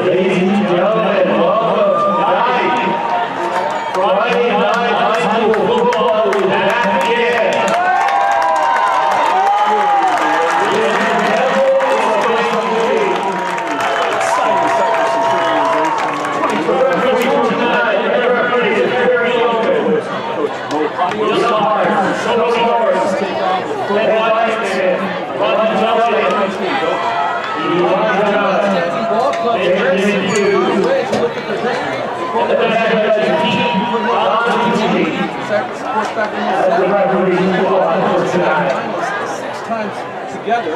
Ladies and gentlemen, welcome tonight. Friday night high school football is back again. Six times together.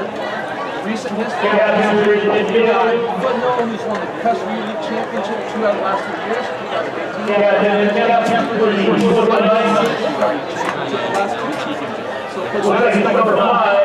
Recent history. Foothill, who's won the Kickoff League Championship 2 out of the last 3 years. 2005.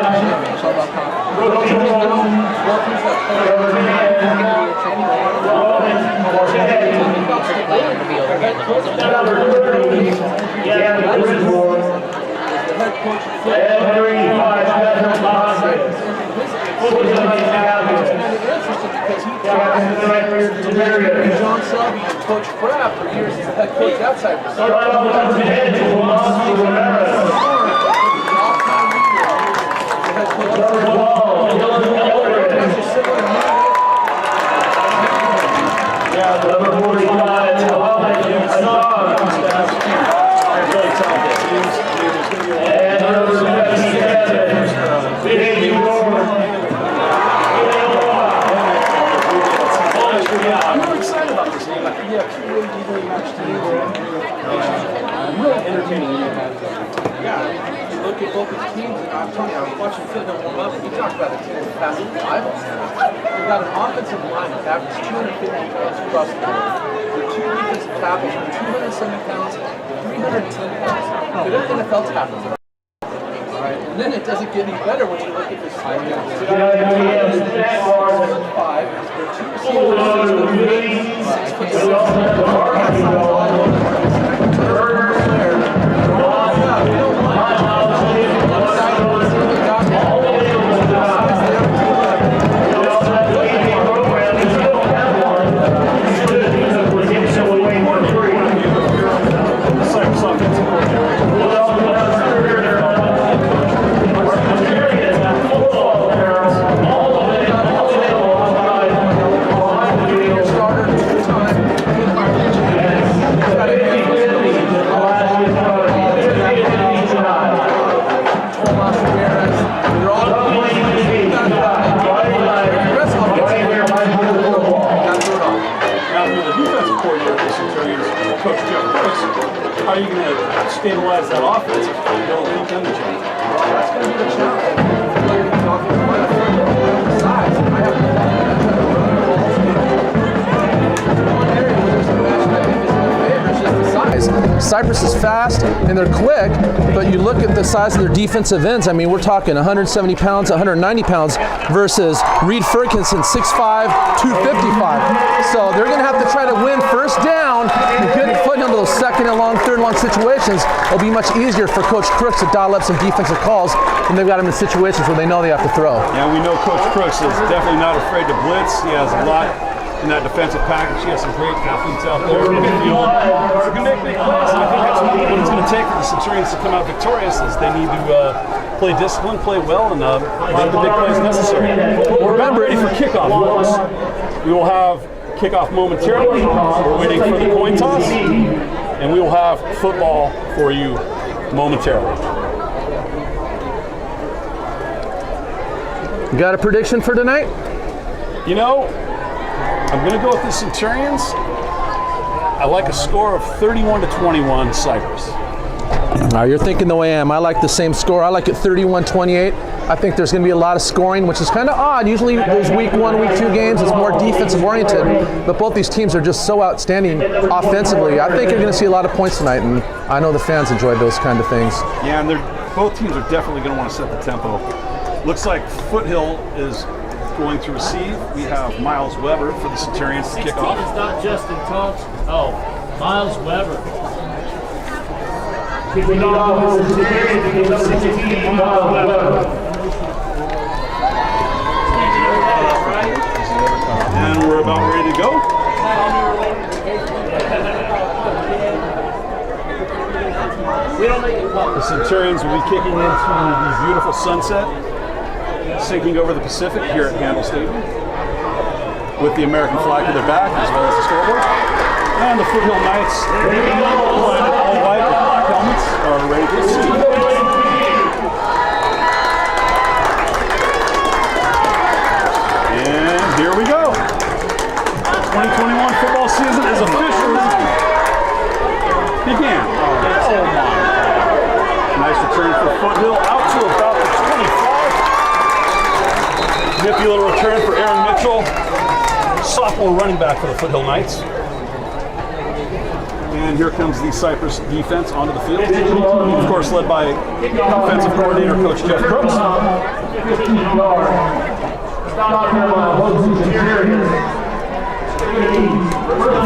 John Selby and Coach Kraft for years as the head coach outside. Look at both these teams, and I'm telling you, I was watching Foothill warm up, and you talked about a team with passing five. They've got an offensive line that averages 250 pounds across the board. Their 2 defensive tackles are 270 pounds, 310 pounds. They're NFL tackles. Right? And then it doesn't get any better when you look at this. Five. Their 2 How are you going to stabilize that offense if you don't think them to change? Well, that's going to be the challenge. Cypress is fast and they're quick, but you look at the size of their defensive ends. I mean, we're talking 170 pounds, 190 pounds versus Reed Ferguson, 6'5", 255. So they're going to have to try to win first down and get it putting into those second and long, third and long situations. It'll be much easier for Coach Crooks to dial up some defensive calls when they've got them in situations where they know they have to throw. Yeah, we know Coach Crooks is definitely not afraid to blitz. He has a lot in that defensive package. He has some great athletes out there in the field who can make big plays. And I think that's what it's going to take for the Centurions to come out victorious is they need to play discipline, play well, and make the big plays necessary. Remember, ready for kickoff. We will have kickoff momentarily. We're waiting for the coin toss, and we will have football for you momentarily. Got a prediction for tonight? You know, I'm going to go with the Centurions. I like a score of 31-21 Cypress. You're thinking the way I am. I like the same score. I like it 31-28. I think there's going to be a lot of scoring, which is kind of odd. Usually those week 1, week 2 games, it's more defensive oriented, but both these teams are just so outstanding offensively. I think you're going to see a lot of points tonight, and I know the fans enjoy those kind of things. Yeah, and both teams are definitely going to want to set the tempo. Looks like Foothill is going to receive. We have Miles Weber for the Centurions to kick off. It's not Justin Thompson. Oh, Miles Weber. Kicking off the Centurions, number 16, Miles Weber. And we're about ready to go. The Centurions will be kicking into the beautiful sunset, sinking over the Pacific here at Handel Stadium, with the American flag to their back, as well as the scoreboard. And the Foothill Knights, all white with black helmets, are ready to proceed. And here we go. 2021 football season is officially began. Nice return for Foothill, out to about the 25. Nippy little return for Aaron Mitchell, sophomore running back for the Foothill Knights. And here comes the Cypress defense onto the field. Of course, led by defensive coordinator Coach Jeff Crooks. The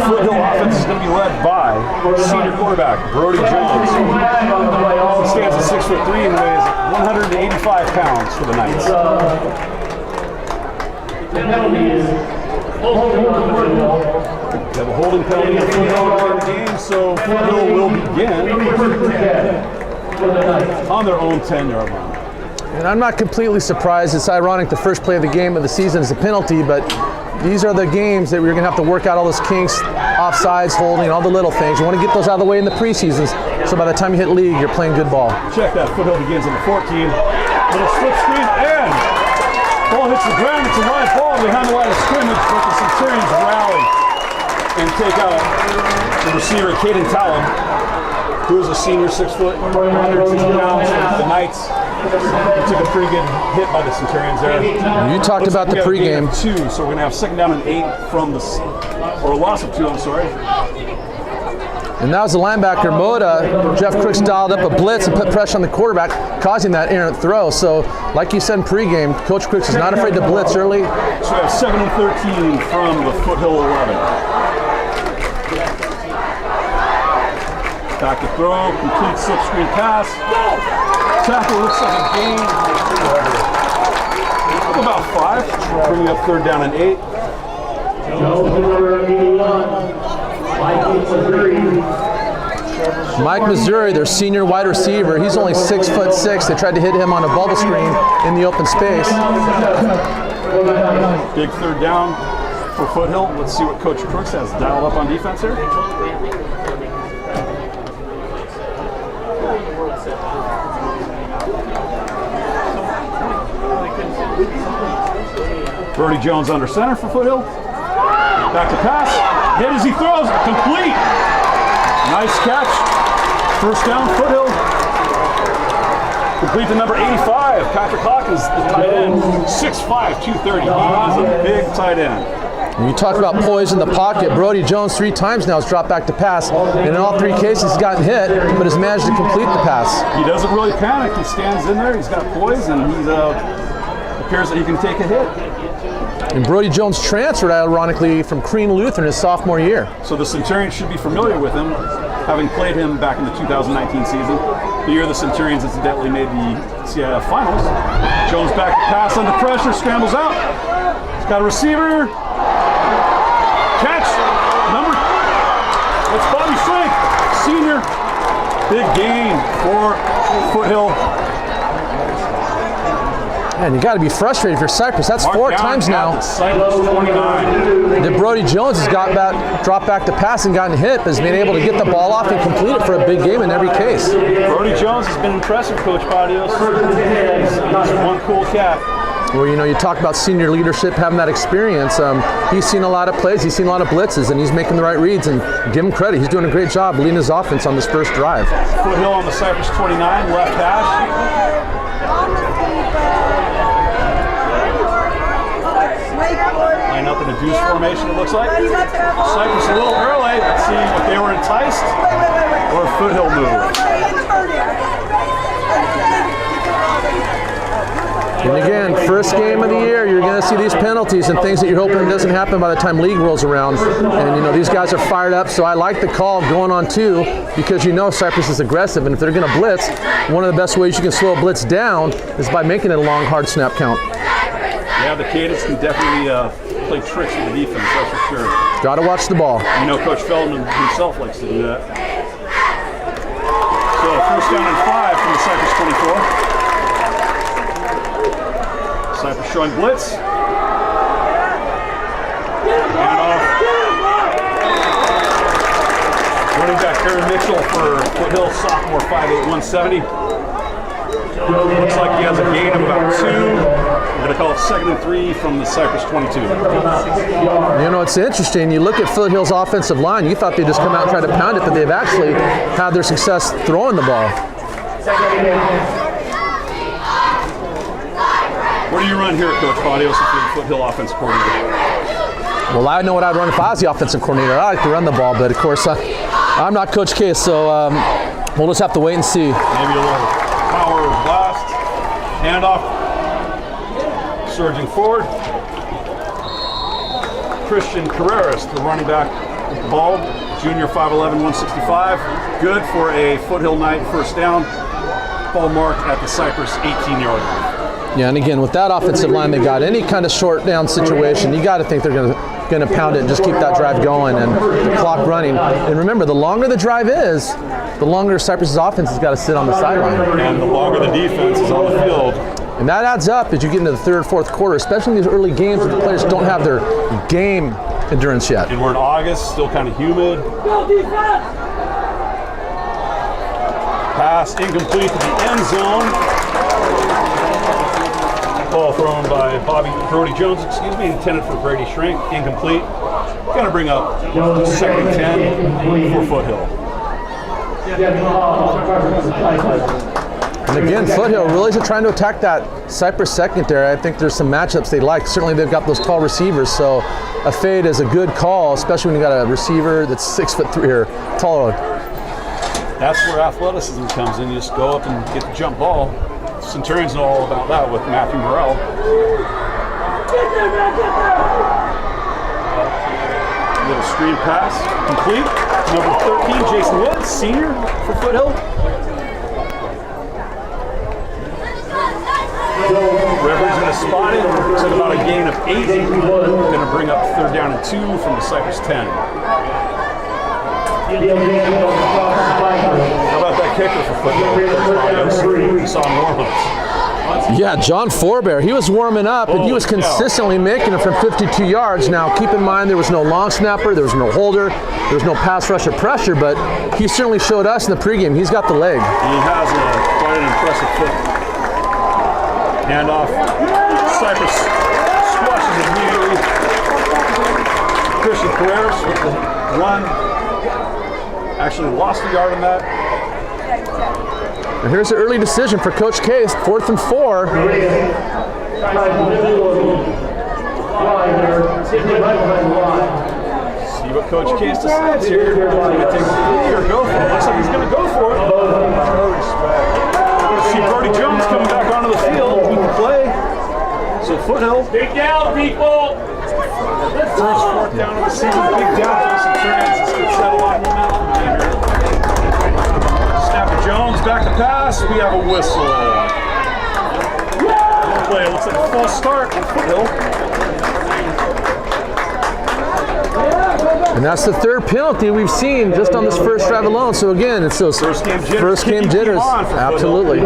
Foothill offense is going to be led by senior quarterback Brody Jones. He stands at 6'3" and weighs 185 pounds for the Knights. The penalty is holding on Foothill. They have a holding penalty in the game, so Foothill will begin on their own 10-yard line. And I'm not completely surprised. It's ironic the first play of the game of the season is a penalty, but these are the games that we're going to have to work out all those kinks, offsides, holding, all the little things. You want to get those out of the way in the preseasons, so by the time you hit league, you're playing good ball. Check that. Foothill begins on the 14. Little slip screen, and ball hits the ground. It's a live ball behind the line of scrimmage, but the Centurions rally and take out the receiver, Caden Talon, who is a senior, 6 foot, 160 pounds. The Knights took a pretty good hit by the Centurions there. You talked about the pregame. 2, so we're going to have 2nd down and 8 from the, or a loss of 2, I'm sorry. And that was the linebacker, Moda. Jeff Crooks dialed up a blitz and put pressure on the quarterback, causing that errant throw. So, like you said in pregame, Coach Crooks is not afraid to blitz early. So we have 7 and 13 from the Foothill 11. Back to throw, complete slip screen pass. Tackle looks like a gain of about 5, bringing up 3rd down and 8. Mike Missouri, their senior wide receiver, he's only 6'6". They tried to hit him on a bubble screen in the open space. Big 3rd down for Foothill. Let's see what Coach Crooks has dialed up on defense here. Brody Jones under center for Foothill. Back to pass. Hit as he throws. Complete. Nice catch. 1st down, Foothill. Complete to number 85. Patrick Hawkins, the tight end. 6'5", 230. He is a big tight end. And you talk about poise in the pocket. Brody Jones 3 times now has dropped back to pass. And in all 3 cases, he's gotten hit, but has managed to complete the pass. He doesn't really panic. He stands in there. He's got poise, and he appears that he can take a hit. And Brody Jones transferred, ironically, from Crean Lutheran his sophomore year. So the Centurions should be familiar with him, having played him back in the 2019 season. The year the Centurions incidentally made the CIF finals. Jones back to pass under pressure, scrambles out. He's got a receiver. Catch. That's Bobby Frank, senior. Big gain for Foothill. Man, you got to be frustrated if you're Cypress. That's 4 times now that Brody Jones has dropped back to pass and gotten hit, but has been able to get the ball off and complete it for a big game in every case. Brody Jones has been impressive, Coach Padios. He's one cool cat. Well, you know, you talk about senior leadership, having that experience. He's seen a lot of plays, he's seen a lot of blitzes, and he's making the right reads, and give him credit. He's doing a great job leading his offense on this first drive. Foothill on the Cypress 29, left hash. Line up in a deuce formation, it looks like. Cypress a little early. Let's see if they were enticed or if Foothill moved. And again, first game of the year, you're going to see these penalties and things that you're hoping doesn't happen by the time league rolls around. And, you know, these guys are fired up, so I like the call going on 2 because you know Cypress is aggressive, and if they're going to blitz, one of the best ways you can slow a blitz down is by making it a long, hard snap count. Yeah, the cadence can definitely play tricks with the defense, that's for sure. Got to watch the ball. You know Coach Feldman himself likes to do that. So first down and 5 from the Cypress 24. Cypress showing blitz. Hand off. Running back Aaron Mitchell for Foothill, sophomore, 5'8", 170. Looks like he has a gain of about 2. We're going to call it 2nd and 3 from the Cypress 22. You know, it's interesting. You look at Foothill's offensive line, you thought they'd just come out and try to pound it, but they've actually had their success throwing the ball. What do you run here, Coach Badios, if you're the Foothill offensive coordinator? Well, I know what I'd run if I was the offensive coordinator. I like to run the ball, but of course, I'm not Coach Case, so we'll just have to wait and see. Maybe a little power blast. Handoff. Surging forward. Christian Carreras, the running back with the ball. Junior, 5'11", 165. Good for a Foothill night first down. Ball marked at the Cypress 18-yard line. Yeah, and again, with that offensive line they got, any kind of short down situation, you got to think they're going to pound it and just keep that drive going and the clock running. And remember, the longer the drive is, the longer Cypress's offense has got to sit on the sideline. And the longer the defense is on the field. And that adds up as you get into the third, fourth quarter, especially in these early games where the players don't have their game endurance yet. And we're in August, still kind of humid. Pass incomplete to the end zone. Ball thrown by Brody Jones, intended for Brady Shrink, incomplete. Going to bring up 2nd and 10 for Foothill. And again, Foothill really is trying to attack that Cypress secondary. I think there's some matchups they like. Certainly they've got those tall receivers, so a fade is a good call, especially when you got a receiver that's 6'3" or taller. That's where athleticism comes in. You just go up and get the jump ball. Centurions know all about that with Matthew Morrell. Little screen pass, complete. Number 13, Jason Woods, senior for Foothill. Referee's going to spot it. Looks like about a gain of 8. Going to bring up 3rd down and 2 from the Cypress 10. How about that kicker for Foothill? You saw him warm ups. Yeah, John Forbear, he was warming up and he was consistently making it from 52 yards. Now, keep in mind there was no long snapper, there was no holder, there was no pass rusher pressure, but he certainly showed us in the pregame he's got the leg. He has quite an impressive foot. Handoff. Cypress squashes it immediately. Christian Carreras with the run. Actually lost a yard on that. And here's an early decision for Coach Case, 4th and 4. See what Coach Case decides here. He's going to take the lead or go for it. Looks like he's going to go for it. See Brody Jones coming back onto the field with the play. So Foothill. Big down, people! First 4th down of the season. Big down for the Centurions. This could set a lot of momentum here. Snapper Jones back to pass. We have a whistle. Play. It looks like a false start for Foothill. And that's the 3rd penalty we've seen just on this first drive alone. So again, it's those first game jitters. Absolutely.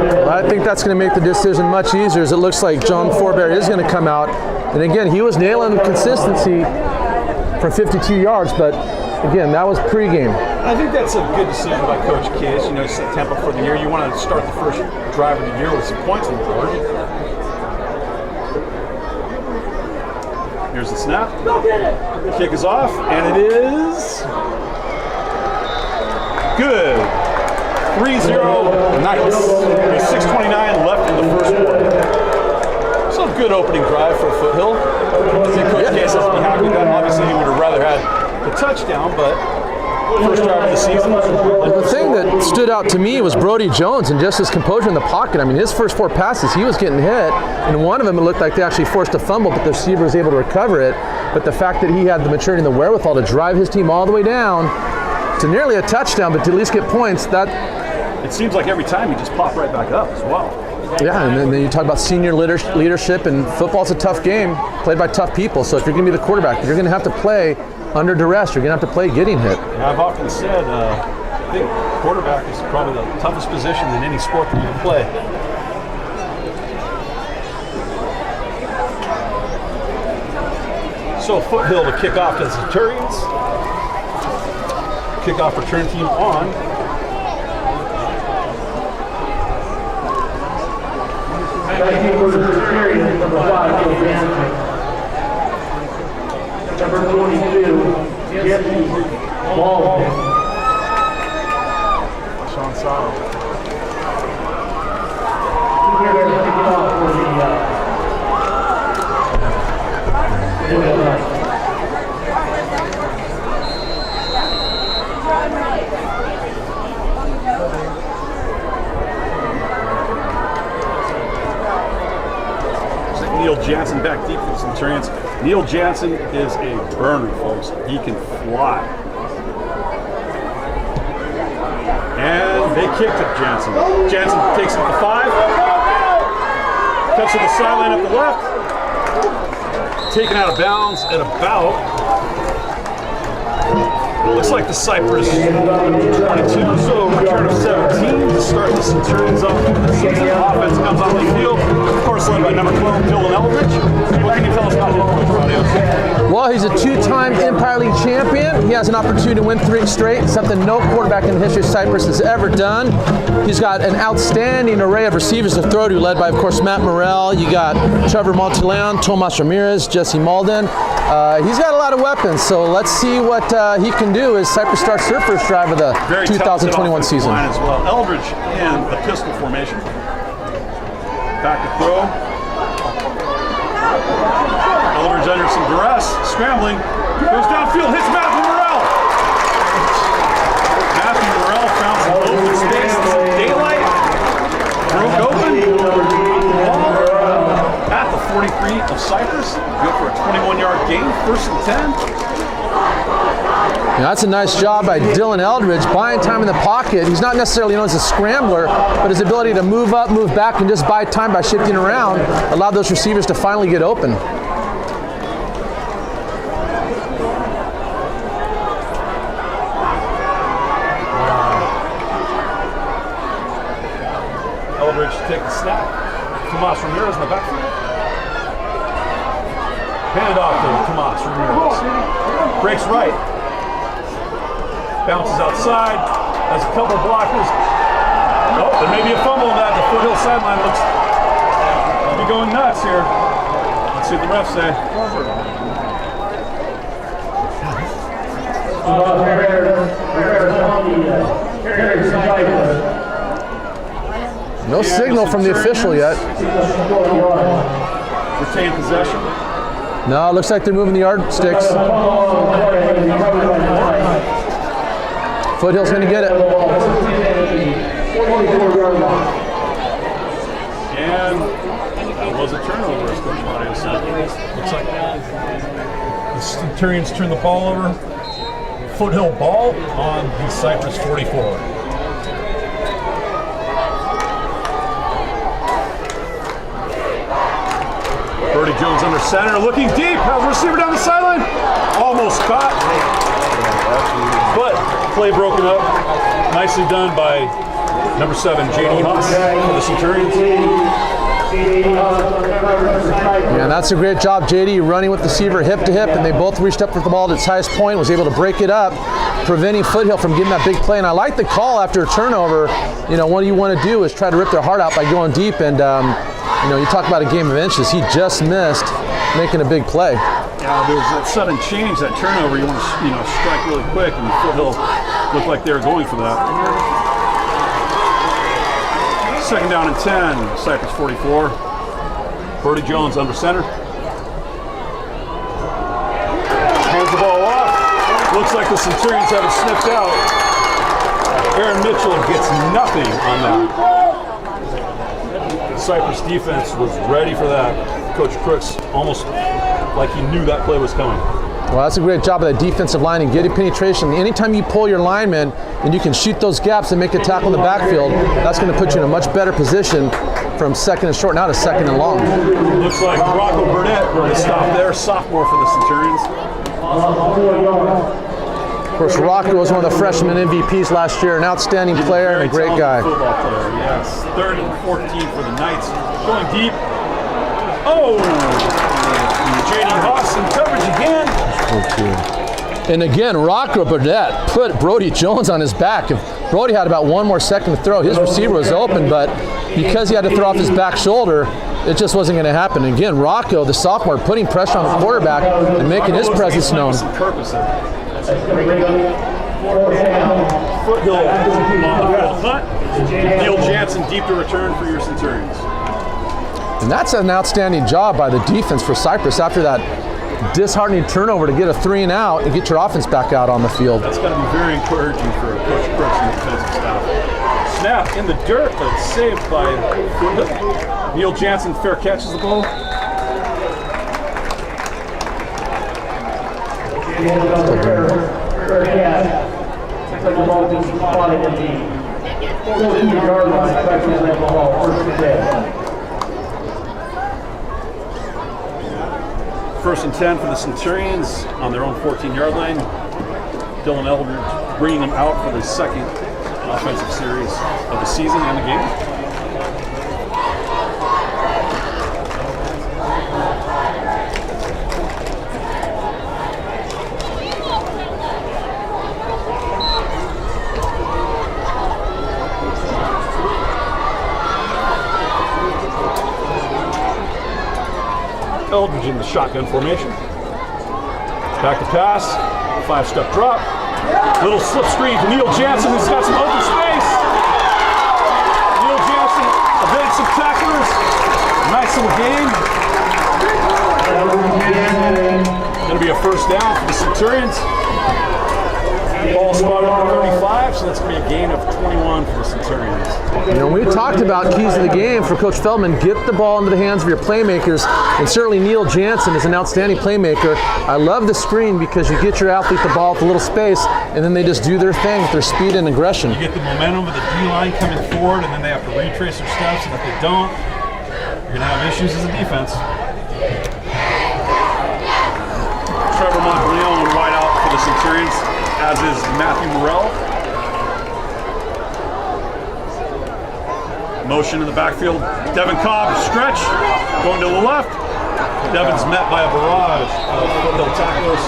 Well, I think that's going to make the decision much easier, as it looks like John Forbear is going to come out. And again, he was nailing the consistency from 52 yards, but again, that was pregame. I think that's a good decision by Coach Case. You know, set tempo for the year. You want to start the first drive of the year with some points on the board. Here's the snap. Kick is off, and it is good. 3-0 Knights. With 6:29 left in the first quarter. So a good opening drive for Foothill. I think Coach Case has to be happy with that. Obviously, he would have rather had the touchdown, but first drive of the season. The thing that stood out to me was Brody Jones and just his composure in the pocket. I mean, his first 4 passes, he was getting hit, and one of them it looked like they actually forced a fumble, but the receiver was able to recover it. But the fact that he had the maturity and the wherewithal to drive his team all the way down to nearly a touchdown, but to at least get points, that... It seems like every time he just popped right back up as well. Yeah, and then you talk about senior leadership, and football's a tough game played by tough people. So if you're going to be the quarterback, you're going to have to play under duress. You're going to have to play getting hit. Yeah, I've often said, I think quarterback is probably the toughest position in any sport that you can play. So Foothill to kick off to the Centurions. Kickoff return team on. Thank you for the Centurions, number 5, Joe Jansen. Number 22, Jesse Baldwin. Sean Sotto. Here to kick it off for the Neil Jansen back deep for the Centurions. Neil Jansen is a burner, folks. He can fly. And they kicked it, Jansen. Jansen takes it to 5. Cuts to the sideline up the left. Taken out of bounds at about, looks like the Cypress 22, so return of 17 to start the Centurions off the season. Offense comes off the field, of course led by number 12, Dylan Eldridge. What can you tell us about him, Coach Rodios? Well, he's a 2-time Empire League champion. He has an opportunity to win 3 straight, something no quarterback in the history of Cyprus has ever done. He's got an outstanding array of receivers to throw to, led by, of course, Matt Morrell. You got Trevor Monteleon, Tomas Ramirez, Jesse Malden. He's got a lot of weapons, so let's see what he can do as Cyprus starts their first drive of the 2021 season. As well. Eldridge in the pistol formation. Back to throw. Eldridge under some duress, scrambling, goes downfield, hits Matthew Morrell. Matthew Morrell found some open space, some daylight, broke open, at the 43 of Cyprus, good for a 21-yard gain, 1st and 10. Yeah, that's a nice job by Dylan Eldridge, buying time in the pocket. He's not necessarily known as a scrambler, but his ability to move up, move back, and just buy time by shifting around allowed those receivers to finally get open. Eldridge to take the snap. Tomas Ramirez in the backfield. Hand it off to Tomas Ramirez. Breaks right. Bounces outside. Has a couple blockers. Oh, there may be a fumble in that. The Foothill sideline looks to be going nuts here. Let's see what the refs say. No signal from the official yet. Retain possession. No, it looks like they're moving the yardsticks. Foothill's going to get it. And it was a turnover, as Coach Mario said. Looks like the Centurions turn the ball over. Foothill ball on the Cypress 44. Bertie Jones under center, looking deep, has a receiver down the sideline. Almost caught. But play broken up. Nicely done by number 7, J.D. Haas for the Centurions. Yeah, that's a great job, JD, running with the receiver hip to hip, and they both reached up for the ball at its highest point, was able to break it up, preventing Foothill from getting that big play. And I like the call after a turnover. You know, what you want to do is try to rip their heart out by going deep, and you know, you talk about a game of inches. He just missed making a big play. Yeah, there was that sudden change, that turnover. You want to, strike really quick, and Foothill looked like they were going for that. 2nd down and 10, Cypress 44. Bertie Jones under center. Hands the ball off. Looks like the Centurions have it sniffed out. Aaron Mitchell gets nothing on that. The Cypress defense was ready for that. Coach Crooks almost like he knew that play was coming. Well, that's a great job of that defensive line and getting penetration. Anytime you pull your lineman and you can shoot those gaps and make a tackle in the backfield, that's going to put you in a much better position from second and short now to second and long. Looks like Rocco Burnett going to stop there, sophomore for the Centurions. Of course, Rocco was one of the freshman MVPs last year, an outstanding player and a great guy. Football player, yes. 3rd and 14 for the Knights. Going deep. Oh! J.D. Haas in coverage again. And again, Rocco Burnett put Brody Jones on his back. If Brody had about 1 more second to throw, his receiver was open, but because he had to throw off his back shoulder, it just wasn't going to happen. Again, Rocco, the sophomore, putting pressure on the quarterback and making his presence known. Foothill on the punt. Neil Jansen deep to return for your Centurions. And that's an outstanding job by the defense for Cypress after that disheartening turnover to get a 3 and out and get your offense back out on the field. That's got to be very encouraging for a coach and the defensive staff. Snap in the dirt, but it's saved by Foothill. Neil Jansen fair catches the ball. First and 10 for the Centurions on their own 14-yard line. Dylan Eldridge bringing them out for the second offensive series of the season and the game. Eldridge in the shotgun formation. Back to pass. 5-step drop. Little slip screen to Neil Jansen, who's got some open space. Neil Jansen evades some tacklers. Nice little game. Going to be a first down for the Centurions. Ball spotted at 35, so that's going to be a gain of 21 for the Centurions. You know, we talked about keys to the game for Coach Feldman. Get the ball into the hands of your playmakers, and certainly Neil Jansen is an outstanding playmaker. I love the screen because you get your athlete the ball with a little space, and then they just do their thing with their speed and aggression. You get the momentum of the D-line coming forward, and then they have to retrace their steps, and if they don't, you're going to have issues as a defense. Trevor Montreal and wide out for the Centurions, as is Matthew Morrell. Motion in the backfield. Devin Cobb, stretch, going to the left. Devin's met by a barrage of Foothill tacklers.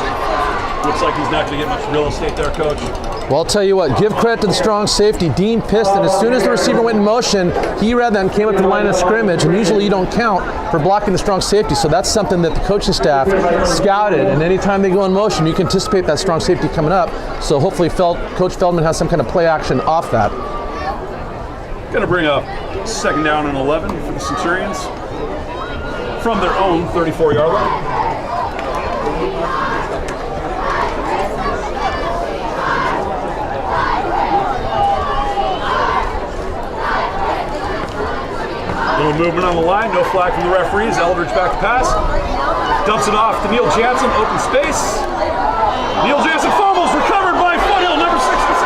Looks like he's not going to get much real estate there, Coach. Well, I'll tell you what, give credit to the strong safety, Dean Piston. As soon as the receiver went in motion, he read that and came up to the line of scrimmage, and usually you don't count for blocking the strong safety, so that's something that the coaching staff scouted, and anytime they go in motion, you can anticipate that strong safety coming up, so hopefully Coach Feldman has some kind of play action off that. Going to bring up second down and 11 for the Centurions from their own 34-yard line. Little movement on the line, no flag from the referees. Eldridge back to pass. Dumps it off to Neil Jansen, open space. Neil Jansen fumbles, recovered by Foothill, number 66.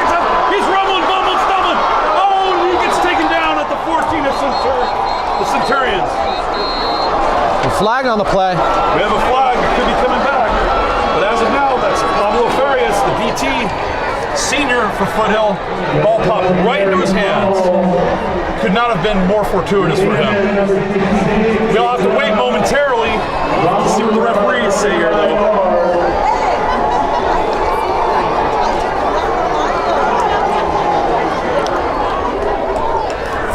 He's rumbling, bumbling, stumbling. Oh, and he gets taken down at the 14 of the Centurions. A flag on the play. We have a flag that could be coming back. But as of now, that's Pablo Farias, the DT senior for Foothill. Ball popped right into his hands. Could not have been more fortuitous for him. We'll have to wait momentarily to see what the referees say here, though.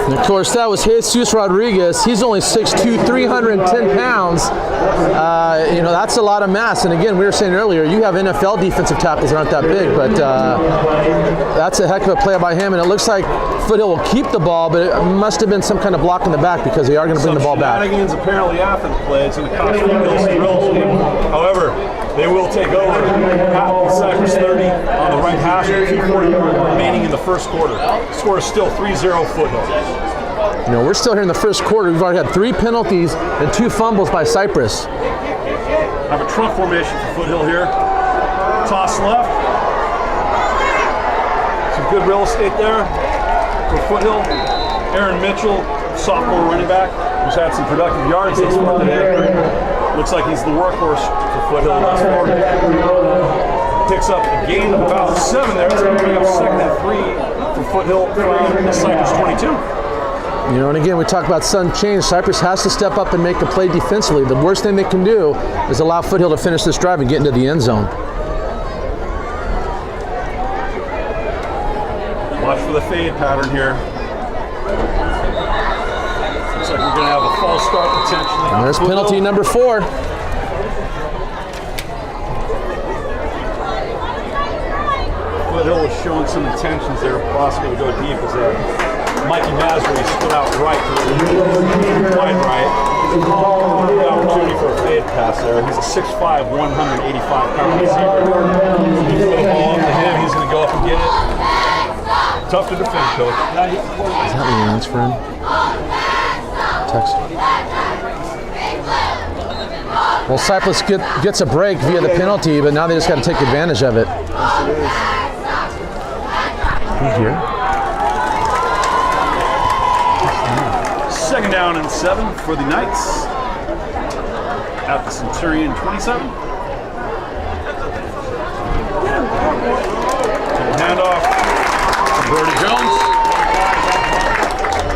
And of course, that was Jesus Rodriguez. He's only 6'2", 310 pounds. You know, that's a lot of mass. And again, we were saying earlier, you have NFL defensive tackles that aren't that big, but that's a heck of a play by him. And it looks like Foothill will keep the ball, but it must have been some kind of block in the back because they are going to bring the ball back. Shenanigans apparently after the play. It's going to cost Foothill's drill team. However, they will take over at Cypress 30 on the right hash with 2:40 remaining in the first quarter. Score is still 3-0 Foothill. You know, we're still here in the first quarter. We've already had 3 penalties and 2 fumbles by Cypress. I have a trunk formation for Foothill here. Toss left. Some good real estate there for Foothill. Aaron Mitchell, sophomore running back, who's had some productive yards this far today. Looks like he's the workhorse for Foothill thus far. Picks up a gain of about 7 there. It's going to bring up 2nd and 3 for Foothill from the Cypress 22. You know, and again, we talk about sudden change. Cypress has to step up and make a play defensively. The worst thing they can do is allow Foothill to finish this drive and get into the end zone. Watch for the fade pattern here. Looks like we're going to have a false start potentially. And there's penalty number 4. Foothill was showing some intentions there, possibly to go deep as Mikey Masri split out right to the wide right. The opportunity for a fade pass there. He's a 6'5", 185-pound receiver. You put the ball up to him, he's going to go up and get it. Tough to defend, coach. Is that Lance friend? Text. Well, Cypress gets a break via the penalty, but now they just got to take advantage of it. Who's here? 2nd down and 7 for the Knights at the Centurion 27. Handoff to Brody Jones.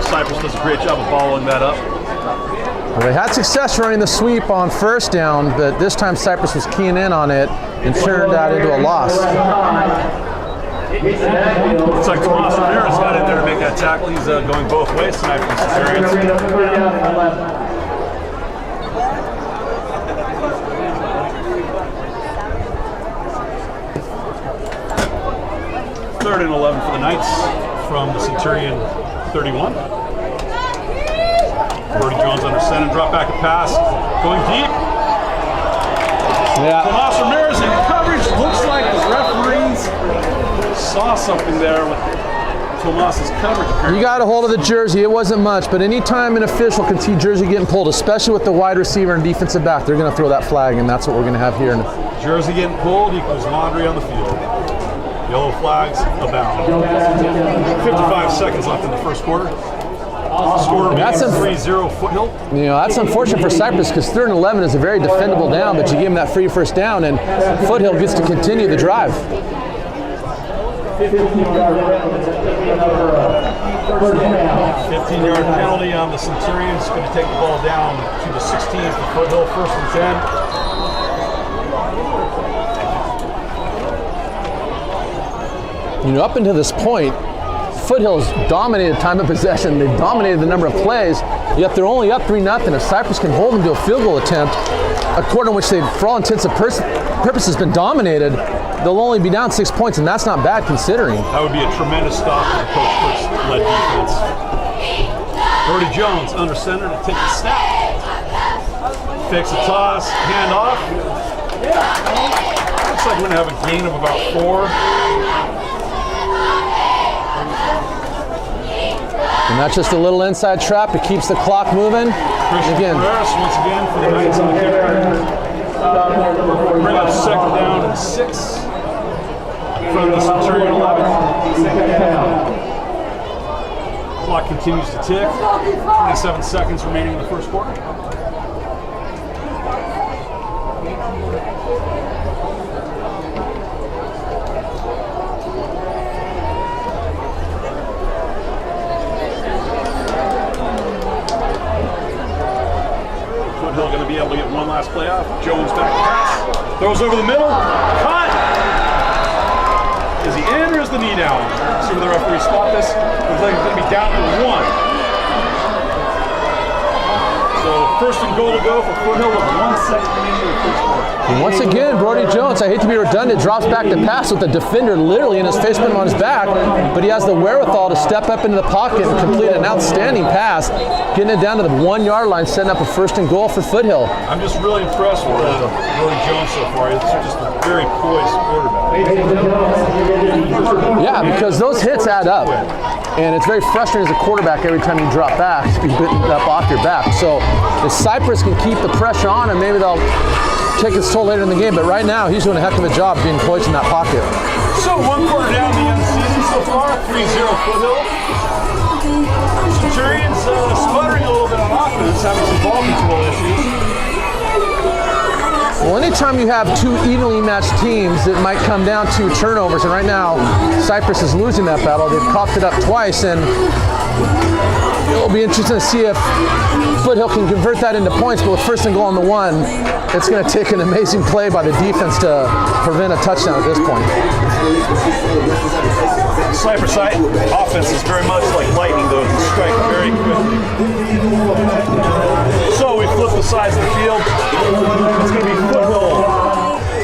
Cypress does a great job of following that up. Well, they had success running the sweep on 1st down, but this time Cypress was keying in on it and turned that into a loss. Looks like Tomas Ramirez got in there to make that tackle. He's going both ways tonight for the Centurions. 3rd and 11 for the Knights from the Centurion 31. Brody Jones under center, drop back a pass, going deep. Yeah. Tomas Ramirez in coverage. Looks like the referees saw something there with Tomas's coverage. You got a hold of the jersey. It wasn't much, but anytime an official can see jersey getting pulled, especially with the wide receiver and defensive back, they're going to throw that flag, and that's what we're going to have here. Jersey getting pulled equals laundry on the field. Yellow flags abound. 55 seconds left in the first quarter. Score remains 3-0 Foothill. You know, that's unfortunate for Cypress because 3rd and 11 is a very defendable down, but you give him that free 1st down, and Foothill gets to continue the drive. 15-yard penalty on the Centurions. Going to take the ball down to the 16 for Foothill. 1st and 10. You know, up until this point, Foothill's dominated time of possession. They've dominated the number of plays, yet they're only up 3-0. If Cypress can hold them to a field goal attempt, a quarter in which they've, for all intents and purposes, been dominated, they'll only be down 6 points, and that's not bad considering. That would be a tremendous stop for the Coach Fritz-led defense. Brody Jones under center to take the snap. Fakes a toss, hand off. Looks like we're going to have a gain of about 4. And that's just a little inside trap. It keeps the clock moving. Again, once again for the Knights on the kicker. Bring up 2nd down and 6 from the Centurion 11. Clock continues to tick. 27 seconds remaining in the first quarter. Foothill going to be able to get one last play off. Jones back to pass. Throws over the middle. Caught. Is he in or is the knee down? See where the referee spot this. Looks like it's going to be down to 1. So 1st and goal to go for Foothill with 1 second remaining in the first quarter. And once again, Brody Jones, I hate to be redundant, drops back to pass with the defender literally in his face, putting him on his back, but he has the wherewithal to step up into the pocket and complete an outstanding pass, getting it down to the 1 yard line, setting up a 1st and goal for Foothill. I'm just really impressed with Brody Jones so far. It's just a very poised quarterback. Yeah, because those hits add up. And it's very frustrating as a quarterback every time you drop back, you get up off your back. So if Cypress can keep the pressure on him, maybe they'll take its toll later in the game, but right now he's doing a heck of a job being poised in that pocket. So 1 quarter down the end of the season so far, 3-0 Foothill. Centurions sputtering a little bit on offense, having some ball control issues. Well, anytime you have two evenly matched teams, it might come down to turnovers, and right now Cypress is losing that battle. They've coughed it up twice, and it'll be interesting to see if Foothill can convert that into points, but with first and goal on the 1, it's going to take an amazing play by the defense to prevent a touchdown at this point. Cypress offense is very much like lightning, though. They strike very quickly. So we flip the sides of the field. It's going to be Foothill.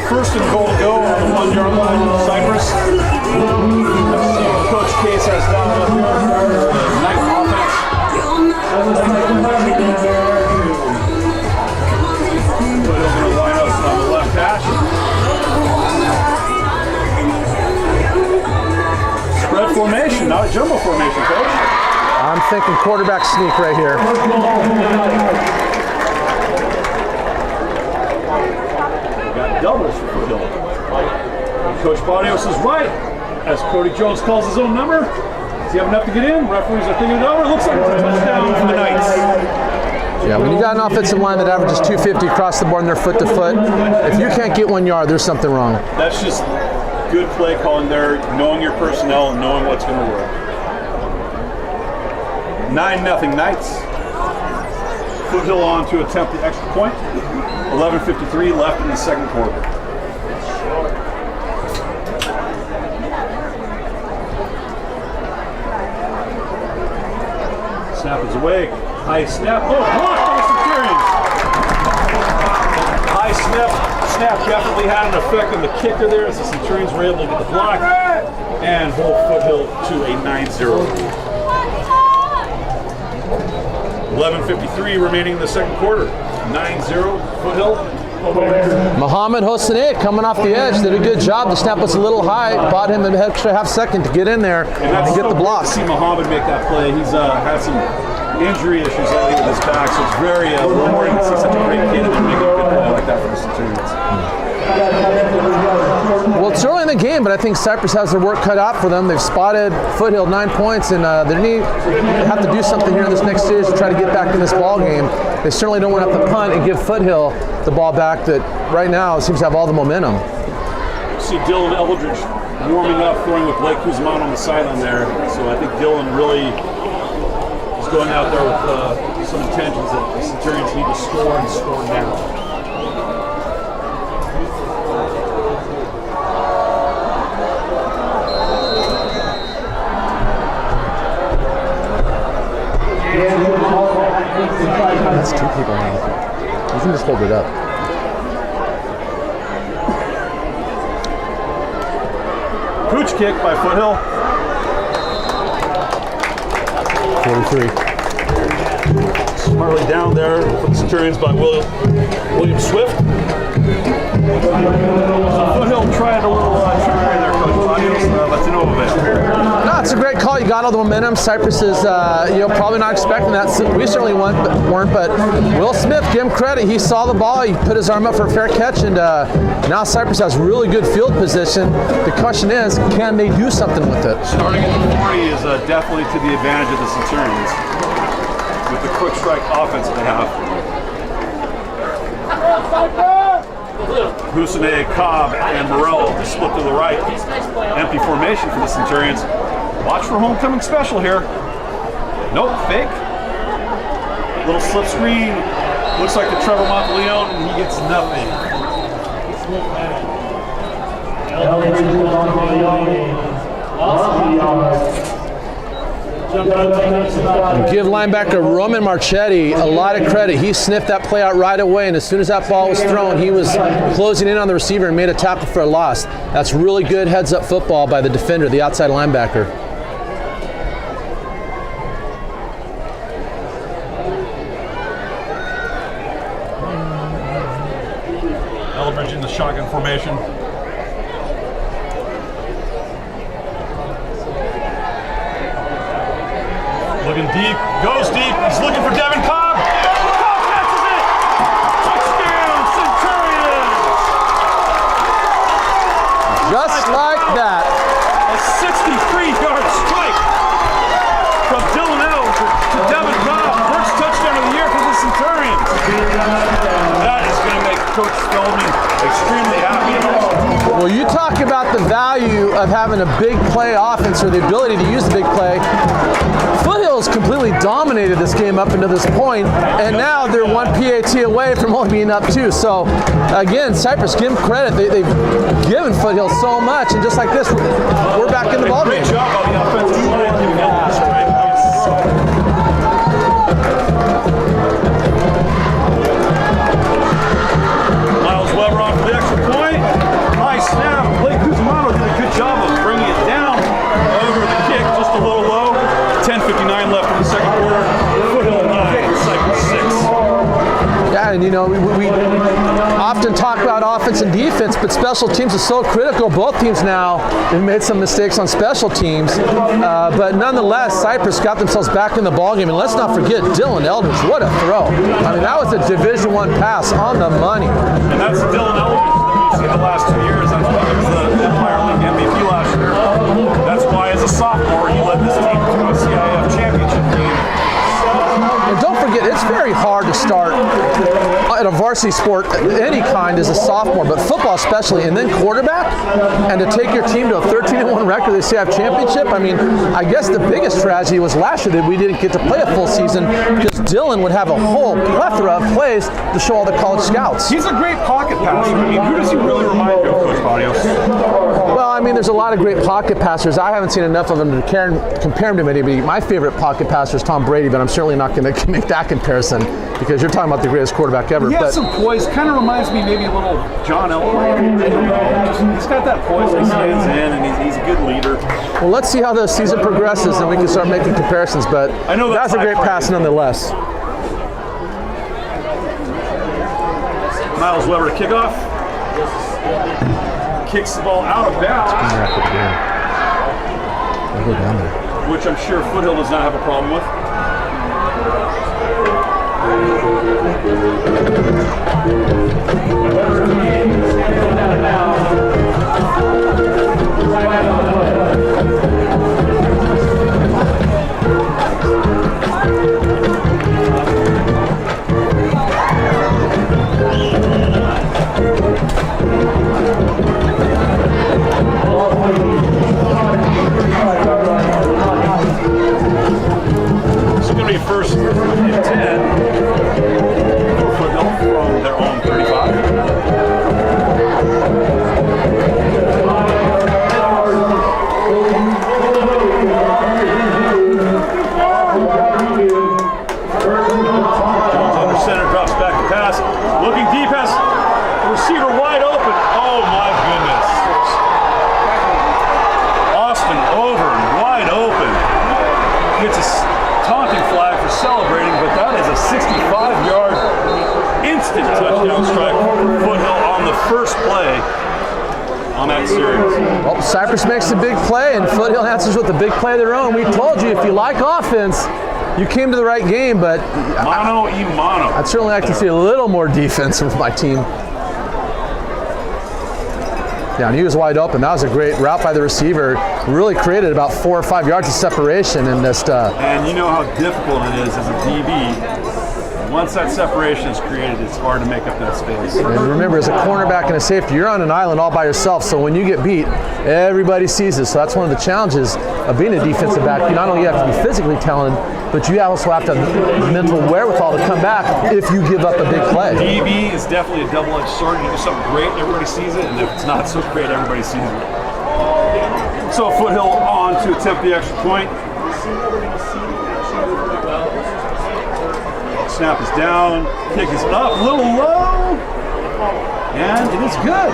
First and goal to go on the 1-yard line. Cypress. Let's see what Coach Case has down up here. Night offense. Foothill going to line up on the left hash. Spread formation, not a jumbo formation, Coach. I'm thinking quarterback sneak right here. We got doubles for Foothill. And Coach Barrios is right. As Cody Jones calls his own number, does he have enough to get in? Referees are thinking it over. Looks like it's a touchdown for the Knights. Yeah, when you got an offensive line that averages 250 across the board and they're foot to foot, if you can't get 1 yard, there's something wrong. That's just good play calling there, knowing your personnel and knowing what's going to work. 9-0 Knights. Foothill on to attempt the extra point. 11:53 left in the second quarter. Snap is away. High snap. Oh, blocked by the Centurions. High snap definitely had an effect on the kicker there as the Centurions were able to get the block and hold Foothill to a 9-0 lead. 11:53 remaining in the second quarter. 9-0 Foothill. Mohamed Hossein coming off the edge did a good job. The snap was a little high, bought him an extra half second to get in there and get the block. To see Mohamed make that play. He's had some injury issues lately with his back, so it's very rewarding to see such a great kid and make a good play like that for the Centurions. Well, it's early in the game, but I think Cypress has their work cut out for them. They've spotted Foothill 9 points, and they have to do something here in this next series to try to get back in this ball game. They certainly don't want to have to punt and give Foothill the ball back that right now seems to have all the momentum. See Dylan Eldridge warming up, throwing with Blake Kuzman on the sideline there. So I think Dylan really is going out there with some intentions that the Centurions need to score and score now. That's 2 people now. You can just hold it up. Pooch kick by Foothill. 43. Smartly down there for the Centurions by William Swift. Foothill tried a little trickery there, Coach Barrios. Let's know of it. No, it's a great call. You got all the momentum. Cypress is, probably not expecting that. We certainly weren't, but Will Smith, give him credit. He saw the ball. He put his arm up for a fair catch, and now Cypress has really good field position. The question is, can they do something with it? Starting at the 40 is definitely to the advantage of the Centurions with the quick strike offense that they have. Hussein, Cobb, and Morello split to the right. Empty formation for the Centurions. Watch for homecoming special here. Nope, fake. Little slip screen. Looks like the Trevor Monteleone, and he gets nothing. Give linebacker Roman Marchetti a lot of credit. He sniffed that play out right away, and as soon as that ball was thrown, he was closing in on the receiver and made a tackle for a loss. That's really good heads-up football by the defender, the outside linebacker. Eldridge in the shotgun formation. Looking deep, goes deep, he's looking for Devin Cobb. Cobb catches it! Touchdown, Centurions! extremely happy. Well, you talk about the value of having a big play offense or the ability to use the big play. Foothill's completely dominated this game up until this point, and now they're one PAT away from only being up 2. So, again, Cypress, give them credit. They've given Foothill so much, and just like this, we're back in the ballgame. Great job on the offensive line, giving that strength. Miles Weber on for the extra point. High snap. Blake Cusimano did a good job of bringing it down over the kick, just a little low. 10:59 left in the second quarter. Foothill 9, Cypress 6. Yeah, and we often talk about offense and defense, but special teams is so critical. Both teams now have made some mistakes on special teams, but nonetheless, Cypress got themselves back in the ballgame. And let's not forget Dylan Eldridge. What a throw! I mean, that was a Division I pass on the money. And that's Dylan Eldridge that we've seen the last 2 years. That's why he was the Empire League MVP last year. That's why, as a sophomore, he led this team to a CIF championship game. And don't forget, it's very hard to start at a varsity sport, any kind, as a sophomore, but football especially, and then quarterback, and to take your team to a 13-1 record, they say have championship. I mean, I guess the biggest tragedy was last year that we didn't get to play a full season because Dylan would have a whole plethora of plays to show all the college scouts. He's a great pocket passer. I mean, who does he really remind you of, Coach Barrios? Well, I mean, there's a lot of great pocket passers. I haven't seen enough of them to compare him to anybody. My favorite pocket passer is Tom Brady, but I'm certainly not going to make that comparison because you're talking about the greatest quarterback ever. He has some poise. Kind of reminds me maybe a little John Elway. He's got that poise. He stands in, and he's a good leader. Well, let's see how the season progresses, and we can start making comparisons. But I know that's a great pass nonetheless. Miles Weber to kickoff. Kicks the ball out of bounds. Go down there. Which I'm sure Foothill does not have a problem with. It's going to be first and 10 for Foothill from their own 35. Jones under center, drops back to pass. Looking deep, has the receiver wide open. Oh my goodness. Austin over, wide open. Gets a taunting flag for celebrating, but that is a 65-yard instant touchdown strike for Foothill on the first play on that series. Well, Cypress makes a big play, and Foothill answers with a big play of their own. We told you, if you like offense, you came to the right game, but Mano y mano. I'd certainly like to see a little more defense with my team. Yeah, and he was wide open. That was a great route by the receiver. Really created about 4 or 5 yards of separation, and just. And you know how difficult it is as a DB. Once that separation is created, it's hard to make up that space. And remember, as a cornerback and a safety, you're on an island all by yourself. So when you get beat, everybody sees it. So that's one of the challenges of being a defensive back. You not only have to be physically talented, but you also have to have the mental wherewithal to come back if you give up a big play. DB is definitely a double-edged sword. You do something great, everybody sees it, and if it's not so great, everybody sees it. So Foothill on to attempt the extra point. Snap is down, kick is up, a little low, and it is good.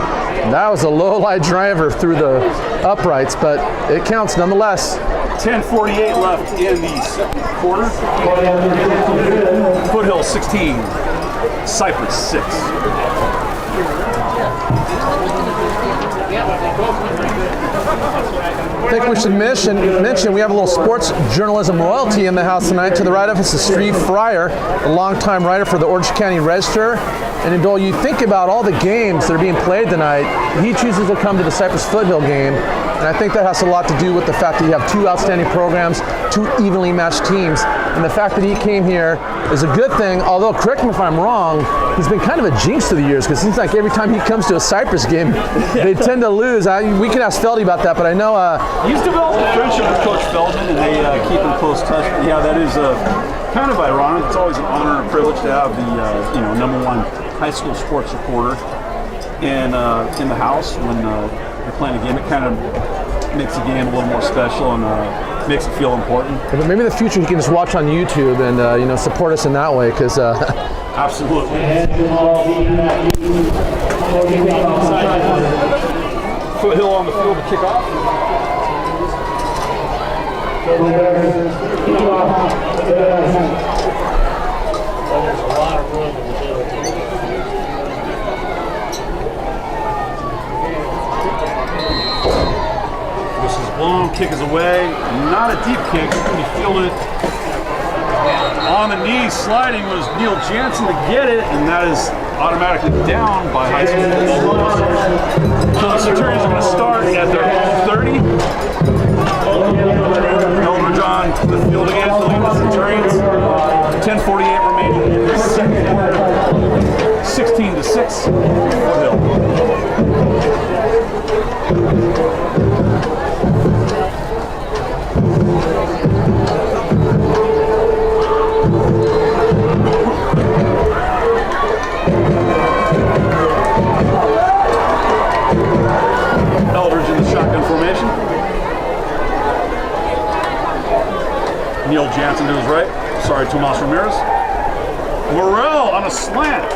That was a low lie driver through the uprights, but it counts nonetheless. 10:48 left in the second quarter. Foothill 16, Cypress 6. I think we should mention we have a little sports journalism royalty in the house tonight. To the right of us is Steve Fryer, a longtime writer for the Orange County Register. And Indole, you think about all the games that are being played tonight, he chooses to come to the Cypress Foothill game. And I think that has a lot to do with the fact that you have two outstanding programs, two evenly matched teams. And the fact that he came here is a good thing, although, correct me if I'm wrong, he's been kind of a jinx through the years, because it seems like every time he comes to a Cypress game, they tend to lose. We can ask Feldy about that, but I know... He's developed a friendship with Coach Feldman, and they keep in close touch. Yeah, that is kind of ironic. It's always an honor and a privilege to have the #1 high school sports reporter in the house when you're playing a game. It kind of makes the game a little more special and makes it feel important. But maybe in the future he can just watch on YouTube and support us in that way, because absolutely. Foothill on the field to kick off. There's a lot of room in the middle. This is blown, kick is away. Not a deep kick, you feel it. On the knee, sliding was Neil Jansen to get it, and that is automatically down by high school football. So the Centurions are going to start at their 30. Eldridge on the field again to lead the Centurions. 10:48 remaining in the second quarter. 16-6. Foothill. Eldridge in the shotgun formation. Neil Jansen to his right. Sorry, Tomas Ramirez. Morrell on a slant.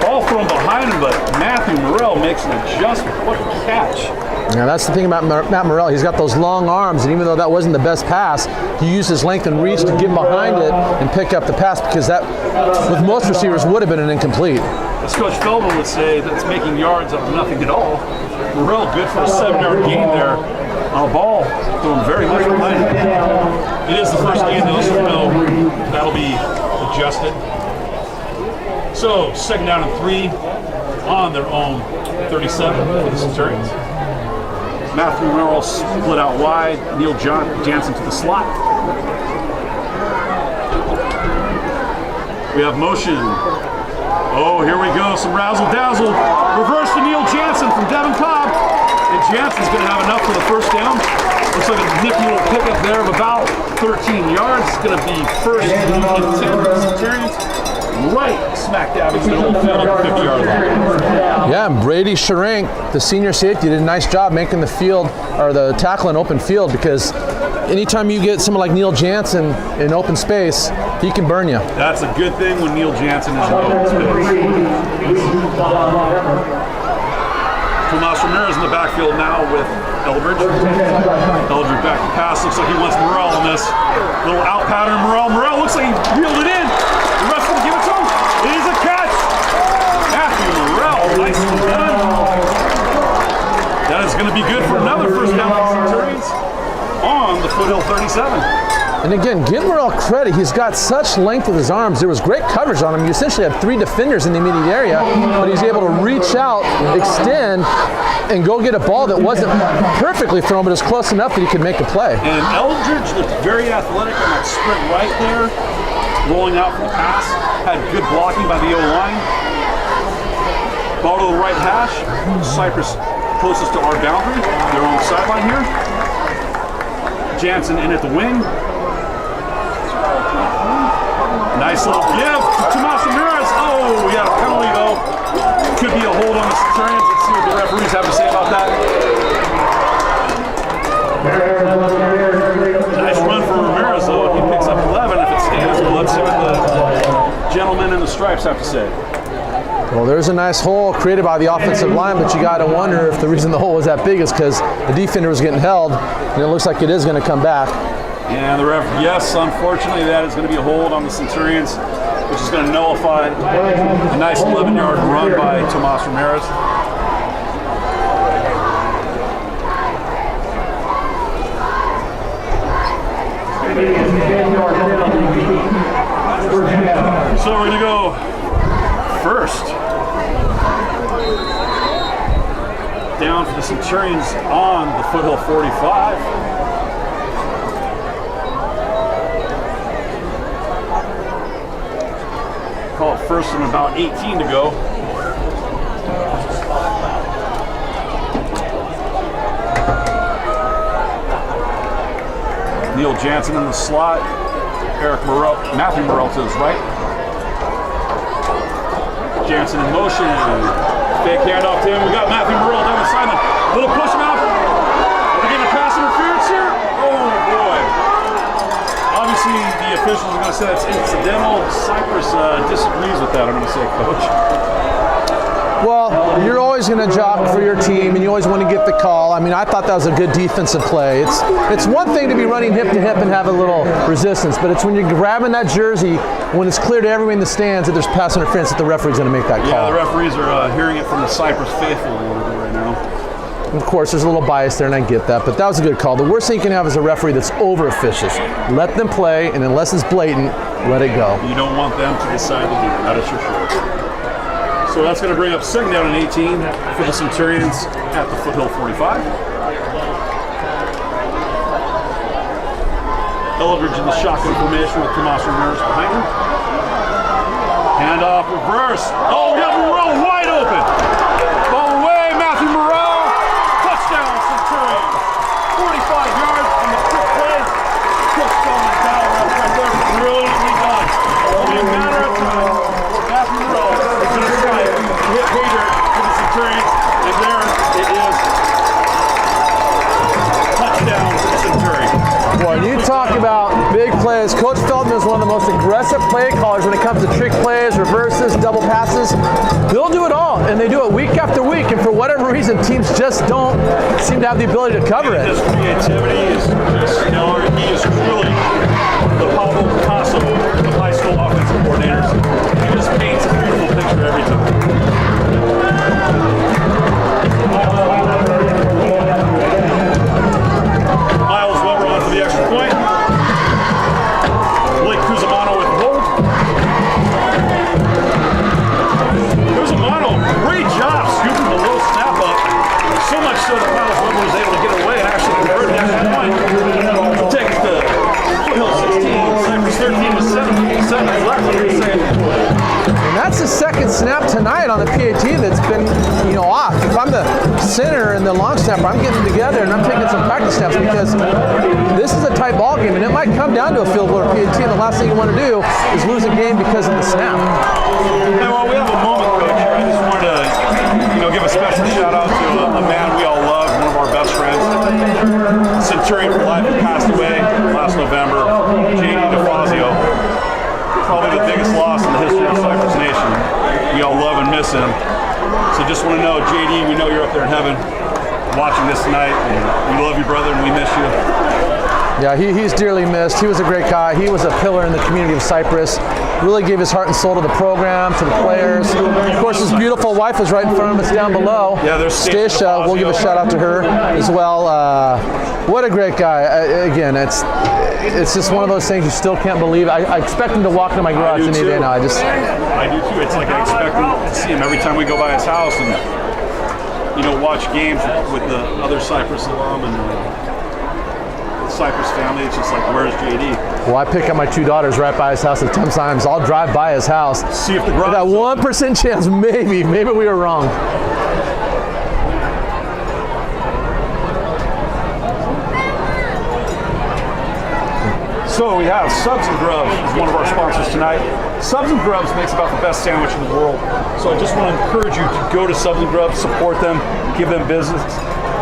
Ball thrown behind him, but Matthew Morrell makes an adjustment. What a catch. Yeah, that's the thing about Matt Morrell. He's got those long arms, and even though that wasn't the best pass, he used his length and reach to get behind it and pick up the pass, because that, with most receivers, would have been an incomplete. As Coach Feldman would say, that's making yards out of nothing at all. Morrell good for a 7-yard gain there on a ball thrown very much behind him. It is the first game, though, so that'll be adjusted. So, second down and 3 on their own 37 for the Centurions. Matthew Morrell split out wide. Neil Jansen to the slot. We have motion. Oh, here we go. Some razzle-dazzle. Reverse to Neil Jansen from Devin Cobb. And Jansen's going to have enough for the first down. Looks like a nifty little pickup there of about 13 yards. It's going to be first and 10 for the Centurions. Right smack dab into the middle of the field at the 50-yard line. Yeah, and Brady Sharank, the senior safety, did a nice job making the field, or the tackle in open field, because anytime you get someone like Neil Jansen in open space, he can burn you. That's a good thing when Neil Jansen is in open space. Tomas Ramirez in the backfield now with Eldridge. Eldridge back to pass. Looks like he wants Morrell on this. Little out pattern. Morrell looks like he reeled it in. The ref's going to give it to him. It is a catch. Matthew Morrell, nicely done. That is going to be good for another first down for the Centurions on the Foothill 37. And again, give Morrell credit. He's got such length with his arms. There was great coverage on him. You essentially had 3 defenders in the immediate area, but he's able to reach out, extend, and go get a ball that wasn't perfectly thrown, but is close enough that he could make a play. And Eldridge looked very athletic on that sprint right there, rolling out for the pass. Had good blocking by the O-line. Ball to the right hash. Cypress closest to our boundary. They're on the sideline here. Jansen in at the wing. Nice little give to Tomas Ramirez. Oh, we got a penalty though. Could be a hold on the Centurions. Let's see what the referees have to say about that. Nice run for Ramirez though. He picks up 11 if it stands. But let's see what the gentlemen in the stripes have to say. Well, there's a nice hole created by the offensive line, but you got to wonder if the reason the hole was that big is because the defender was getting held, and it looks like it is going to come back. And the ref, yes, unfortunately, that is going to be a hold on the Centurions, which is going to nullify a nice 11-yard run by Tomas Ramirez. So we're going to go first down for the the Centurions on the Foothill 45. Call it first and about 18 to go. Neil Jansen in the slot. Matthew Morrell to his right. Jansen in motion. Fake handoff to him. We got Matthew Morrell down the sideline. Little push mouth. Are we getting a pass interference here? Oh boy. Obviously the officials are going to say that's incidental. Cypress disagrees with that, I'm going to say, Coach. Well, you're always going to job for your team, and you always want to get the call. I mean, I thought that was a good defensive play. It's one thing to be running hip to hip and have a little resistance, but it's when you're grabbing that jersey, when it's clear to everyone in the stands that there's pass interference, that the referee's going to make that call. Yeah, the referees are hearing it from the Cypress faithful right now. Of course, there's a little bias there, and I get that, but that was a good call. The worst thing you can have is a referee that's over-officious. Let them play, and unless it's blatant, let it go. You don't want them to decide to do it, that is for sure. So that's going to bring up second down and 18 for the Centurions at the Foothill 45. Eldridge in the shotgun formation with Tomas Ramirez behind him. Handoff, reverse. Oh, we got Morrell wide open. Ball away, Matthew Morrell. Touchdown, Centurions. 45 yards from the quick play. Touchdown down right there. Brilliantly done. It'll be a matter of time. Matthew Morrell is going to try it. Hit Hager for the Centurions, and there it is. Touchdown to the Centurions. Well, you talk about big plays. Coach Feldman is one of the most aggressive play callers when it comes to trick plays, reverses, double passes. They'll do it all, and they do it week after week, and for whatever reason, teams just don't seem to have the ability to cover it. His creativity is just stellar. He is truly the Pablo Picasso of high school offensive coordinators. He just paints a beautiful picture every time. Miles Weber on for the extra point. Blake Cusimano with the hold. Cusimano, great job scooping the low snap up. So much so that Miles Weber was able to get away and actually convert the extra point. Take it to Foothill 16, Cypress 13 with 7 seconds left. And that's the second snap tonight on the PAT that's been, off. If I'm the center and the long snapper, I'm getting together and I'm taking some practice snaps because this is a tight ball game and it might come down to a field goal or PAT, and the last thing you want to do is lose a game because of the snap. Hey, well, we have a moment, Coach. I just wanted to, give a special shout out to a man we all love, one of our best friends. Centurion for life, who passed away last November, J.D. DeFazio. Probably the biggest loss in the history of Cypress Nation. We all love and miss him. So just want to know, JD, we know you're up there in heaven watching this tonight. And we love you, brother, and we miss you. Yeah, he's dearly missed. He was a great guy. He was a pillar in the community of Cypress. Really gave his heart and soul to the program, to the players. Of course, his beautiful wife is right in front of us down below. Yeah, there's Stacia. We'll give a shout out to her as well. What a great guy. Again, it's just one of those things you still can't believe. I expect him to walk into my garage any day now. I do too. It's like I expect to see him every time we go by his house and watch games with the other Cypress alum and the Cypress family. It's just like, where's JD? Well, I pick up my two daughters right by his house at times. I'll drive by his house. See if the garage. That 1% chance, maybe we were wrong. So we have Subs and Grubs as one of our sponsors tonight. Subs and Grubs makes about the best sandwich in the world. So I just want to encourage you to go to Subs and Grubs, support them, give them business.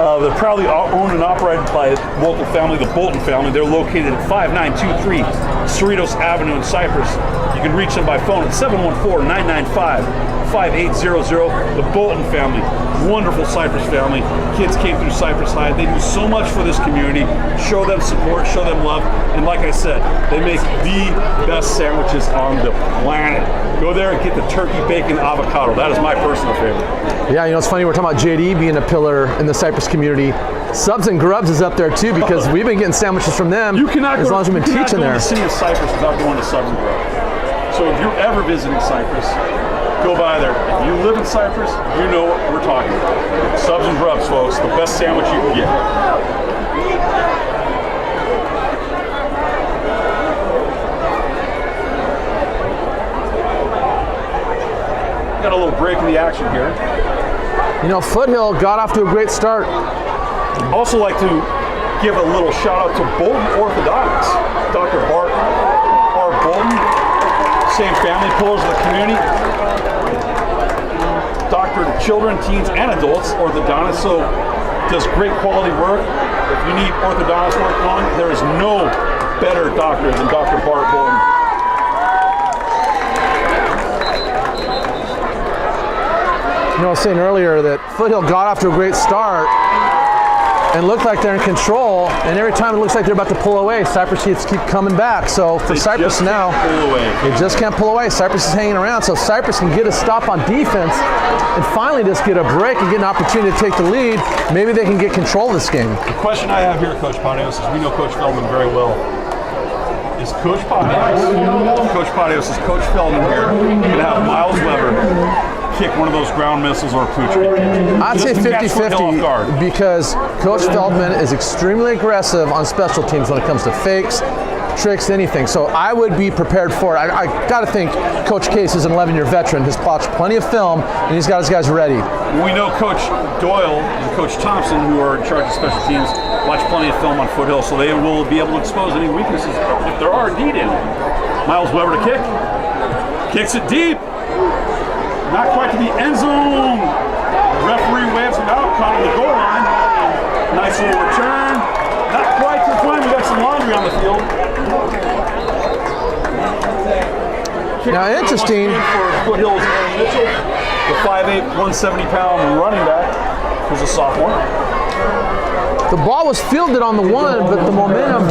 They're proudly owned and operated by a local family, the Bolton family. They're located at 5923 Cerritos Avenue in Cypress. You can reach them by phone at 714-995-5800. The Bolton family, wonderful Cypress family. Kids came through Cypress High. They do so much for this community. Show them support, show them love. And like I said, they make the best sandwiches on the planet. Go there and get the turkey bacon avocado. That is my personal favorite. Yeah, it's funny, we're talking about JD being a pillar in the Cypress community. Subs and Grubs is up there too because we've been getting sandwiches from them as long as we've been teaching there. You cannot go to the city of Cypress without going to Subs and Grubs. So if you're ever visiting Cypress, go by there. If you live in Cyprus, you know what we're talking about. Subs and grubs, folks. The best sandwich you can get. Got a little break in the action here. You know, Foothill got off to a great start. Also like to give a little shout out to Bolton Orthodontics. Dr. Bart R. Bolton, same family pillars of the community. Doctor to children, teens, and adults, orthodontist, so does great quality work. If you need orthodontist work done, there is no better doctor than Dr. Bart Bolton. You know, I was saying earlier that Foothill got off to a great start and looked like they're in control, and every time it looks like they're about to pull away, Cyprus kids keep coming back. So for Cyprus now, they just can't pull away. Cyprus is hanging around, so Cyprus can get a stop on defense and finally just get a break and get an opportunity to take the lead. Maybe they can get control of this game. The question I have here, Coach Patios, is we know Coach Feldman very well. Is Coach Patios, is Coach Feldman here going to have Miles Weber kick one of those ground missiles or a pooch kick? I'd say 50-50 because Coach Feldman is extremely aggressive on special teams when it comes to fakes, tricks, anything. So I would be prepared for it. I got to think Coach Case is an 11-year veteran, has watched plenty of film, and he's got his guys ready. We know Coach Doyle and Coach Thompson, who are in charge of special teams, watch plenty of film on Foothill, so they will be able to expose any weaknesses if there are indeed any. Miles Weber to kick. Kicks it deep. Not quite to the end zone. The referee waves him out, caught on the goal line. Nice little return. Not quite to the point. We got some laundry on the field. Now, interesting. For Foothill's Mitchell, the 5'8", 170-pound running back, who's a sophomore. The ball was fielded on the one, but the momentum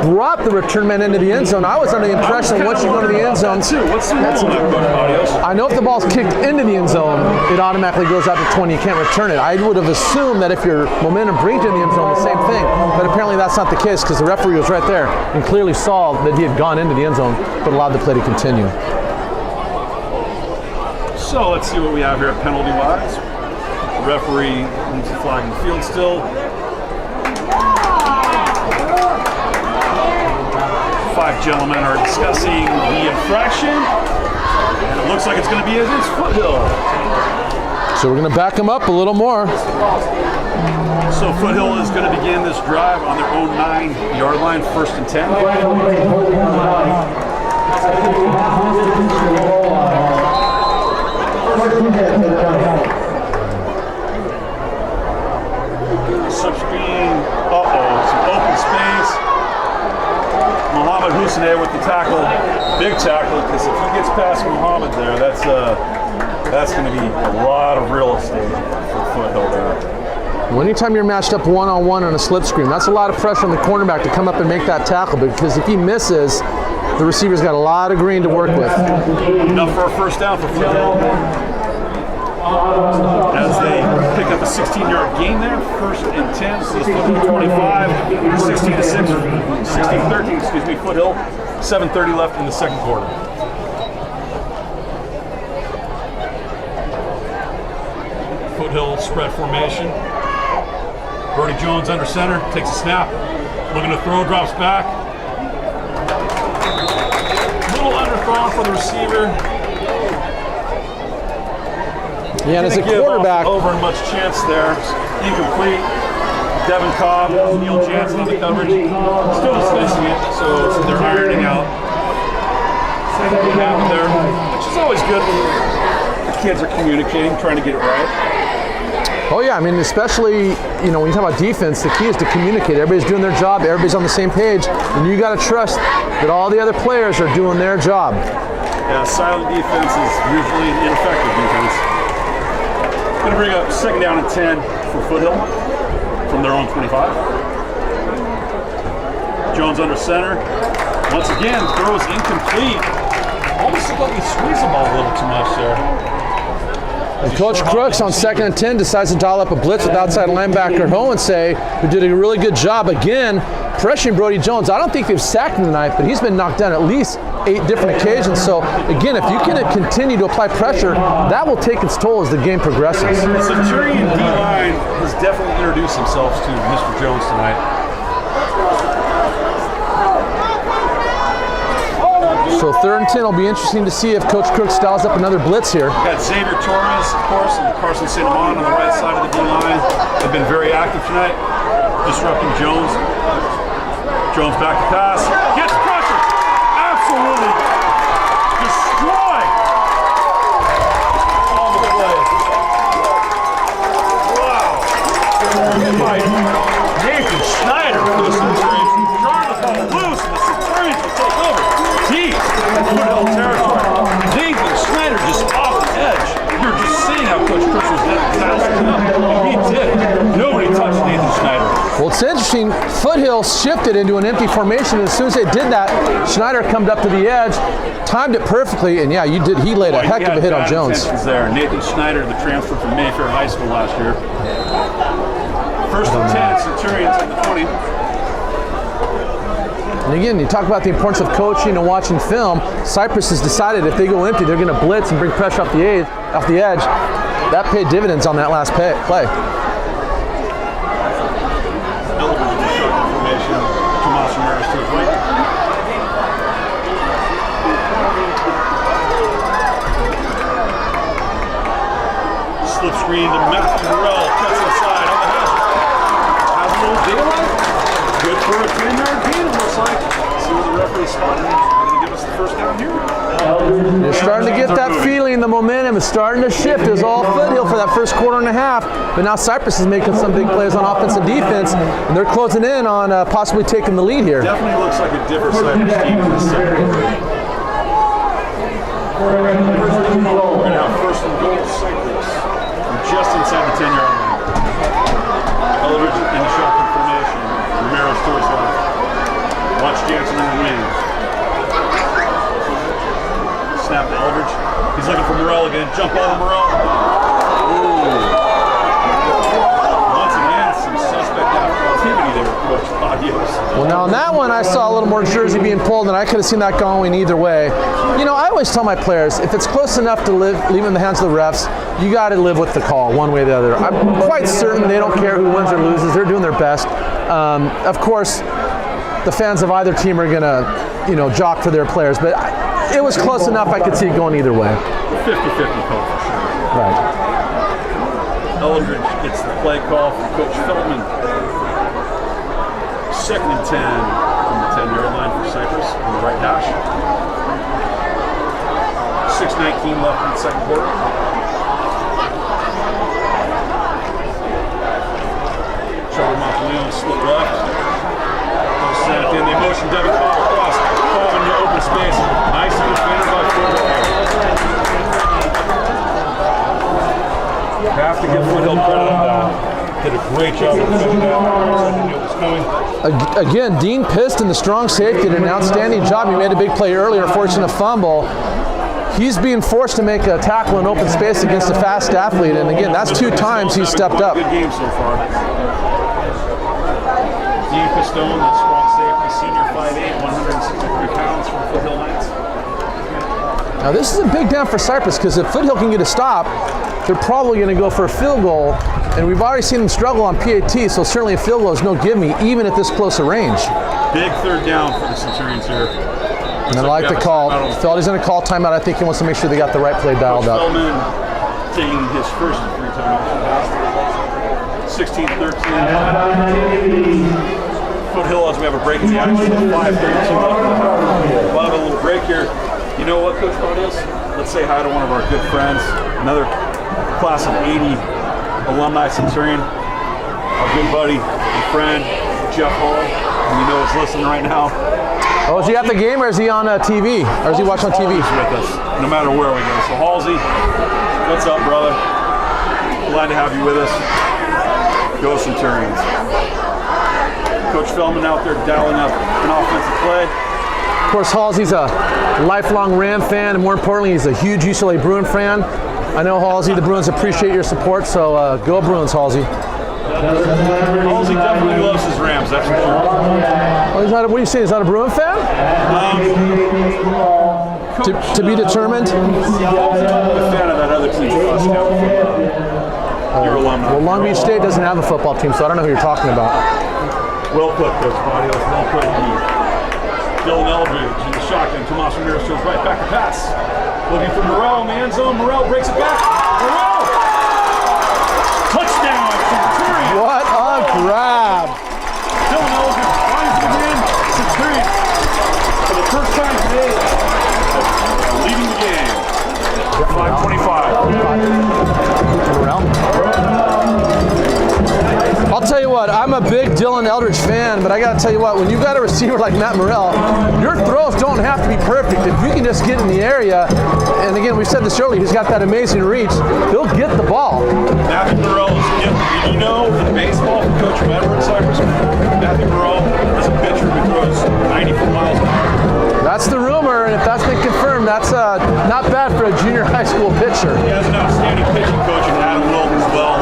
brought the return man into the end zone. I was under the impression once you go to the end zone, What's the rule on that, Coach Patios? I know if the ball's kicked into the end zone, it automatically goes out to 20. You can't return it. I would have assumed that if your momentum brings you in the end zone, the same thing. But apparently that's not the case because the referee was right there and clearly saw that he had gone into the end zone, but allowed the play to continue. So let's see what we have here penalty-wise. The referee needs a flag in the field still. 5 gentlemen are discussing the infraction, and it looks like it's going to be against Foothill. So we're going to back them up a little more. So Foothill is going to begin this drive on their own 9-yard line, 1st and 10. Sub-screen, some open space. Muhammad Hussein with the tackle, big tackle, because if he gets past Muhammad there, that's going to be a lot of real estate for Foothill there. Well, anytime you're matched up one-on-one on a slip screen, that's a lot of pressure on the cornerback to come up and make that tackle, because if he misses, the receiver's got a lot of green to work with. Enough for a first down for Foothill. As they pick up a 16-yard gain there, 1st and 10, so it's Foothill 25, 16-13, excuse me, Foothill, 7:30 left in the second quarter. Foothill spread formation. Brody Jones under center, takes a snap, looking to throw, drops back. Little underthrown for the receiver. Yeah, and as a quarterback, over much chance there. Incomplete. Devin Cobb, Neil Jansen on the coverage. Still discussing it, so they're ironing out what happened there, which is always good when the kids are communicating, trying to get it right. oh yeah, I mean, especially, you know, when you talk about defense, the key is to communicate. Everybody's doing their job, everybody's on the same page, and you got to trust that all the other players are doing their job. Yeah, silent defense is usually an ineffective defense. Going to bring up 2nd down and 10 for Foothill from their own 25. Jones under center. Once again, throws incomplete. Almost looked like he squeezed the ball a little too much there. And Coach Crooks on 2nd and 10 decides to dial up a blitz with outside linebacker Hohensay, who did a really good job again pressuring Brody Jones. I don't think they've sacked him tonight, but he's been knocked down at least 8 different occasions. So again, if you can continue to apply pressure, that will take its toll as the game progresses. The Centurion D-line has definitely introduced themselves to Mr. Jones tonight. So 3rd and 10 will be interesting to see if Coach Crook styles up another blitz here. We've got Xavier Torres, of course, and Carson St. Amon on the right side of the D-line. They've been very active tonight, disrupting Jones. Jones back to pass. Gets pressure. Absolutely destroyed on the play. Wow. By Nathan Schneider for the Centurions. Trying to fall loose, and the Centurions will take over. Deep in Foothill territory. Nathan Schneider just off the edge. You're just seeing how Coach Chris was bouncing up. He did. Nobody touched Nathan Schneider. Well, it's interesting. Foothill shifted into an empty formation. As soon as they did that, Schneider come up to the edge, timed it perfectly, and yeah, he laid a heck of a hit on Jones. There. Nathan Schneider, the transfer from Mayfair High School last year. 1st and 10, Centurions at the 20. And again, you talk about the importance of coaching and watching film. Cypress has decided if they go empty, they're going to blitz and bring pressure off the edge. That paid dividends on that last play. Tomas Ramirez to his right. Slip screen to Matthew Morrell, cuts inside on the hash. Has a little daylight. Good for a 10-yard gain, it looks like. See what the referee spotted. They're going to give us the first down here. You're starting to get that feeling. The momentum is starting to shift. It was all Foothill for that first quarter and a half, but now Cypress is making some big plays on offense and defense, and they're closing in on possibly taking the lead here. Definitely looks like a different Cypress team in the second. We're going to have 1st and goal, Cypress. Just inside the 10-yard line. Eldridge in the shotgun formation. Ramirez to his left. Watch Jansen in the wing. Snap to Eldridge. He's looking for Morrell again. Jump ball to Morrell. Ooh. Once again, some suspect activity there, Coach Adios. Well, now on that one, I saw a little more jersey being pulled, and I could have seen that going either way. You know, I always tell my players, if it's close enough to leave it in the hands of the refs, you got to live with the call one way or the other. I'm quite certain they don't care who wins or loses. They're doing their best. Of course, the fans of either team are going to, jock for their players, but it was close enough I could see it going either way. 50-50 call for sure. Right. Eldridge gets the play call from Coach Feldman. 2nd and 10 from the 10-yard line for Cypress on the right hash. 6:19 left in the second quarter. Trevor Monteleone split left. Sent in the motion, Devin Cobb across. Cobb into open space. Nice defender by Foothill. Have to give Foothill credit on that. Did a great job of finishing that. Knew it was coming. Again, Dean Piston, the strong safety, did an outstanding job. He made a big play earlier, forcing a fumble. He's being forced to make a tackle in open space against a fast athlete, and again, that's 2 times he's stepped up. Good game so far. Dean Pistone, the strong safety, senior 5'8", 163 pounds from Foothill Knights. Now this is a big down for Cypress, because if Foothill can get a stop, they're probably going to go for a field goal, and we've already seen them struggle on PAT, so certainly a field goal is no give me, even at this close a range. Big 3rd down for the Centurions here. And I like the call. Feldy's going to call timeout. I think he wants to make sure they got the right play dialed up. Feldman taking his first 3 timeouts. 16-13. Foothill, as we have a break in the action, 5:32 left. We'll have a little break here. You know what, Coach Barnes? Let's say hi to one of our good friends, another class of 80 alumni Centurion, our good buddy and friend, Jeff Hall, who you know is listening right now. Oh, is he at the game, or is he on TV? Or is he watching on TV? He's with us, no matter where we go. So Halsey, what's up, brother? Glad to have you with us. Go Centurions. Coach Feldman out there dialing up an offensive play. Of course, Halsey's a lifelong Ram fan, and more importantly, he's a huge UCLA Bruin fan. I know, Halsey, the Bruins appreciate your support, so go Bruins, Halsey. Halsey definitely loves his Rams, that's for sure. Oh, he's not. What are you saying? He's not a Bruin fan? To be determined. I'm a fan of that other team. Your alumni. Well, Long Beach State doesn't have a football team, so I don't know who you're talking about. Well put, Coach Barrios. Well put indeed. Dylan Eldridge in the shotgun. Tomas Ramirez throws right back to pass. Looking for Morrell in the end zone. Morrell breaks it back. Morrell! Touchdown! Centurion! What a grab! Dylan Eldridge finds it again. Centurion, for the first time today, leading the game. 5:25. I'll tell you what, I'm a big Dylan Eldridge fan, but I got to tell you what, when you got a receiver like Matt Morrell, your throws don't have to be perfect. If you can just get in the area, and again, we said this earlier, he's got that amazing reach, he'll get the ball. Matthew Morrell is gifted. You know, in baseball, from Coach Weber in Cypress, Matthew Morrell is a pitcher who throws 94 miles an hour. That's the rumor, and if that's been confirmed, that's not bad for a junior high school pitcher. He has an outstanding pitching coach in Adam Wilton as well.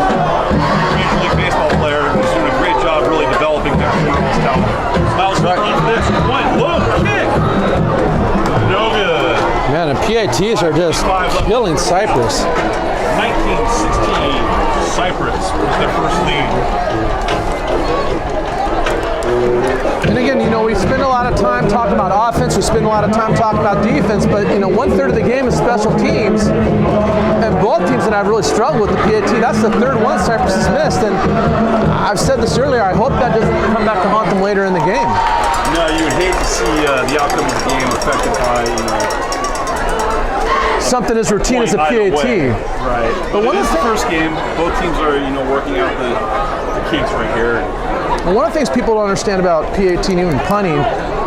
Major League Baseball player who's doing a great job really developing Matthew Morrell's talent. Miles Miller on this point. Low kick! No good. Man, and PATs are just killing Cypress. 1916, Cypress was their first lead. And again, you know, we spend a lot of time talking about offense, we spend a lot of time talking about defense, but, you know, 1/3 of the game is special teams. And both teams that I've really struggled with the PAT, that's the third one Cypress has missed. And I've said this earlier, I hope that doesn't come back to haunt them later in the game. No, you would hate to see the outcome of the game affected by, something as routine as a PAT. Right. But when it's the first game, both teams are, working out the kinks right here. And one of the things people don't understand about PAT and even punting,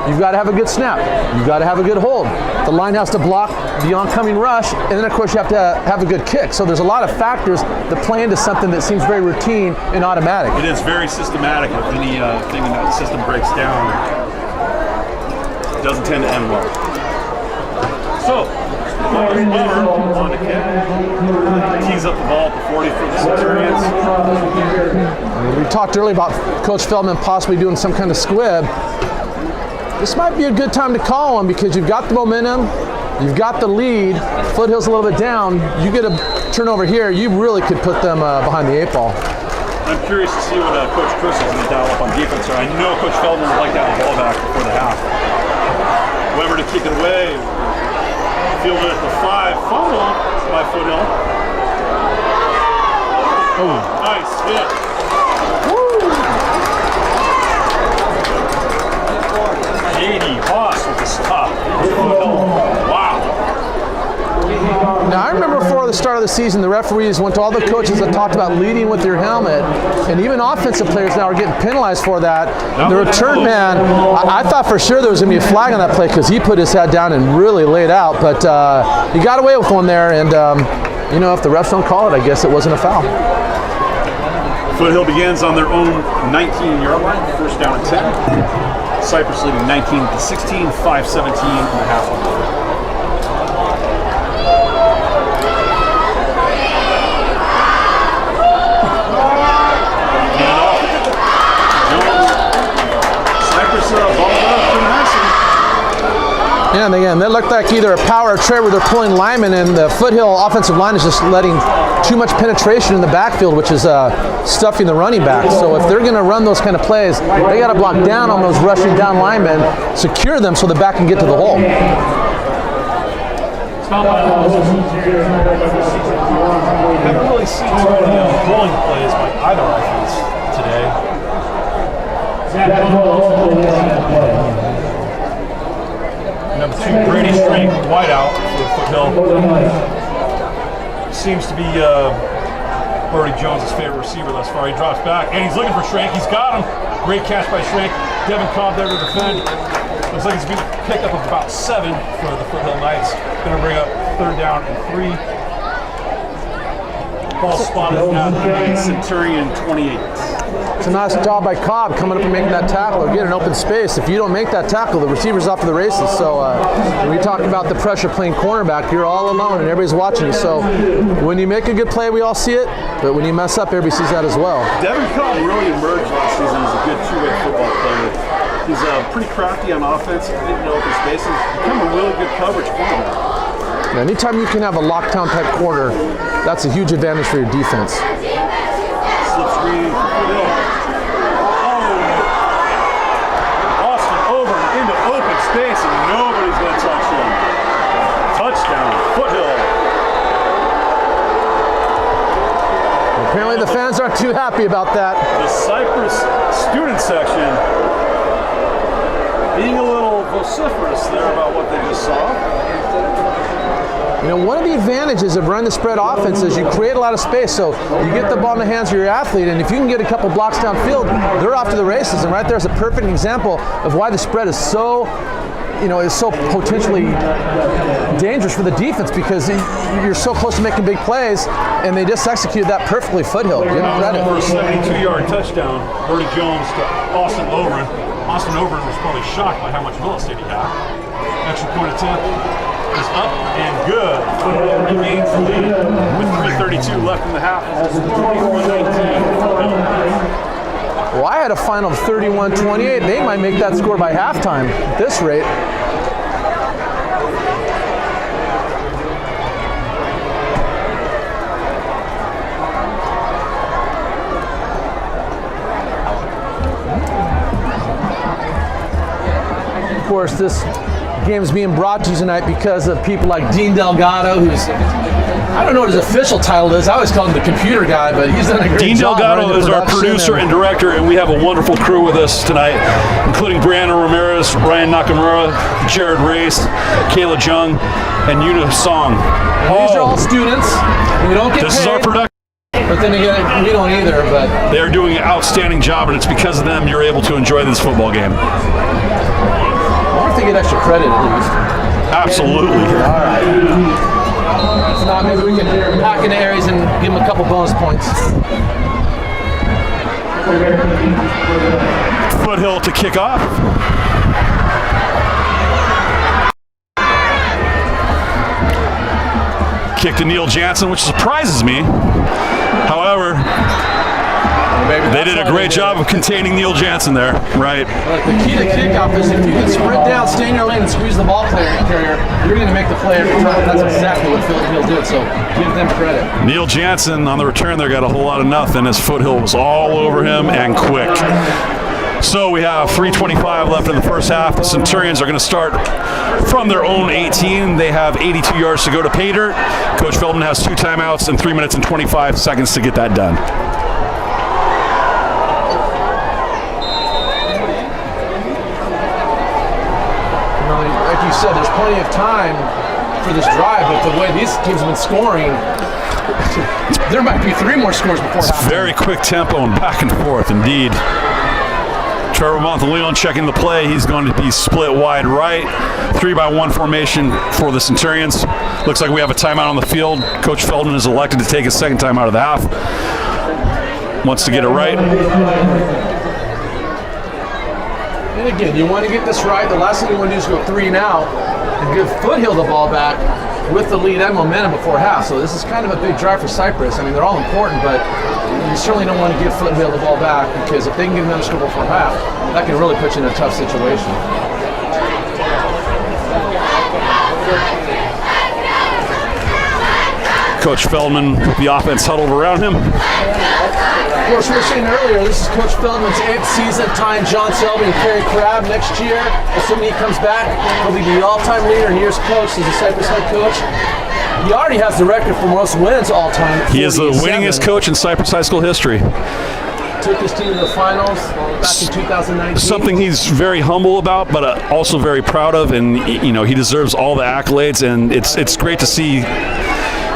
you've got to have a good snap. You've got to have a good hold. The line has to block the oncoming rush, and then of course you have to have a good kick. So there's a lot of factors that play into something that seems very routine and automatic. It is very systematic. If anything in that system breaks down, it doesn't tend to end well. So, Weber on the kick. Tees up the ball at the 40 for the Centurions. We talked earlier about Coach Feldman possibly doing some kind of squib. This might be a good time to call him because you've got the momentum, you've got the lead, Foothill's a little bit down, you get a turnover here, you really could put them behind the 8 ball. I'm curious to see what Coach Chris is going to dial up on defense here. I know Coach Feldman would like to have the ball back before the half. Weber to kick it away. Fielded at the 5. Fumble by Foothill. Oh, nice hit. J.D. Haas with the stop. Wow. Now I remember before the start of the season, the referees went to all the coaches that talked about leading with your helmet, and even offensive players now are getting penalized for that. The return man, I thought for sure there was going to be a flag on that play because he put his head down and really laid out, but he got away with one there, and if the refs don't call it, I guess it wasn't a foul. Foothill begins on their own 19-yard line, first down and 10. Cypress leading 19-16, 5:17 in the half. Yeah, and again, that looked like either a power or trade where they're pulling linemen, and the Foothill offensive line is just letting too much penetration in the backfield, which is stuffing the running back. So if they're going to run those kind of plays, they got to block down on those rushing down linemen, secure them so the back can get to the hole. I haven't really seen too many bowling plays by either offense today. Number 2, Brady Strink, wide out for Foothill. Seems to be Brody Jones' favorite receiver thus far. He drops back, and he's looking for Strink. He's got him. Great catch by Strink. Devin Cobb there to defend. Looks like he's going to pick up about 7 for the Foothill Knights. Going to bring up 3rd down and 3. Ball spotted at the Centurion 28. It's a nice job by Cobb coming up and making that tackle or get an open space. If you don't make that tackle, the receiver's off to the races. So when we talk about the pressure playing cornerback, you're all alone and everybody's watching you. So when you make a good play, we all see it. But when you mess up, everybody sees that as well. Devin Cobb really emerged last season as a good two-way football player. He's pretty crafty on offense, didn't know open spaces. Become a really good coverage corner. Anytime you can have a lockdown type quarter, that's a huge advantage for your defense. Slip screen for Foothill. Oh! Austin over and into open space, and nobody's going to touch him. Touchdown, Foothill. Apparently the fans aren't too happy about that. The Cypress student section being a little vociferous there about what they just saw. You know, one of the advantages of running the spread offense is you create a lot of space, so you get the ball in the hands of your athlete, and if you can get a couple blocks downfield, they're off to the races. And right there's a perfect example of why the spread is so, is so potentially dangerous for the defense, because you're so close to making big plays, and they just executed that perfectly. Foothill, give them credit. For a 72-yard touchdown, Bertie Jones to Austin Overin. Austin Overin was probably shocked by how much real estate he had. Extra point attempt is up and good. Foothill regains the lead with 3:32 left in the half. It's 21-19. Well, I had a final of 31-28. They might make that score by halftime at this rate. Of course, this game is being brought to you tonight because of people like Dean Delgado, who's, I don't know what his official title is. I always call him the computer guy, but he's done a great Dean job. Dean Delgado is our producer and director, and we have a wonderful crew with us tonight, including Brandon Ramirez, Ryan Nakamura, Jared Race, Kayla Jung, and Yuna Song. These are all students. We don't get This paid, is our production. but then again, we don't either. But They're doing an outstanding job, and it's because of them you're able to enjoy this football game. I think they get extra credit at least. Absolutely. All right. If not, maybe we can pack into Aries and give them a couple bonus points. Foothill to kick off. Kick to Neil Jansen, which surprises me. However, they did a great job of containing Neil Jansen there, right? The key to kickoff is if you can sprint down, stay in your lane, and squeeze the ball carrier, you're going to make the play every time. That's exactly what Foothill did, so give them credit. Neil Jansen on the return there got a whole lot of nothing as Foothill was all over him and quick. So we have 3:25 left in the first half. The Centurions are going to start from their own 18. They have 82 yards to go to pay dirt. Coach Feldman has 2 timeouts and 3 minutes and 25 seconds to get that done. Like you said, there's plenty of time for this drive, but the way these teams have been scoring, there might be 3 more scores before halftime. Very quick tempo and back and forth, indeed. Trevor Monteleone checking the play. He's going to be split wide right. 3-by-1 formation for the Centurions. Looks like we have a timeout on the field. Coach Feldman is elected to take a second time out of the half. Wants to get it right. And again, you want to get this right. The last thing you want to do is go 3 and out and give Foothill the ball back with the lead and momentum before half. So this is kind of a big drive for Cypress. I mean, they're all important, but you certainly don't want to give Foothill the ball back, because if they can get another score before half, that can really put you in a tough situation. Coach Feldman with the offense huddled around him. Of course, we were saying earlier, this is Coach Feldman's 8th season, tying John Selby and Kerry Crabb next year. Assuming he comes back, he'll be the all-time leader in years coached as a Cypress head coach. He already has the record for most wins all-time. He is the winningest coach in Cypress High School history. Took his team to the finals back in 2019. Something he's very humble about, but also very proud of, and he deserves all the accolades, and it's great to see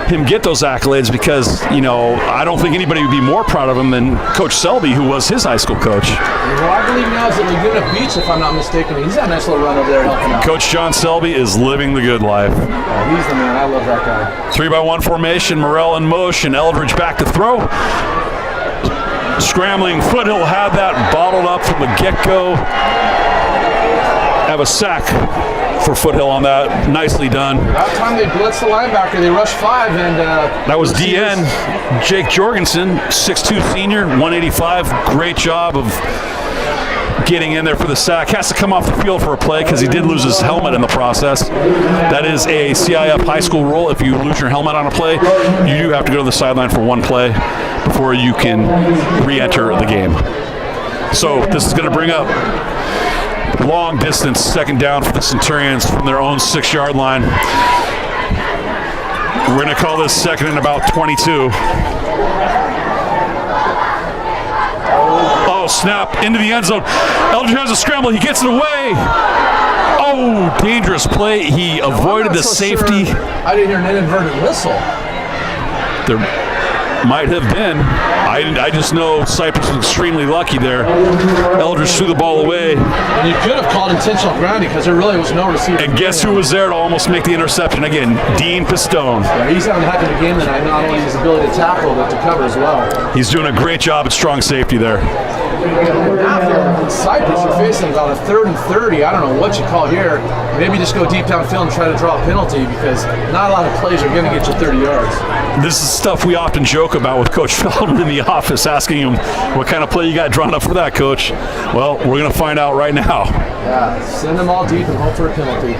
him get those accolades, because I don't think anybody would be more proud of him than Coach Selby, who was his high school coach. Well, I believe now is at Laguna Beach, if I'm not mistaken. He's got a nice little run over there helping out. Coach John Selby is living the good life. Oh, he's the man. I love that guy. 3-by-1 formation, Morrell in motion, Eldridge back to throw. Scrambling, Foothill had that bottled up from the get-go. Have a sack for Foothill on that. Nicely done. That time they blitzed the linebacker. They rushed 5, and that was DN Jake Jorgensen, 6'2 senior, 185. Great job of getting in there for the sack. Has to come off the field for a play because he did lose his helmet in the process. That is a CIF high school rule. If you lose your helmet on a play, you do have to go to the sideline for one play before you can re-enter the game. So this is going to bring up long distance, second down for the Centurions from their own 6-yard line. We're going to call this second and about 22. Oh, snap, into the end zone. Eldridge has a scramble. He gets it away. Oh, dangerous play. He avoided the safety. Sure. I didn't hear an inadvertent whistle. There might have been. I just know Cypress was extremely lucky there. Eldridge threw the ball away. And you could have called intentional grounding because there really was no receiver. And guess who was there to almost make the interception again? Dean Pistone. Yeah, he's having a heck of a game tonight, not only his ability to tackle, but to cover as well. He's doing a great job at strong safety there. Now in Cypress, you're facing about a 3rd and 30. I don't know what you call here. Maybe just go deep downfield and try to draw a penalty because not a lot of plays are going to get you 30 yards. This is stuff we often joke about with Coach Feldman in the office, asking him, what kind of play you got drawn up for that, Coach? Well, we're going to find out right now. Yeah, send them all deep and hope for a penalty.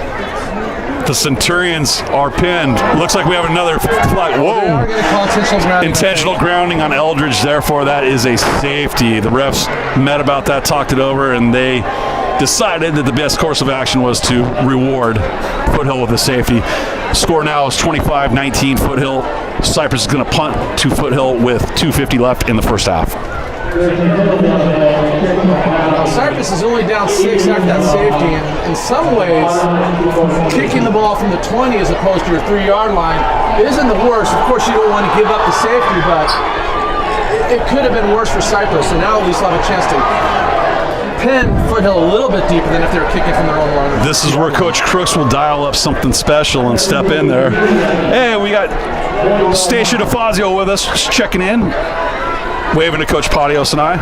The Centurions are pinned. Looks like we have another flag. Whoa. They are going to call intentional grounding. Intentional grounding on Eldridge. Therefore, that is a safety. The refs met about that, talked it over, and they decided that the best course of action was to reward Foothill with a safety. Score now is 25-19 Foothill. Cypress is going to punt to Foothill with 2:50 left in the first half. Now, Cypress is only down 6 after that safety, and in some ways, kicking the ball from the 20 as opposed to your 3-yard line isn't the worst. Of course, you don't want to give up the safety, but it could have been worse for Cypress, and now at least they'll have a chance to pin Foothill a little bit deeper than if they were kicking from their own line. This is where Coach Crooks will dial up something special and step in there. Hey, we got Stacia DeFazio with us, just checking in. Waving to Coach Patios and I.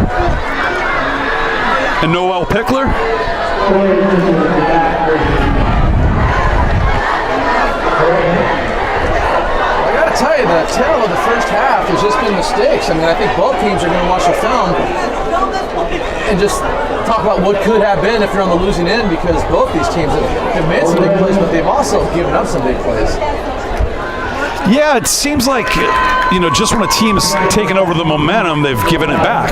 And Noel Pickler. I got to tell you, the tail of the first half has just been mistakes. I mean, I think both teams are going to watch the film and just talk about what could have been if you're on the losing end, because both these teams have made some big plays, but they've also given up some big plays. Yeah, it seems like, just when a team's taken over the momentum, they've given it back.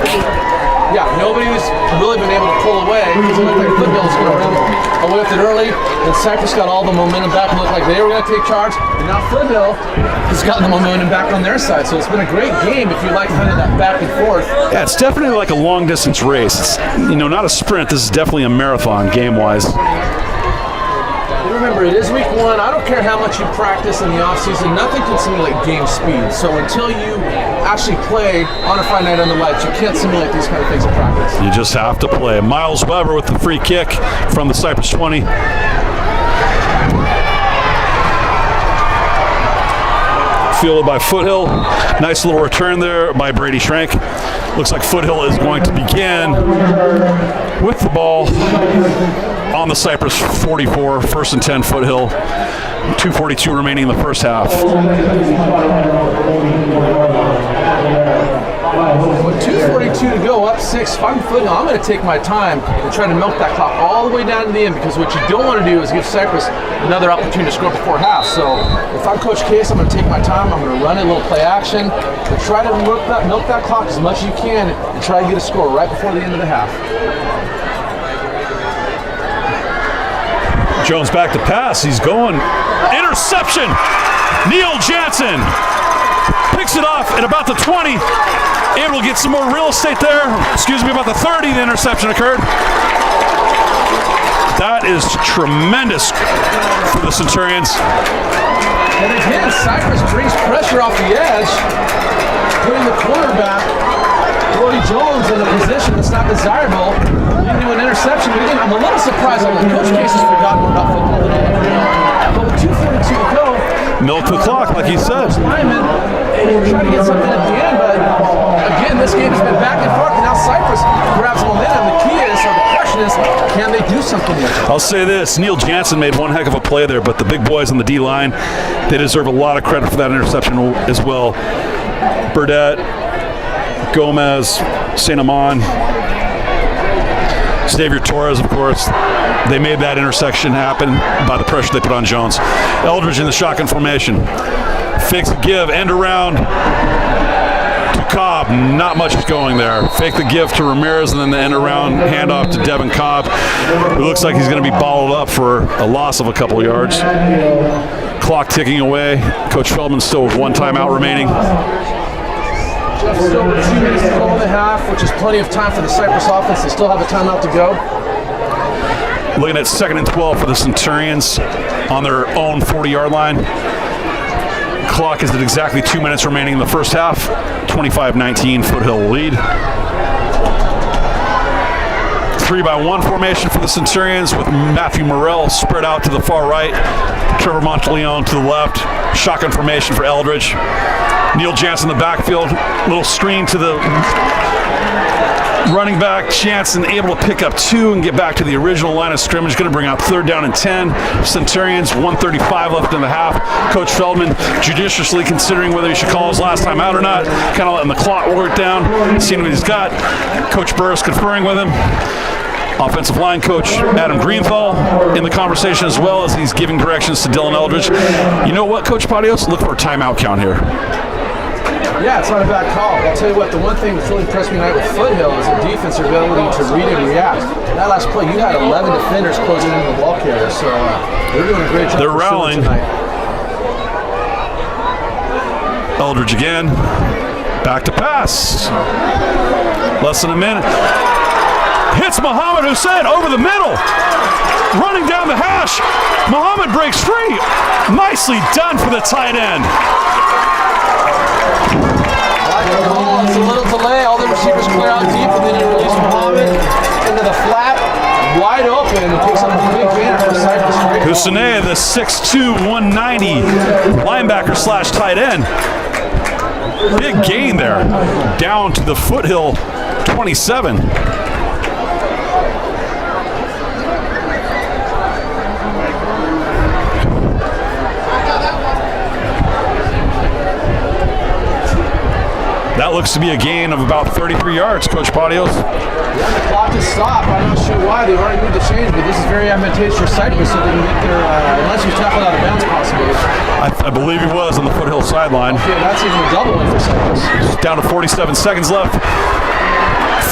Yeah, nobody's really been able to pull away because it looked like Foothill was going to run away with it early, and Cypress got all the momentum back and looked like they were going to take charge, and now Foothill has gotten the momentum back on their side. So it's been a great game if you like kind of that back and forth. Yeah, it's definitely like a long-distance race. It's, not a sprint. This is definitely a marathon game-wise. Remember, it is week 1. I don't care how much you practice in the offseason. Nothing can simulate game speed. So until you actually play on a Friday night on the lights, you can't simulate these kind of things in practice. You just have to play. Miles Weber with the free kick from the Cypress 20. Fielded by Foothill. Nice little return there by Brady Schrank. Looks like Foothill is going to begin with the ball on the Cypress 44, 1st and 10 Foothill. 2:42 remaining in the first half. With 2:42 to go, up 6, if I'm Foothill, I'm going to take my time and try to milk that clock all the way down to the end, because what you don't want to do is give Cypress another opportunity to score before half. So if I'm Coach Case, I'm going to take my time, I'm going to run a little play action, but try to milk that clock as much as you can and try to get a score right before the end of the half. Jones back to pass. He's going. Interception. Neil Jansen picks it off at about the 20. Able to get some more real estate there. About the 30, the interception occurred. That is tremendous for the Centurions. And again, Cypress brings pressure off the edge, putting the quarterback, Brody Jones, in a position that's not desirable, leading to an interception. But again, I'm a little surprised that Coach Case has forgotten about football today. But with 2:42 to go, milk the clock, like he said. Lyman trying to get something at the end, but again, this game has been back and forth, and now Cypress grabs momentum. The key is, or the question is, can they do something with it? I'll say this, Neil Jansen made one heck of a play there, but the big boys on the D-line, they deserve a lot of credit for that interception as well. Burdette, Gomez, St. Amon. Xavier Torres, of course. They made that intersection happen by the pressure they put on Jones. Eldridge in the shotgun formation. Fakes the give, end around to Cobb. Not much is going there. Fake the give to Ramirez, and then the end around handoff to Devin Cobb, who looks like he's going to be balled up for a loss of a couple of yards. Clock ticking away. Coach Feldman still with 1 timeout remaining. Jeff, still with 2 minutes to go in the half, which is plenty of time for the Cypress offense. They still have a timeout to go. Looking at 2nd and 12 for the Centurions on their own 40-yard line. Clock is at exactly 2 minutes remaining in the first half. 25-19, Foothill will lead. 3-by-1 formation for the Centurions with Matthew Morrell spread out to the far right. Trevor Monteleone to the left. Shotgun formation for Eldridge. Neil Jansen in the backfield. Little screen to the running back. Jansen able to pick up 2 and get back to the original line of scrimmage. Going to bring out 3rd down and 10. Centurions, 1:35 left in the half. Coach Feldman judiciously considering whether he should call his last time out or not. Kind of letting the clock work down, seeing what he's got. Coach Burris conferring with him. Offensive line coach Adam Greenthal in the conversation as well as he's giving directions to Dylan Eldridge. You know what, Coach Patios? Look for a timeout count here. Yeah, it's not a bad call. I'll tell you what, the one thing that's really impressed me tonight with Foothill is their defensive ability to read and react. That last play, you had 11 defenders closing into the ball carrier, so they're doing a great job. They're rallying. Tonight. Eldridge again. Back to pass. Less than a minute. Hits Muhammad Hussein over the middle. Running down the hash. Muhammad breaks free. Nicely done for the tight end. It's a little delay. All the receivers clear out deep, and then you release Muhammad into the flat, wide open, and he picks up a big gainer for Cypress. Hussein, the 6'2", 190 linebacker / tight end. Big gain there. Down to the Foothill 27. That looks to be a gain of about 33 yards, Coach Patios. Yeah, the clock is stopped. I'm not sure why. They've already moved the change, but this is very advantageous for Cypress so they can get their, unless he's tackled out of bounds possibly. I believe he was on the Foothill sideline. Okay, that's even a double win for Cypress. Down to 47 seconds left.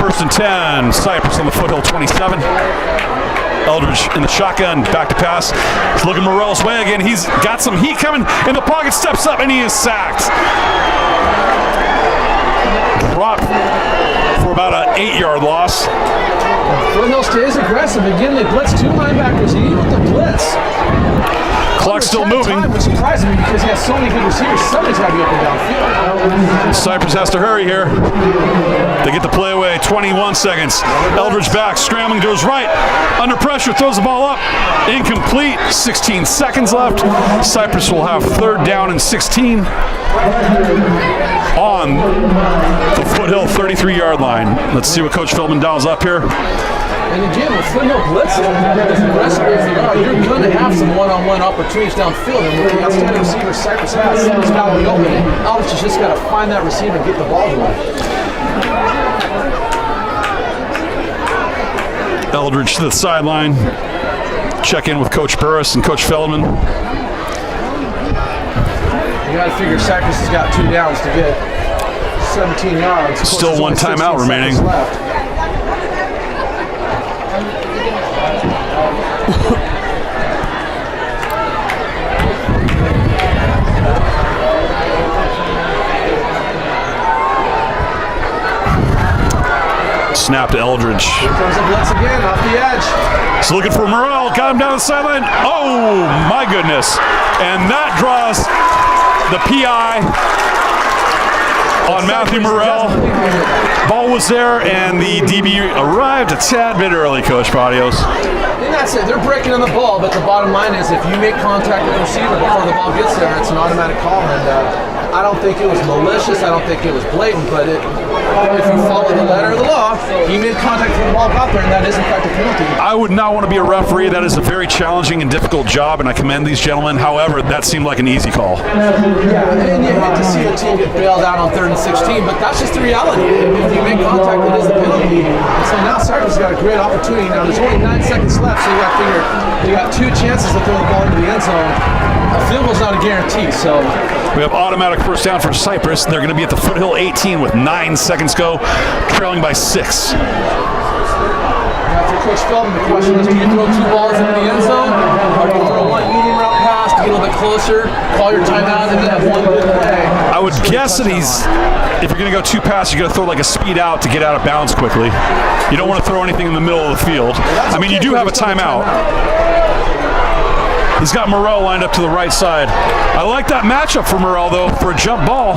1st and 10, Cypress on the Foothill 27. Eldridge in the shotgun, back to pass. He's looking Morrell's way again. He's got some heat coming in the pocket, steps up, and he is sacked. Dropped for about an 8-yard loss. Foothill stays aggressive. Again, they blitz 2 linebackers. Even with the blitz, Clock's still moving. Which surprises me because he has so many good receivers. Somebody's got to be up and downfield. Cypress has to hurry here. They get the play away. 21 seconds. Eldridge back, scrambling to his right. Under pressure, throws the ball up. Incomplete. 16 seconds left. Cypress will have 3rd down and 16 on the Foothill 33-yard line. Let's see what Coach Feldman dials up here. And again, with Foothill blitzing, as aggressive as they are, you're going to have some one-on-one opportunities downfield. And with the outstanding receiver Cypress has, he's got to be open. Eldridge has just got to find that receiver and get the ball to him. Eldridge to the sideline. Check in with Coach Burris and Coach Feldman. You got to figure Cypress has got 2 downs to get 17 yards. Still 1 timeout remaining. Snap to Eldridge. Here comes the blitz again off the edge. He's looking for Morrell. Got him down the sideline. Oh, my goodness. And that draws the PI on Matthew Morrell. Ball was there, and the DB arrived a tad bit early, Coach Patios. And that's it. They're breaking on the ball, but the bottom line is if you make contact with the receiver before the ball gets there, it's an automatic call. And I don't think it was malicious. I don't think it was blatant, but if you follow the letter of the law, he made contact with the ball got there, and that is in fact a penalty. I would not want to be a referee. That is a very challenging and difficult job, and I commend these gentlemen. However, that seemed like an easy call. Yeah, and you hate to see a team get bailed out on 3rd and 16, but that's just the reality. If you make contact, it is the penalty. And so now Cyprus got a great opportunity. Now there's only 9 seconds left, so you got to figure you got 2 chances to throw the ball into the end zone. A field goal's not a guarantee, so. We have automatic first down for Cyprus. They're going to be at the Foothill 18 with 9 seconds go, trailing by 6. After Coach Feldman, the question is, do you throw 2 balls into the end zone, or do you throw 1 medium route pass to get a little bit closer, call your timeout, and then have 1 good play? I would guess that if you're going to go 2 passes, you're going to throw like a speed out to get out of bounds quickly. You don't want to throw anything in the middle of the field. I mean, you do have a timeout. He's got Morrell lined up to the right side. I like that matchup for Morrell, though, for a jump ball.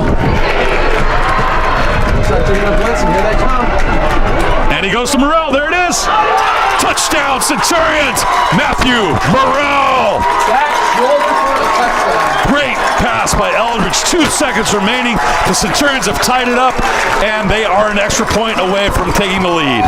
And he goes to Morrell. There it is. Touchdown, Centurions. Matthew Morrell. Great pass by Eldridge. 2 seconds remaining. The Centurions have tied it up, and they are an extra point away from taking the lead.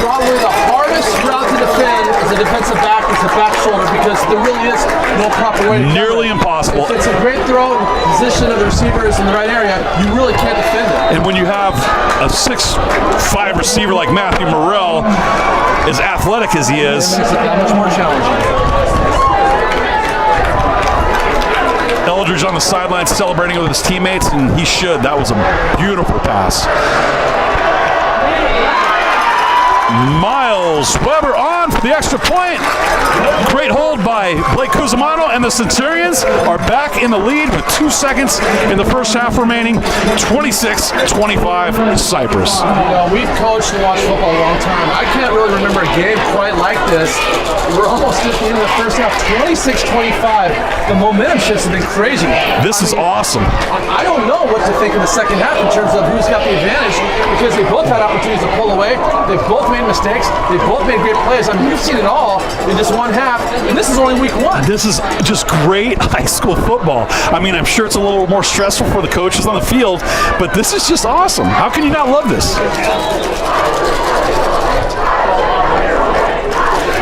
Probably the hardest route to defend as a defensive back is the back shoulder, because there really is no proper way to cover Nearly it. impossible. If it's a great throw and position of the receivers in the right area, you really can't defend it. And when you have a 6'5" receiver like Matthew Morrell, as athletic as he is, It makes it that much more challenging. Eldridge on the sidelines celebrating with his teammates, and he should. That was a beautiful pass. Miles Weber on for the extra point. Great hold by Blake Cusimano, and the Centurions are back in the lead with 2 seconds in the first half remaining. 26-25 Cyprus. You know, we've coached and watched football a long time. I can't really remember a game quite like this. We're almost at the end of the first half, 26-25. The momentum shifts have been crazy. This is awesome. I don't know what to think in the second half in terms of who's got the advantage, because they both had opportunities to pull away. They both made mistakes. They both made great plays. I mean, you've seen it all in just one half, and this is only week 1. This is just great high school football. I mean, I'm sure it's a little more stressful for the coaches on the field, but this is just awesome. How can you not love this?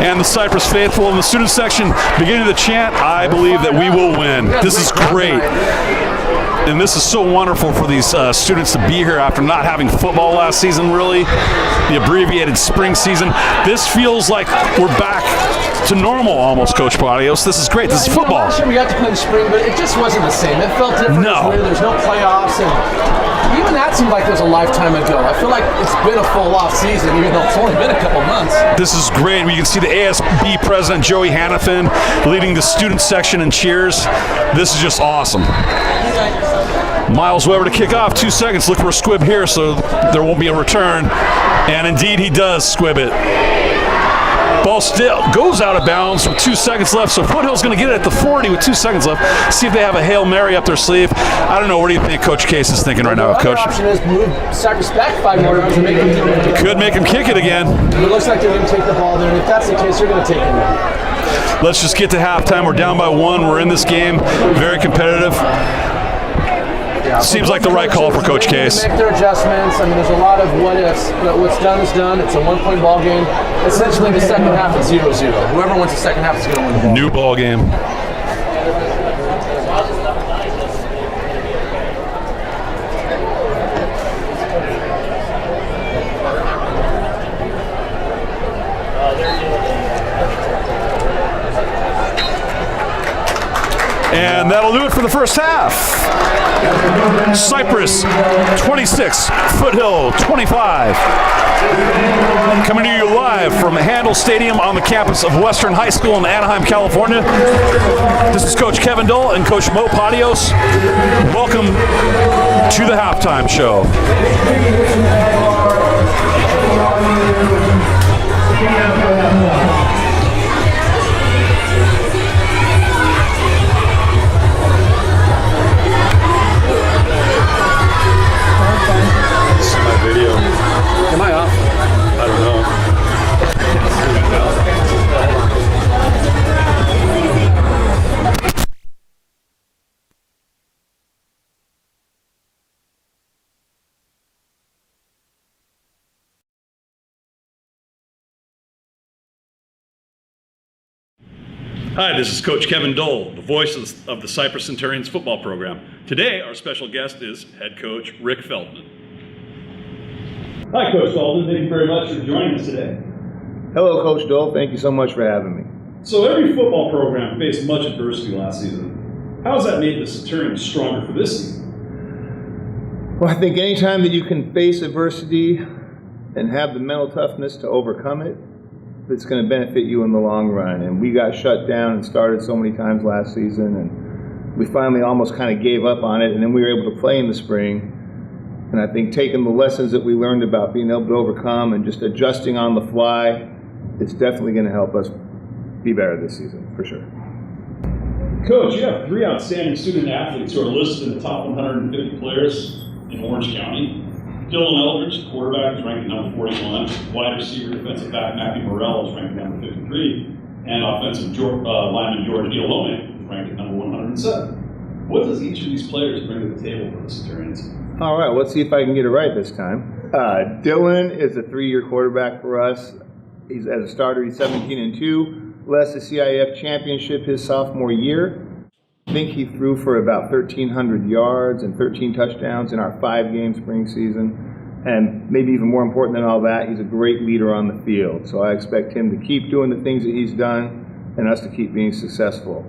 And the Cyprus faithful in the student section beginning to chant, "I believe that we will win." This is great. And this is so wonderful for these students to be here after not having football last season, really. The abbreviated spring season. This feels like we're back to normal almost, Coach Padios. This is great. This is football. Last year we got to play in the spring, but it just wasn't the same. It felt different. No. There's no playoffs, and even that seemed like it was a lifetime ago. I feel like it's been a full off season, even though it's only been a couple months. This is great. You can see the ASB president, Joey Hannafin, leading the student section in cheers. This is just awesome. Miles Weber to kick off. 2 seconds. Look for a squib here, so there won't be a return. And indeed, he does squib it. Ball still goes out of bounds with 2 seconds left, so Foothill's going to get it at the 40 with 2 seconds left. See if they have a Hail Mary up their sleeve. I don't know. What do you think Coach Case is thinking right now, Coach? The option is move Cyprus back 5 more yards and make them Could make him kick it again. It looks like they're going to take the ball there, and if that's the case, they're going to take it. Let's just get to halftime. We're down by 1. We're in this game. Very competitive. Seems like the right call for Coach Case. Make their adjustments. I mean, there's a lot of what ifs, but what's done is done. It's a 1-point ball game. Essentially, the second half is 0-0. Whoever wins the second half is going to win the ball. New ball game. And that'll do it for the first half. Cyprus 26, Foothill 25. Coming to you live from Handel Stadium on the campus of Western High School in Anaheim, California. This is Coach Kevin Dull and Coach Mo Padios. Welcome to the halftime show. Video. Am I off? I don't know. Hi, this is Coach Kevin Dole, the voice of the Cypress Centurions football program. Today, our special guest is head coach Rick Feldman. Hi, Coach Feldman. Thank you very much for joining us today. Hello, Coach Dole. Thank you so much for having me. So every football program faced much adversity last season. How has that made the Centurions stronger for this season? Well, I think anytime that you can face adversity and have the mental toughness to overcome it, it's going to benefit you in the long run. And we got shut down and started so many times last season, and we finally almost kind of gave up on it, and then we were able to play in the spring. And I think taking the lessons that we learned about being able to overcome and just adjusting on the fly, it's definitely going to help us be better this season, for sure. Coach, you have 3 outstanding student athletes who are listed in the top 150 players in Orange County. Dylan Eldridge, quarterback, is ranked number 41. Wide receiver, defensive back Matthew Morrell is ranked number 53. And offensive lineman George Dialome is ranked at number 107. What does each of these players bring to the table for the Centurions? All right, let's see if I can get it right this time. Dylan is a 3-year quarterback for us. He's as a starter, he's 17-2. Led the CIF championship his sophomore year. I think he threw for about 1,300 yards and 13 touchdowns in our 5-game spring season. And maybe even more important than all that, he's a great leader on the field. So I expect him to keep doing the things that he's done and us to keep being successful.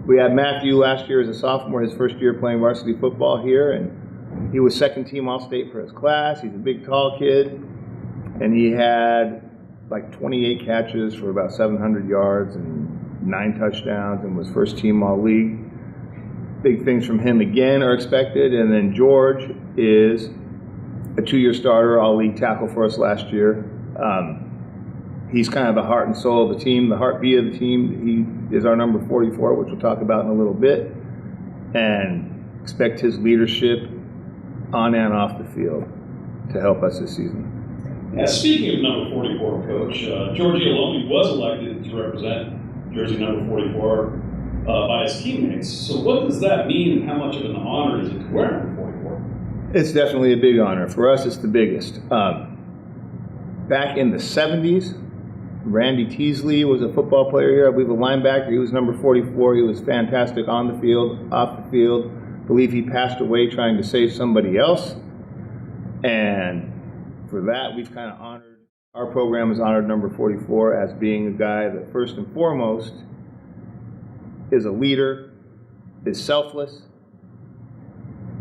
We had Matthew last year as a sophomore, his first year playing varsity football here, and he was second team All-State for his class. He's a big, tall kid, and he had like 28 catches for about 700 yards and 9 touchdowns and was first team All-League. Big things from him again are expected. And then George is a 2-year starter, All-League tackle for us last year. He's kind of the heart and soul of the team, the heartbeat of the team. He is our number 44, which we'll talk about in a little bit. And expect his leadership on and off the field to help us this season. Yeah, speaking of number 44, Coach, George Dialome was elected to represent jersey number 44 by his teammates. So what does that mean, and how much of an honor is it to wear number 44? It's definitely a big honor. For us, it's the biggest. Back in the 70s, Randy Teasley was a football player here. I believe a linebacker. He was number 44. He was fantastic on the field, off the field. I believe he passed away trying to save somebody else. And for that, we've kind of honored, our program has honored number 44 as being a guy that first and foremost is a leader, is selfless,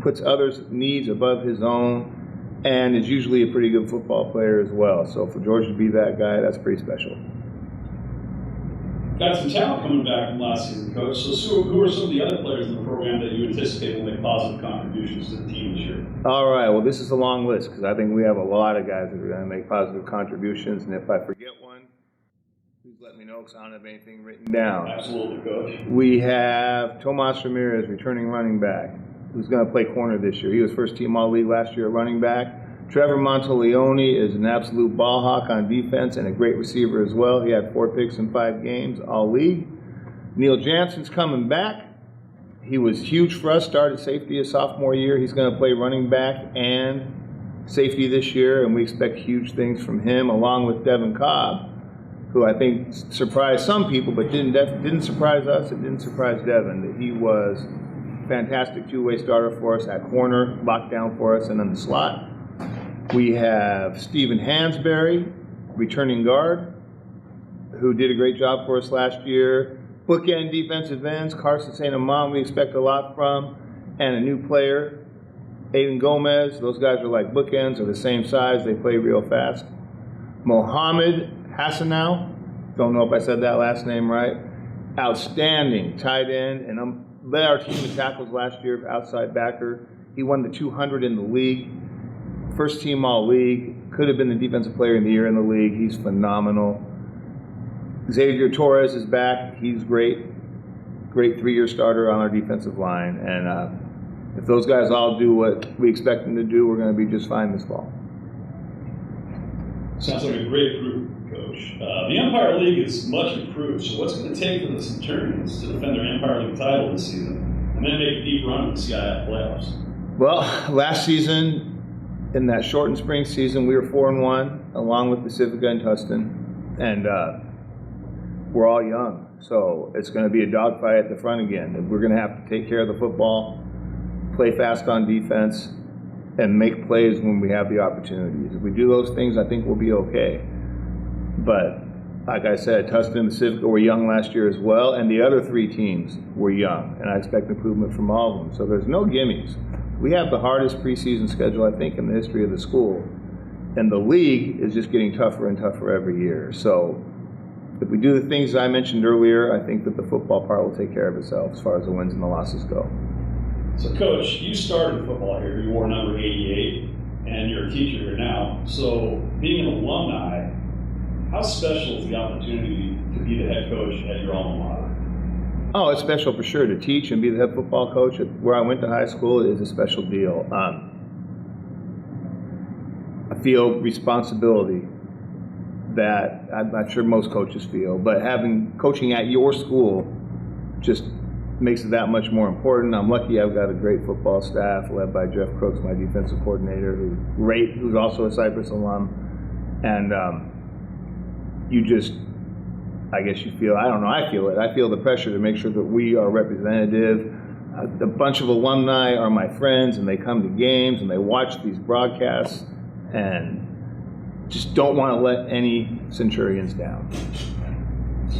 puts others' needs above his own, and is usually a pretty good football player as well. So for George to be that guy, that's pretty special. Got some talent coming back from last season, Coach. So who are some of the other players in the program that you anticipate will make positive contributions to the team this year? All right, well, this is a long list because I think we have a lot of guys that are going to make positive contributions, and if I forget one, please let me know because I don't have anything written down. Absolutely, Coach. We have Tomas Ramirez, returning running back, who's going to play corner this year. He was first team All-League last year at running back. Trevor Monteleone is an absolute ball hawk on defense and a great receiver as well. He had 4 picks in 5 games, All-League. Neil Jansen's coming back. He was huge for us, started safety his sophomore year. He's going to play running back and safety this year, and we expect huge things from him, along with Devin Cobb, who I think surprised some people, but didn't surprise us. It didn't surprise Devin that he was a fantastic 2-way starter for us at corner, locked down for us, and in the slot. We have Stephen Hansberry, returning guard, who did a great job for us last year. Bookend defensive ends, Carson St. Amand, we expect a lot from, and a new player, Aiden Gomez. Those guys are like bookends, are the same size, they play real fast. Mohammed Hassanow, don't know if I said that last name right. Outstanding tight end, and led our team in tackles last year, outside backer. He won the 200 in the league. First team All-League, could have been the defensive player of the year in the league. He's phenomenal. Xavier Torres is back. He's great. Great 3-year starter on our defensive line. And if those guys all do what we expect them to do, we're going to be just fine this fall. Sounds like a great group, Coach. The Empire League is much improved, so what's it going to take for the Centurions to defend their Empire League title this season and then make a deep run in the CIF playoffs? Well, last season, in that shortened spring season, we were 4-1, along with Pacifica and Tustin. And we're all young. So it's going to be a dogfight at the front again. We're going to have to take care of the football, play fast on defense, and make plays when we have the opportunities. If we do those things, I think we'll be okay. But like I said, Tustin and Pacifica were young last year as well, and the other 3 teams were young, and I expect improvement from all of them. So there's no gimmies. We have the hardest preseason schedule, I think, in the history of the school. And the league is just getting tougher and tougher every year. So if we do the things I mentioned earlier, I think that the football part will take care of itself as far as the wins and the losses go. So, Coach, you started football here. You wore number 88, and you're a teacher here now. So, being an alumni, how special is the opportunity to be the head coach at your alma mater? Oh, it's special for sure. To teach and be the head football coach at where I went to high school is a special deal. I feel responsibility that I'm not sure most coaches feel, but coaching at your school just makes it that much more important. I'm lucky I've got a great football staff led by Jeff Crooks, my defensive coordinator, who's also a Cypress alum. And I guess you feel, I don't know, I feel it. I feel the pressure to make sure that we are representative. A bunch of alumni are my friends, and they come to games and they watch these broadcasts and just don't want to let any Centurions down.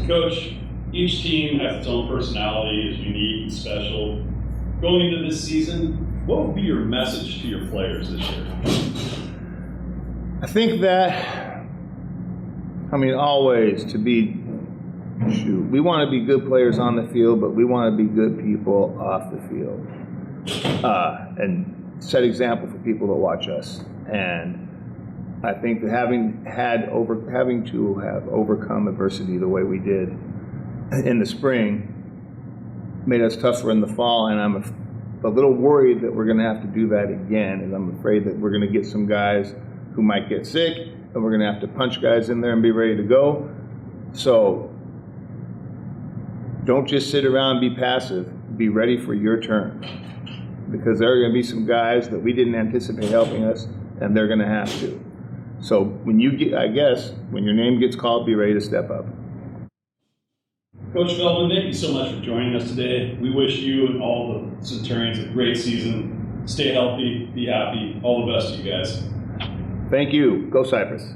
Coach, each team has its own personality, is unique and special. Going into this season, what would be your message to your players this year? I think that, always we want to be good players on the field, but we want to be good people off the field. And set example for people that watch us. And I think that having to have overcome adversity the way we did in the spring made us tougher in the fall, and I'm a little worried that we're going to have to do that again, and I'm afraid that we're going to get some guys who might get sick, and we're going to have to punch guys in there and be ready to go. So don't just sit around and be passive. Be ready for your turn, because there are going to be some guys that we didn't anticipate helping us, and they're going to have to. So when your name gets called, be ready to step up. Coach Feldman, thank you so much for joining us today. We wish you and all the Centurions a great season. Stay healthy, be happy. All the best to you guys. Thank you. Go Cypress.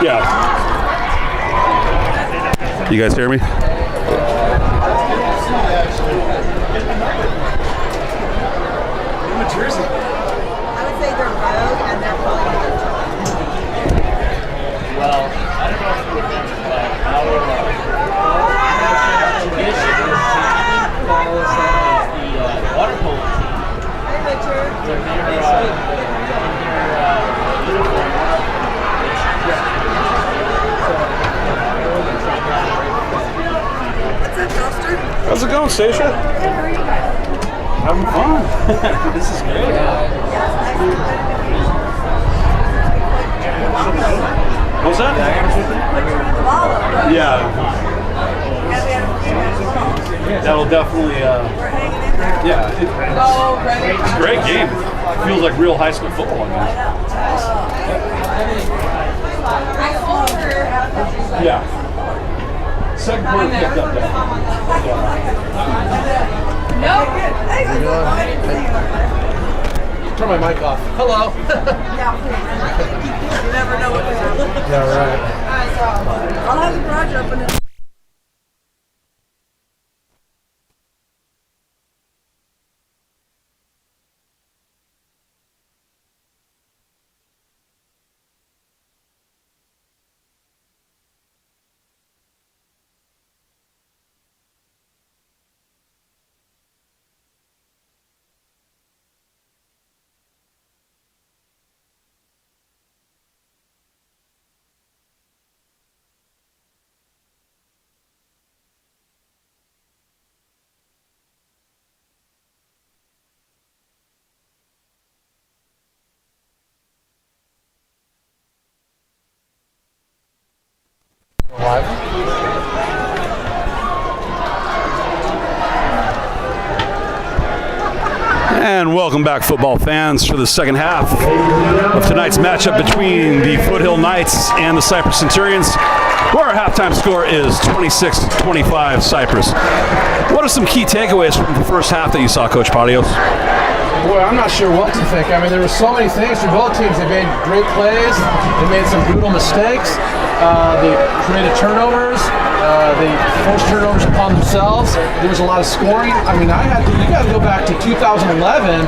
Yeah. You guys hear me? Jersey. I would say they're rogue and they're probably going to Well, I don't know if you remember, but our tradition falls as the water polo team. Hey, Richard. So their uniform. What's up, Foster? How's it going, Stacia? Having fun. This is great. What's that? Yeah. That'll definitely, yeah. It's a great game. It feels like real high school football again. Yeah. Second quarter picked up there. Turn my mic off. Hello. You never know what to do. Yeah, right. I'll have the garage open. And welcome back, football fans, for the second half of tonight's matchup between the Foothill Knights and the Cypress Centurions, where our halftime score is 26-25 Cypress. What are some key takeaways from the first half that you saw, Coach Padios? Boy, I'm not sure what to think. I mean, there were so many things for both teams. They made great plays. They made some brutal mistakes. They created turnovers. They forced turnovers upon themselves. There was a lot of scoring. I mean, you got to go back to 2011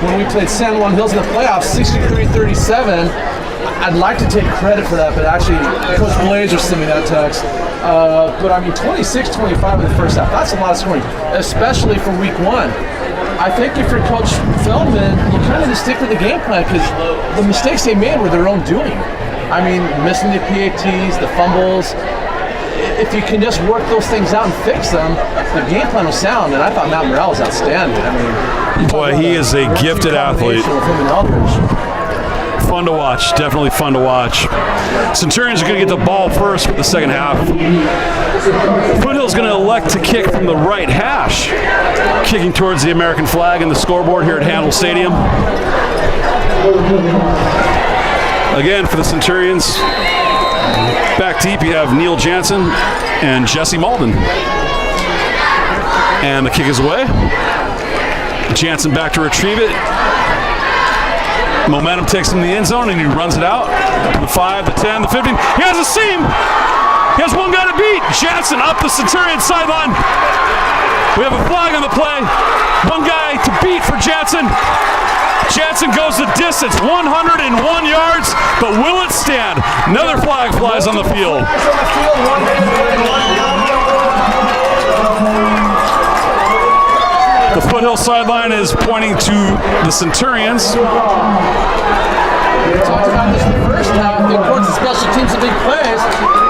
when we played San Juan Hills in the playoffs, 63-37. I'd like to take credit for that, but actually, Coach Blazer sent me that text. But I mean, 26-25 in the first half. That's a lot of scoring, especially for week one. I think if you're Coach Feldman, you kind of just stick to the game plan because the mistakes they made were their own doing. I mean, missing the PATs, the fumbles. If you can just work those things out and fix them, the game plan was sound, and I thought Matt Morrell was outstanding. I mean, boy, he is a gifted athlete. With him and Eldridge. Fun to watch, definitely fun to watch. Centurions are going to get the ball first for the second half. Foothill's going to elect to kick from the right hash, kicking towards the American flag and the scoreboard here at Handel Stadium. Again, for the Centurions, back deep you have Neil Jansen and Jesse Malden. And the kick is away. Jansen back to retrieve it. Momentum takes him in the end zone and he runs it out. The 5, the 10, the 15. He has a seam. He has one guy to beat. Jansen up the Centurion sideline. We have a flag on the play. One guy to beat for Jansen. Jansen goes the distance, 101 yards, but will it stand? Another flag flies on the field. The Foothill sideline is pointing to the Centurions. We talked about this in the first half, the importance of special teams and big plays,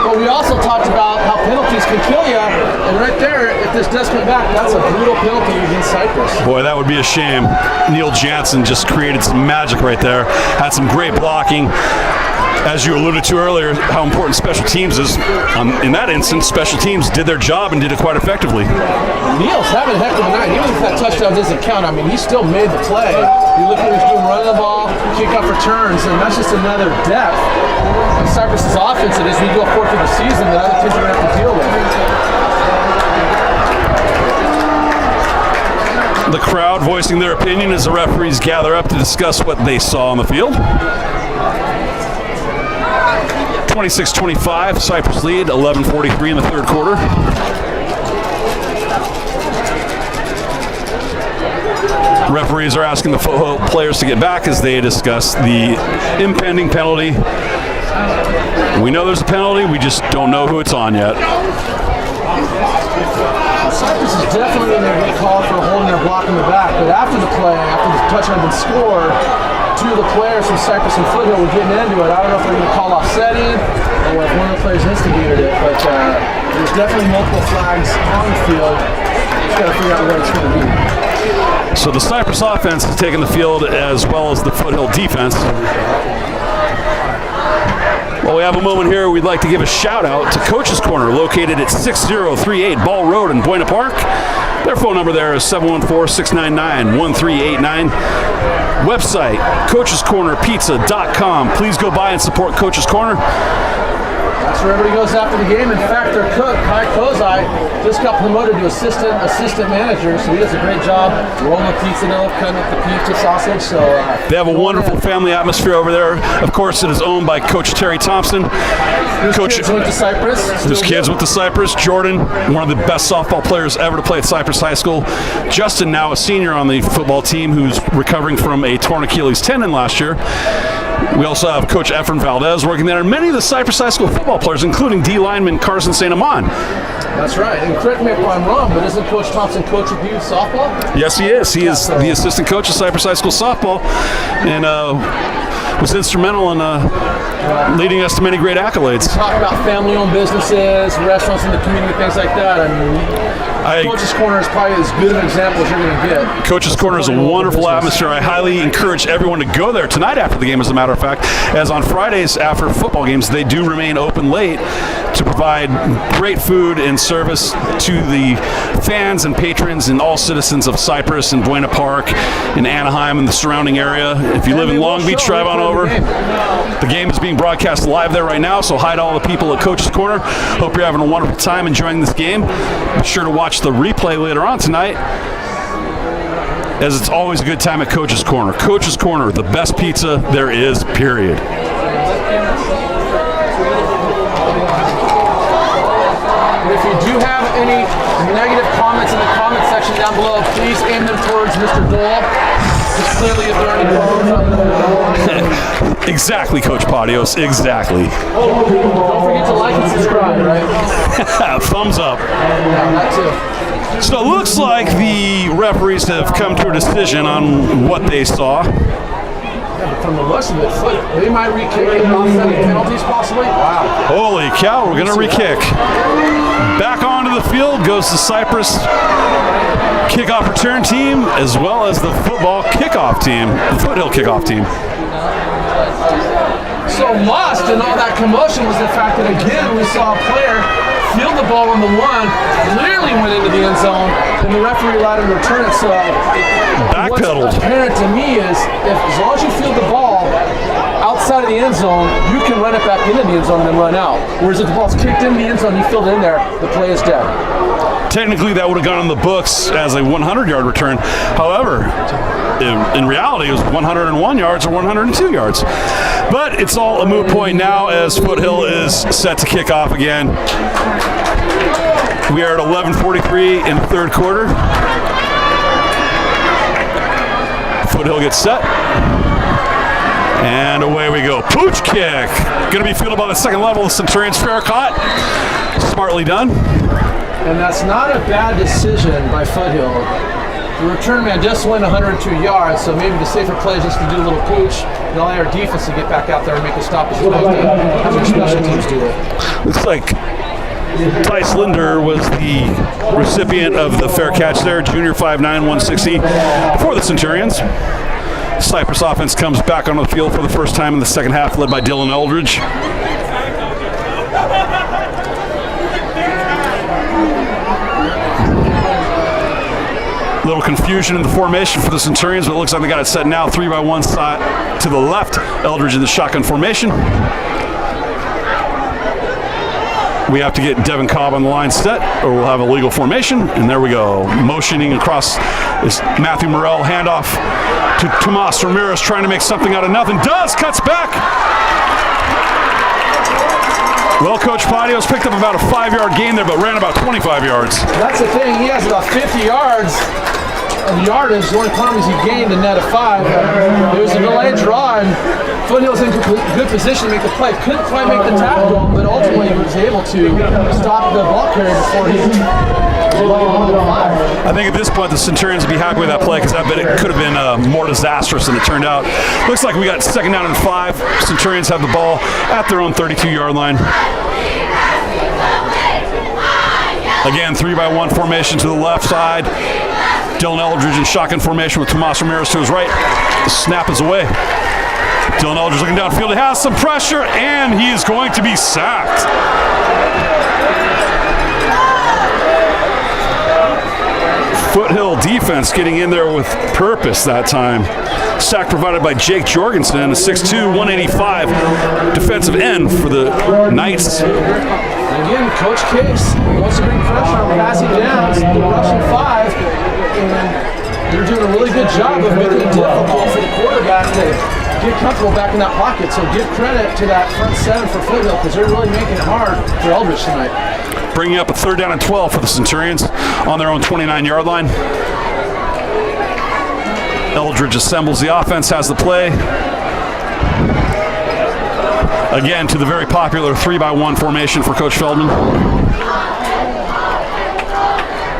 but we also talked about how penalties can kill you. And right there, if this does come back, that's a brutal penalty against Cypress. Boy, that would be a shame. Neil Jansen just created some magic right there. Had some great blocking. As you alluded to earlier, how important special teams is. In that instance, special teams did their job and did it quite effectively. Neil's having a heck of a night. Even if that touchdown doesn't count, I mean, he still made the play. You look at what he's doing, running the ball, kickoff returns, and that's just another depth of Cypress's offense that as we go forward through the season that other teams are going to have to deal with. The crowd voicing their opinion as the referees gather up to discuss what they saw on the field. 26-25, Cypress lead, 11:43 in the third quarter. Referees are asking the Foothill players to get back as they discuss the impending penalty. We know there's a penalty, we just don't know who it's on yet. Cypress is definitely going to get called for holding their block in the back, but after the play, after the touchdown had been scored, two of the players from Cypress and Foothill were getting into it. I don't know if they're going to call offsetting or if one of the players instigated it, but there's definitely multiple flags on the field. Just got to figure out where it's going to be. So the Cypress offense is taking the field as well as the Foothill defense. Well, we have a moment here. We'd like to give a shout out to Coach's Corner, located at 6038 Ball Road in Buena Park. Their phone number there is 714-699-1389. Website, coachescornerpizza.com. Please go by and support Coach's Corner. That's where everybody goes after the game. In fact, their cook, Kai Kozai, just got promoted to assistant manager, so he does a great job rolling the pizza dough, cutting up the pizza sausage. So they have a wonderful family atmosphere over there. Of course, it is owned by Coach Terry Thompson. Kids went to Cypress. His kids went to Cypress. Jordan, one of the best softball players ever to play at Cypress High School. Justin, now a senior on the football team, who's recovering from a torn Achilles tendon last year. We also have Coach Efren Valdez working there, and many of the Cypress High School football players, including D lineman Carson St. Amon. That's right. And correct me if I'm wrong, but isn't Coach Thompson coach with you softball? Yes, he is. He is the assistant coach of Cypress High School softball, and was instrumental in leading us to many great accolades. Talk about family-owned businesses, restaurants in the community, things like that. I mean, Coach's Corner is probably as good an example as you're going to get. Coach's Corner is a wonderful atmosphere. I highly encourage everyone to go there tonight after the game, as a matter of fact, as on Fridays after football games, they do remain open late to provide great food and service to the fans and patrons and all citizens of Cypress and Buena Park and Anaheim and the surrounding area. If you live in Long Beach, drive on over. The game is being broadcast live there right now, so hi to all the people at Coach's Corner. Hope you're having a wonderful time enjoying this game. Be sure to watch the replay later on tonight, as it's always a good time at Coach's Corner. Coach's Corner, the best pizza there is, period. If you do have any negative comments in the comment section down below, please aim them towards Mr. Dole. Just clearly if there are any problems. Exactly, Coach Patios, exactly. Don't forget to like and subscribe, right? Thumbs up. Yeah, that too. So it looks like the referees have come to a decision on what they saw. Yeah, but from the looks of it, they might re-kick and offsetting penalties possibly. Wow. Holy cow, we're going to re-kick. Back onto the field goes the Cypress kickoff return team, as well as the football kickoff team, the Foothill kickoff team. So lost in all that commotion was the fact that, again, we saw a player field the ball on the one, clearly went into the end zone, and the referee allowed him to return it. So backpedaled. What's apparent to me is, as long as you field the ball outside of the end zone, you can run it back into the end zone and then run out. Whereas if the ball's kicked in the end zone, you field it in there, the play is dead. Technically, that would have gone in the books as a 100-yard return. However, in reality, it was 101 yards or 102 yards. But it's all a moot point now, as Foothill is set to kick off again. We are at 11:43 in the third quarter. Foothill gets set. And away we go. Pooch kick. Going to be fielded by the second level. The Centurions fair caught. Smartly done. And that's not a bad decision by Foothill. The return man just went 102 yards, so maybe the safer play is just to do a little pooch and allow our defense to get back out there and make a stop as well as our special teams do it. Looks like Tice Linder was the recipient of the fair catch there, junior 5'9", 160 for the Centurions. Cypress offense comes back onto the field for the first time in the second half, led by Dylan Eldridge. Little confusion in the formation for the Centurions, but it looks like they got it set now. 3-by-1 side to the left. Eldridge in the shotgun formation. We have to get Devin Cobb on the line set, or we'll have a legal formation. And there we go. Motioning across is Matthew Morrell. Handoff to Tomas Ramirez, trying to make something out of nothing. Does, cuts back. Well, Coach Patios picked up about a 5-yard gain there, but ran about 25 yards. That's the thing. He has about 50 yards of yardage. The only problem is he gained a net of 5. It was a delayed draw, and Foothill was in good position to make the play. Couldn't quite make the tackle, but ultimately he was able to stop the ball carrier before he I think at this point the Centurions would be happy with that play because I bet it could have been more disastrous than it turned out. Looks like we got 2nd down and 5. Centurions have the ball at their own 32-yard line. Again, 3-by-1 formation to the left side. Dylan Eldridge in shotgun formation with Tomas Ramirez to his right. The snap is away. Dylan Eldridge looking downfield. He has some pressure, and he is going to be sacked. Foothill defense getting in there with purpose that time. Sack provided by Jake Jorgensen, a 6'2", 185 defensive end for the Knights. Again, Coach Case wants to bring pressure on passing downs. They're rushing 5, and they're doing a really good job of making it difficult for the quarterback to get comfortable back in that pocket. So give credit to that front 7 for Foothill because they're really making it hard for Eldridge tonight. Bringing up a 3rd down and 12 for the Centurions on their own 29-yard line. Eldridge assembles the offense, has the play. Again, to the very popular 3-by-1 formation for Coach Feldman.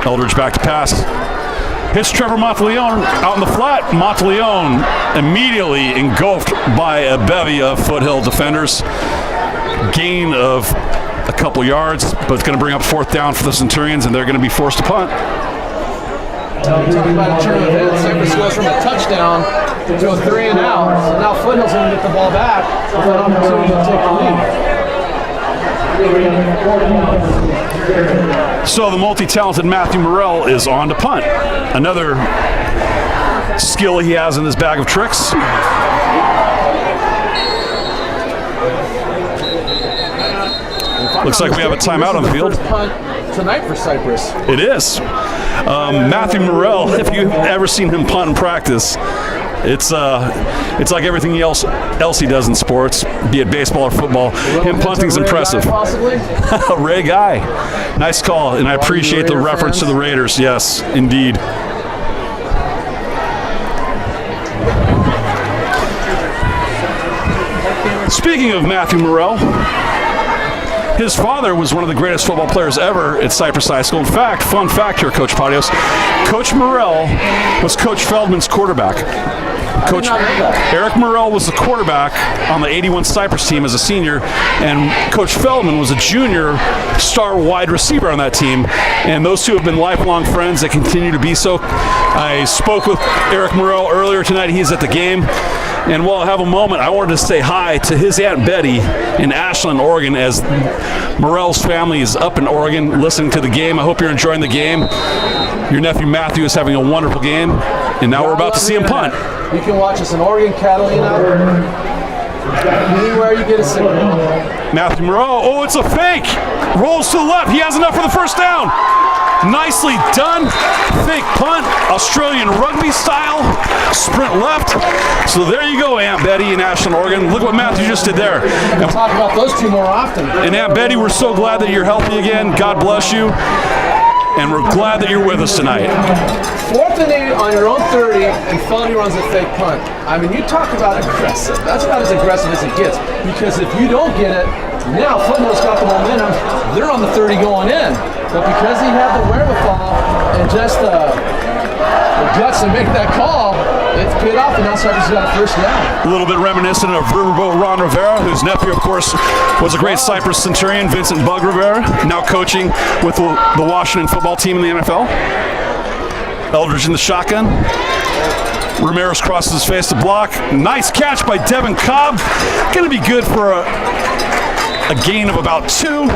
Eldridge back to pass. Hits Trevor Monteleone out in the flat. Monteleone immediately engulfed by a bevy of Foothill defenders. Gain of a couple yards, but it's going to bring up 4th down for the Centurions, and they're going to be forced to punt. Talking about a turn of events, Cypress goes from a touchdown to a 3 and out. So now Foothill's going to get the ball back with an opportunity to take the lead. So the multi-talented Matthew Morrell is on to punt. Another skill he has in his bag of tricks. Looks like we have a timeout on the field. First punt tonight for Cypress. It is. Matthew Morrell, if you've ever seen him punt in practice, it's like everything else he does in sports, be it baseball or football. Him punting's impressive. Ray Guy. Nice call, and I appreciate the reference to the Raiders. Yes, indeed. Speaking of Matthew Morrell, his father was one of the greatest football players ever at Cypress High School. In fact, fun fact here, Coach Patios, Coach Morrell was Coach Feldman's quarterback. Coach Eric Morrell was the quarterback on the 81 Cypress team as a senior, and Coach Feldman was a junior star wide receiver on that team. And those two have been lifelong friends. They continue to be so. I spoke with Eric Morrell earlier tonight. He's at the game. And while I have a moment, I wanted to say hi to his Aunt Betty in Ashland, Oregon, as Morrell's family is up in Oregon listening to the game. I hope you're enjoying the game. Your nephew Matthew is having a wonderful game, and now we're about to see him punt. You can watch us in Oregon, Catalina, anywhere you get a signal. Matthew Morrell, oh, it's a fake. Rolls to the left. He has enough for the first down. Nicely done. Fake punt, Australian rugby style, sprint left. So there you go, Aunt Betty in Ashland, Oregon. Look what Matthew just did there. We'll talk about those two more often. And Aunt Betty, we're so glad that you're healthy again. God bless you. And we're glad that you're with us tonight. 4th and 8 on your own 30, and Felony runs a fake punt. I mean, you talk about aggressive. That's about as aggressive as it gets. Because if you don't get it, now Football's got the momentum. They're on the 30 going in. But because he had the wherewithal and just the guts to make that call, it's paid off, and now Cypress got a first down. A little bit reminiscent of Riverboat Ron Rivera, whose nephew, of course, was a great Cypress Centurion, Vincent Bug Rivera, now coaching with the Washington football team in the NFL. Eldridge in the shotgun. Ramirez crosses his face to block. Nice catch by Devin Cobb. Going to be good for a gain of about 2.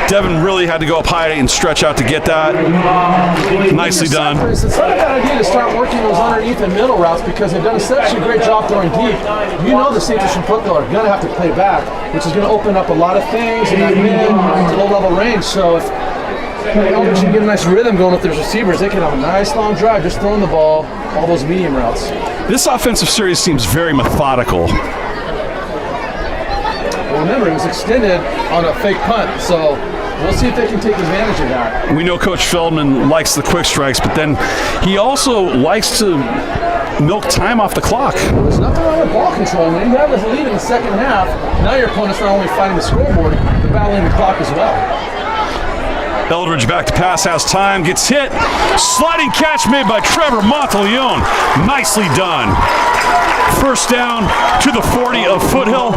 Devin really had to go up high and stretch out to get that. Nicely done. It's not a bad idea to start working those underneath and middle routes because they've done such a great job throwing deep. You know the safeties from Foothill are going to have to play back, which is going to open up a lot of things in that mid to low-level range. So if Eldridge can get a nice rhythm going with their receivers, they can have a nice long drive just throwing the ball, all those medium routes. This offensive series seems very methodical. Well, remember, it was extended on a fake punt. So we'll see if they can take advantage of that. We know Coach Feldman likes the quick strikes, but then he also likes to milk time off the clock. There's nothing wrong with ball control. When you have a lead in the second half, now your opponent's not only fighting the scoreboard, they're battling the clock as well. Eldridge back to pass, has time, gets hit. Sliding catch made by Trevor Monteleone. Nicely done. First down to the 40 of Foothill.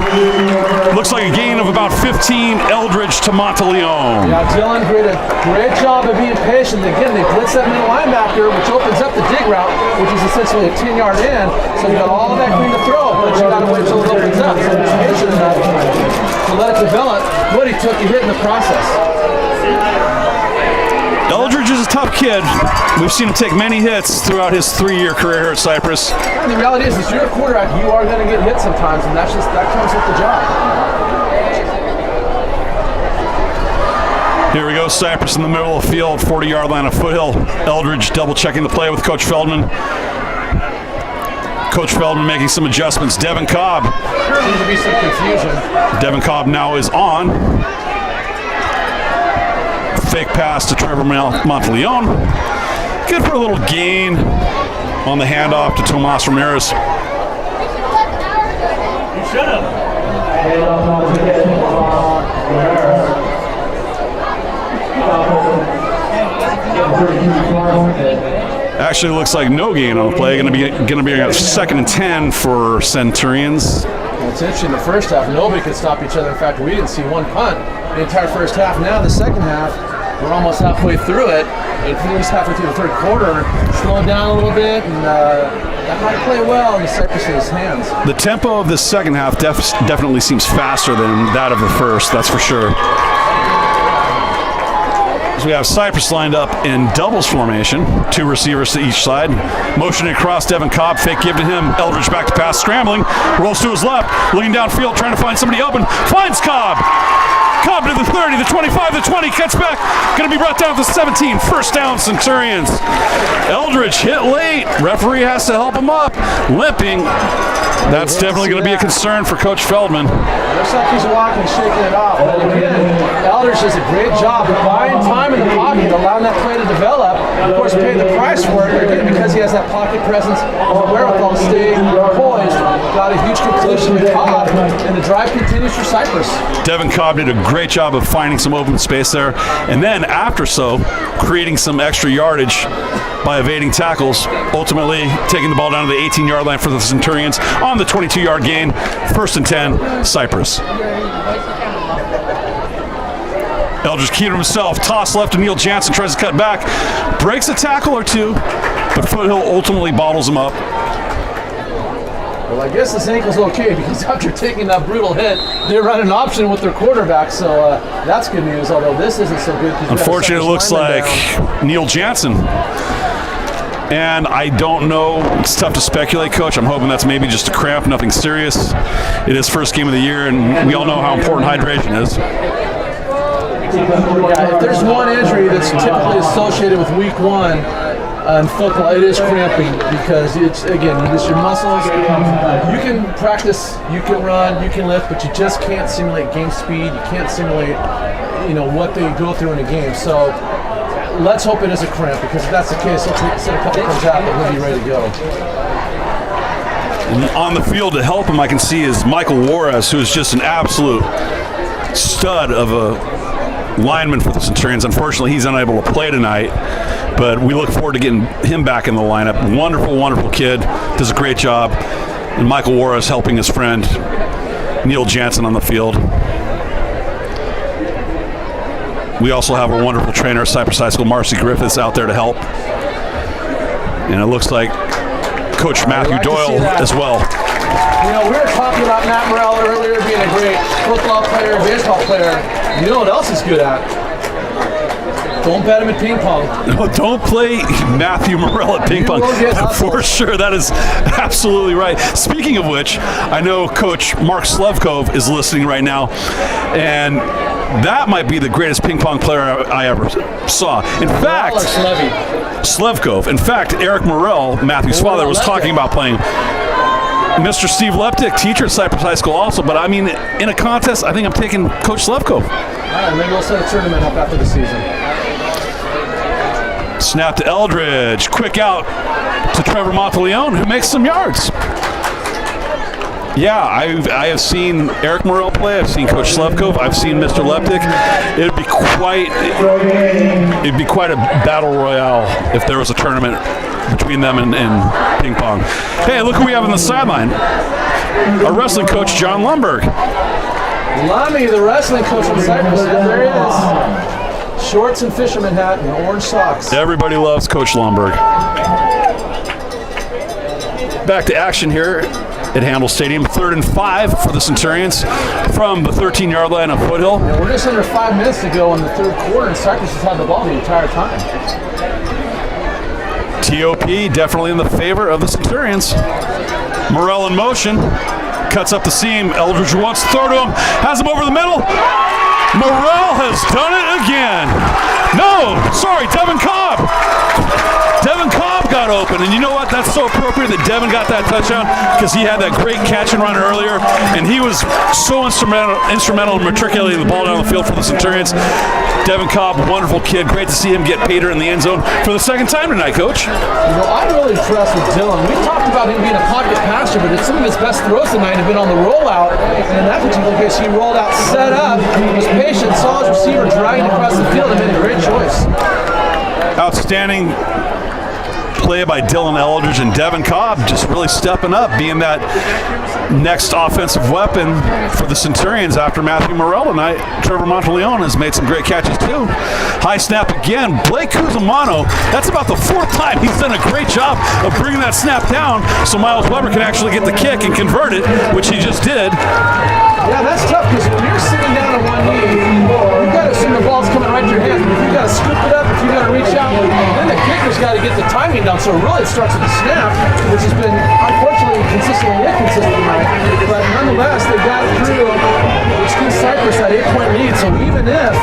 Looks like a gain of about 15. Eldridge to Monteleone. Yeah, Dylan did a great job of being patient. Again, they blitz that middle linebacker, which opens up the dig route, which is essentially a 10-yard in. So you got all that green to throw, but you got to wait until it opens up. So he's patient enough to let it develop. What he took, he hit in the process. Eldridge is a tough kid. We've seen him take many hits throughout his 3-year career here at Cypress. And the reality is you're a quarterback, you are going to get hit sometimes, and that comes with the job. Here we go, Cypress in the middle of the field, 40-yard line of Foothill. Eldridge double-checking the play with Coach Feldman. Coach Feldman making some adjustments. Devin Cobb. Seems to be some confusion. Devin Cobb now is on. Fake pass to Trevor Monteleone. Good for a little gain on the handoff to Tomas Ramirez. You should have. Actually looks like no gain on the play. Going to be a 2nd and 10 for Centurions. Well, it's interesting. The first half, nobody could stop each other. In fact, we didn't see one punt the entire first half. Now the second half, we're almost halfway through it. At least halfway through the third quarter, slowing down a little bit, and that might play well in the Cypress's hands. The tempo of the second half definitely seems faster than that of the first. That's for sure. So we have Cypress lined up in doubles formation, 2 receivers to each side. Motioning across, Devin Cobb, fake give to him. Eldridge back to pass, scrambling, rolls to his left, looking downfield, trying to find somebody open, finds Cobb. Cobb to the 30, the 25, the 20, cuts back, going to be brought down to the 17. First down, Centurions. Eldridge hit late. Referee has to help him up. Limping. That's definitely going to be a concern for Coach Feldman. Looks like he's walking, shaking it off. But again, Eldridge does a great job of buying time in the pocket, allowing that play to develop. Of course, paying the price for it, again, because he has that pocket presence of wherewithal to stay poised. Got a huge completion to Cobb, and the drive continues for Cypress. Devin Cobb did a great job of finding some open space there, and then after so, creating some extra yardage by evading tackles, ultimately taking the ball down to the 18-yard line for the Centurions on the 22-yard gain. 1st and 10, Cypress. Eldridge keyed himself, toss left to Neil Jansen, tries to cut back, breaks a tackle or two, but Foothill ultimately bottles him up. Well, I guess this ankle's okay because after taking that brutal hit, they run an option with their quarterback, so that's good news, although this isn't so good. Unfortunately, it looks like Neil Jansen. And I don't know, it's tough to speculate, Coach. I'm hoping that's maybe just a cramp, nothing serious. It is first game of the year, and we all know how important hydration is. Yeah, if there's one injury that's typically associated with week 1 in football, it is cramping, because it's, again, it's your muscles. You can practice, you can run, you can lift, but you just can't simulate game speed. You can't simulate, what they go through in a game. So let's hope it is a cramp, because if that's the case, he'll take a couple comes out and he'll be ready to go. And on the field to help him, I can see, is Michael Juarez, who is just an absolute stud of a lineman for the Centurions. Unfortunately, he's unable to play tonight, but we look forward to getting him back in the lineup. Wonderful, wonderful kid, does a great job. And Michael Juarez helping his friend Neil Jansen on the field. We also have a wonderful trainer at Cypress High School, Marcy Griffiths, out there to help. And it looks like Coach Matthew Doyle as well. We were talking about Matt Morrell earlier being a great football player, baseball player. You know what else he's good at? Don't bet him at ping pong. No, don't play Matthew Morrell at ping pong. For sure, that is absolutely right. Speaking of which, I know Coach Mark Slevkov is listening right now, and that might be the greatest ping pong player I ever saw. In fact, Slevkov. In fact, Eric Morrell, Matthew's father, was talking about playing. Mr. Steve Leptic, teacher at Cypress High School also, but I mean, in a contest, I think I'm taking Coach Slevko. All right, maybe we'll set a tournament up after the season. Snap to Eldridge. Quick out to Trevor Monteleone, who makes some yards. Yeah, I have seen Eric Morrell play. I've seen Coach Slevko. I've seen Mr. Leptic. It'd be quite a battle royale if there was a tournament between them and ping pong. Hey, look who we have on the sideline. Our wrestling coach, John Lumberg. Lummy, the wrestling coach from Cypress. There he is. Shorts and fisherman hat and orange socks. Everybody loves Coach Lumberg. Back to action here at Handel Stadium. 3rd and 5 for the Centurions from the 13-yard line of Foothill. Yeah, we're just under 5 minutes to go in the 3rd quarter, and Cypress has had the ball the entire time. TOP definitely in the favor of the Centurions. Morrell in motion. Cuts up the seam. Eldridge wants to throw to him. Has him over the middle. Morrell has done it again. No, sorry, Devin Cobb. Devin Cobb got open, and you know what? That's so appropriate that Devin got that touchdown because he had that great catch and run earlier, and he was so instrumental in matriculating the ball down the field for the Centurions. Devin Cobb, wonderful kid. Great to see him get Pater in the end zone for the 2nd time tonight, Coach. You know, I'm really impressed with Dylan. We talked about him being a pocket passer, but some of his best throws tonight have been on the rollout, and in that particular case, he rolled out, set up, was patient, saw his receiver dragging across the field, and made a great choice. Outstanding play by Dylan Eldridge, and Devin Cobb just really stepping up, being that next offensive weapon for the Centurions after Matthew Morrell tonight. Trevor Monteleone has made some great catches too. High snap again. Blake Cusimano, that's about the 4th time he's done a great job of bringing that snap down so Miles Weber can actually get the kick and convert it, which he just did. Yeah, that's tough because when you're sitting down on one knee, you've got to assume the ball's coming right to your hands. But if you've got to scoop it up, if you've got to reach out, then the kicker's got to get the timing down. So really it starts with the snap, which has been unfortunately consistently inconsistent tonight. But nonetheless, they got through, which gives Cypress that 8-point lead. So even if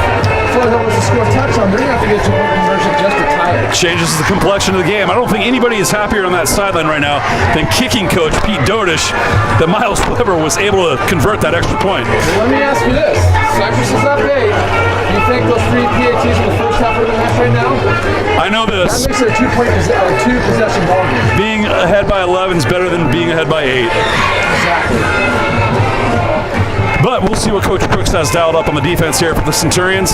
Foothill was to score a touchdown, they're going to have to get a 2-point conversion just to tie it. Changes the complexion of the game. I don't think anybody is happier on that sideline right now than kicking coach Pete Dodish that Miles Weber was able to convert that extra point. Well, let me ask you this. Cypress is up 8. Do you think those 3 PATs in the first half are going to match right now? I know this. That makes it a 2-possession ball game. Being ahead by 11 is better than being ahead by 8. Exactly. But we'll see what Coach Brooks has dialed up on the defense here for the Centurions.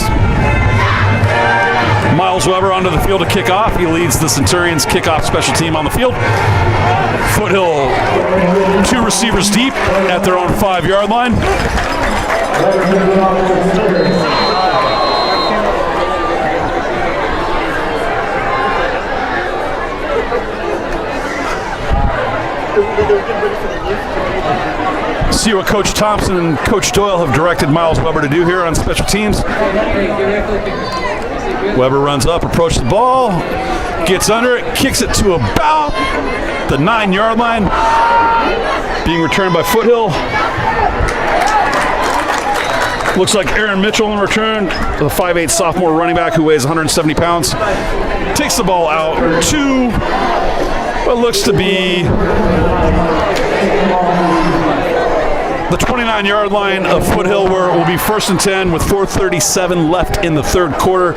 Miles Weber onto the field to kick off. He leads the Centurions kickoff special team on the field. Foothill, 2 receivers deep at their own 5-yard line. See what Coach Thompson and Coach Doyle have directed Miles Weber to do here on special teams. Weber runs up, approaches the ball, gets under it, kicks it to about the 9-yard line, being returned by Foothill. Looks like Aaron Mitchell in return, the 5'8" sophomore running back who weighs 170 pounds. Takes the ball out to what looks to be the 29-yard line of Foothill, where it will be 1st and 10 with 4:37 left in the 3rd quarter.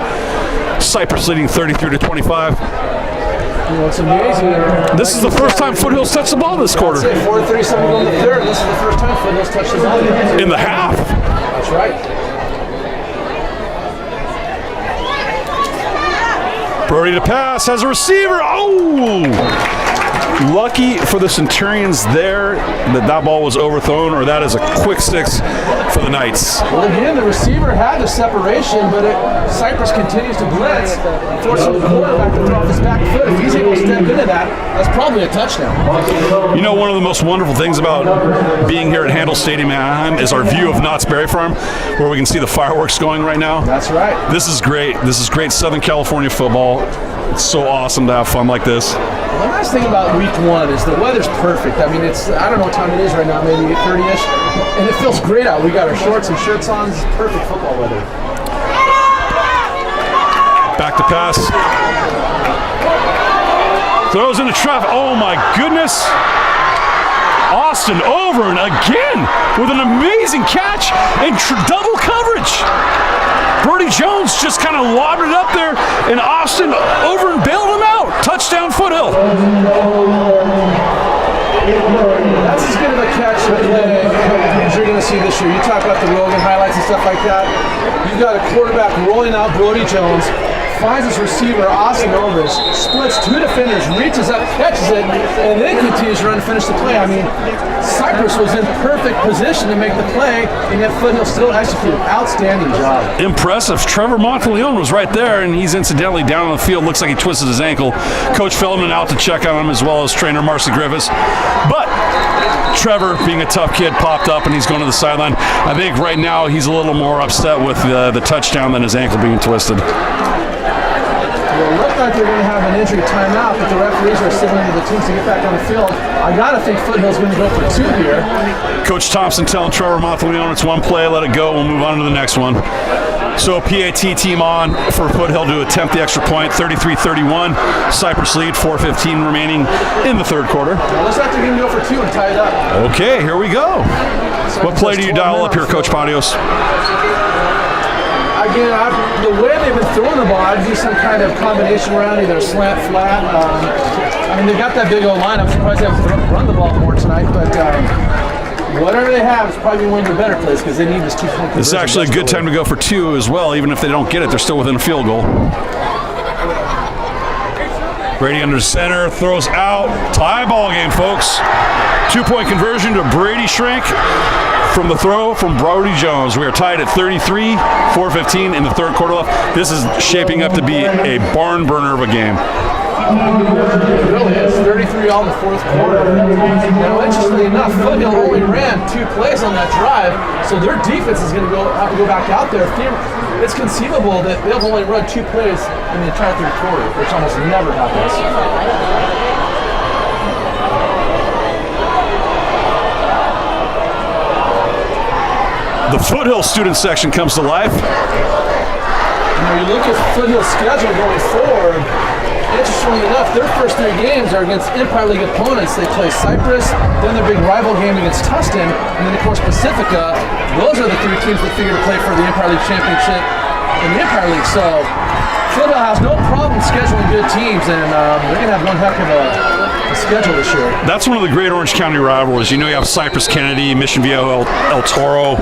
Cypress leading 33-25. Well, it's amazing. This is the first time Foothill's touched the ball this quarter. 4:37 in the 3rd. This is the first time Foothill's touched the ball in the half. That's right. Brody to pass, has a receiver. Oh! Lucky for the Centurions there that ball was overthrown, or that is a quick 6 for the Knights. Well, again, the receiver had the separation, but Cypress continues to blitz, forcing the quarterback to throw off his back foot. If he's able to step into that, that's probably a touchdown. You know, one of the most wonderful things about being here at Handel Stadium in Anaheim is our view of Knott's Berry Farm, where we can see the fireworks going right now. That's right. This is great. This is great Southern California football. It's so awesome to have fun like this. The nice thing about week 1 is the weather's perfect. I mean, I don't know what time it is right now, maybe 8:30-ish, and it feels great out. We got our shorts and shirts on. It's perfect football weather. Back to pass. Throws into traffic. Oh my goodness. Austin over and again with an amazing catch and double coverage. Brody Jones just kind of lobbed it up there, and Austin over and bailed him out. Touchdown, Foothill. That's as good of a catch to play as you're going to see this year. You talk about the Rogan highlights and stuff like that. You've got a quarterback rolling out Brody Jones, finds his receiver, Austin Overs, splits two defenders, reaches up, catches it, and then continues to run to finish the play. I mean, Cypress was in perfect position to make the play, and yet Foothill still executed. Outstanding job. Impressive. Trevor Monteleone was right there, and he's incidentally down on the field. Looks like he twisted his ankle. Coach Feldman out to check on him, as well as trainer Marcy Griffiths. But Trevor, being a tough kid, popped up, and he's going to the sideline. I think right now he's a little more upset with the touchdown than his ankle being twisted. It looked like they're going to have an injury timeout, but the referees are signaling to the teams to get back on the field. I got to think Foothill's going to go for two here. Coach Thompson telling Trevor Monteleone it's one play, let it go, we'll move on to the next one. So PAT team on for Foothill to attempt the extra point, 33-31. Cypress lead, 4:15 remaining in the third quarter. Well, looks like they're going to go for two and tie it up. Okay, here we go. What play do you dial up here, Coach Patios? Again, the way they've been throwing the ball, I'd do some kind of combination around, either a slant, flat. I mean, they got that big old line. I'm surprised they haven't run the ball more tonight, but whatever they have is probably going to win the better place because they need this 2-point conversion. This is actually a good time to go for two as well. Even if they don't get it, they're still within a field goal. Brady under center, throws out. Tie ball game, folks. 2-point conversion to Brady Shrink from the throw from Brody Jones. We are tied at 33, 4:15 in the third quarter left. This is shaping up to be a barn burner of a game. It really is. 33 all in the fourth quarter. Now, interestingly enough, Foothill only ran 2 plays on that drive, so their defense is going to have to go back out there. It's conceivable that they'll only run 2 plays in the entire third quarter, which almost never happens. The Foothill student section comes to life. Now you look at Foothill's schedule going forward. Interestingly enough, their first 3 games are against Empire League opponents. They play Cypress, then their big rival game against Tustin, and then of course Pacifica. Those are the 3 teams that figure to play for the Empire League Championship in the Empire League. So Foothill has no problem scheduling good teams, and they're going to have one heck of a schedule this year. That's one of the great Orange County rivalries. You know, you have Cypress Kennedy, Mission Viejo, El Toro,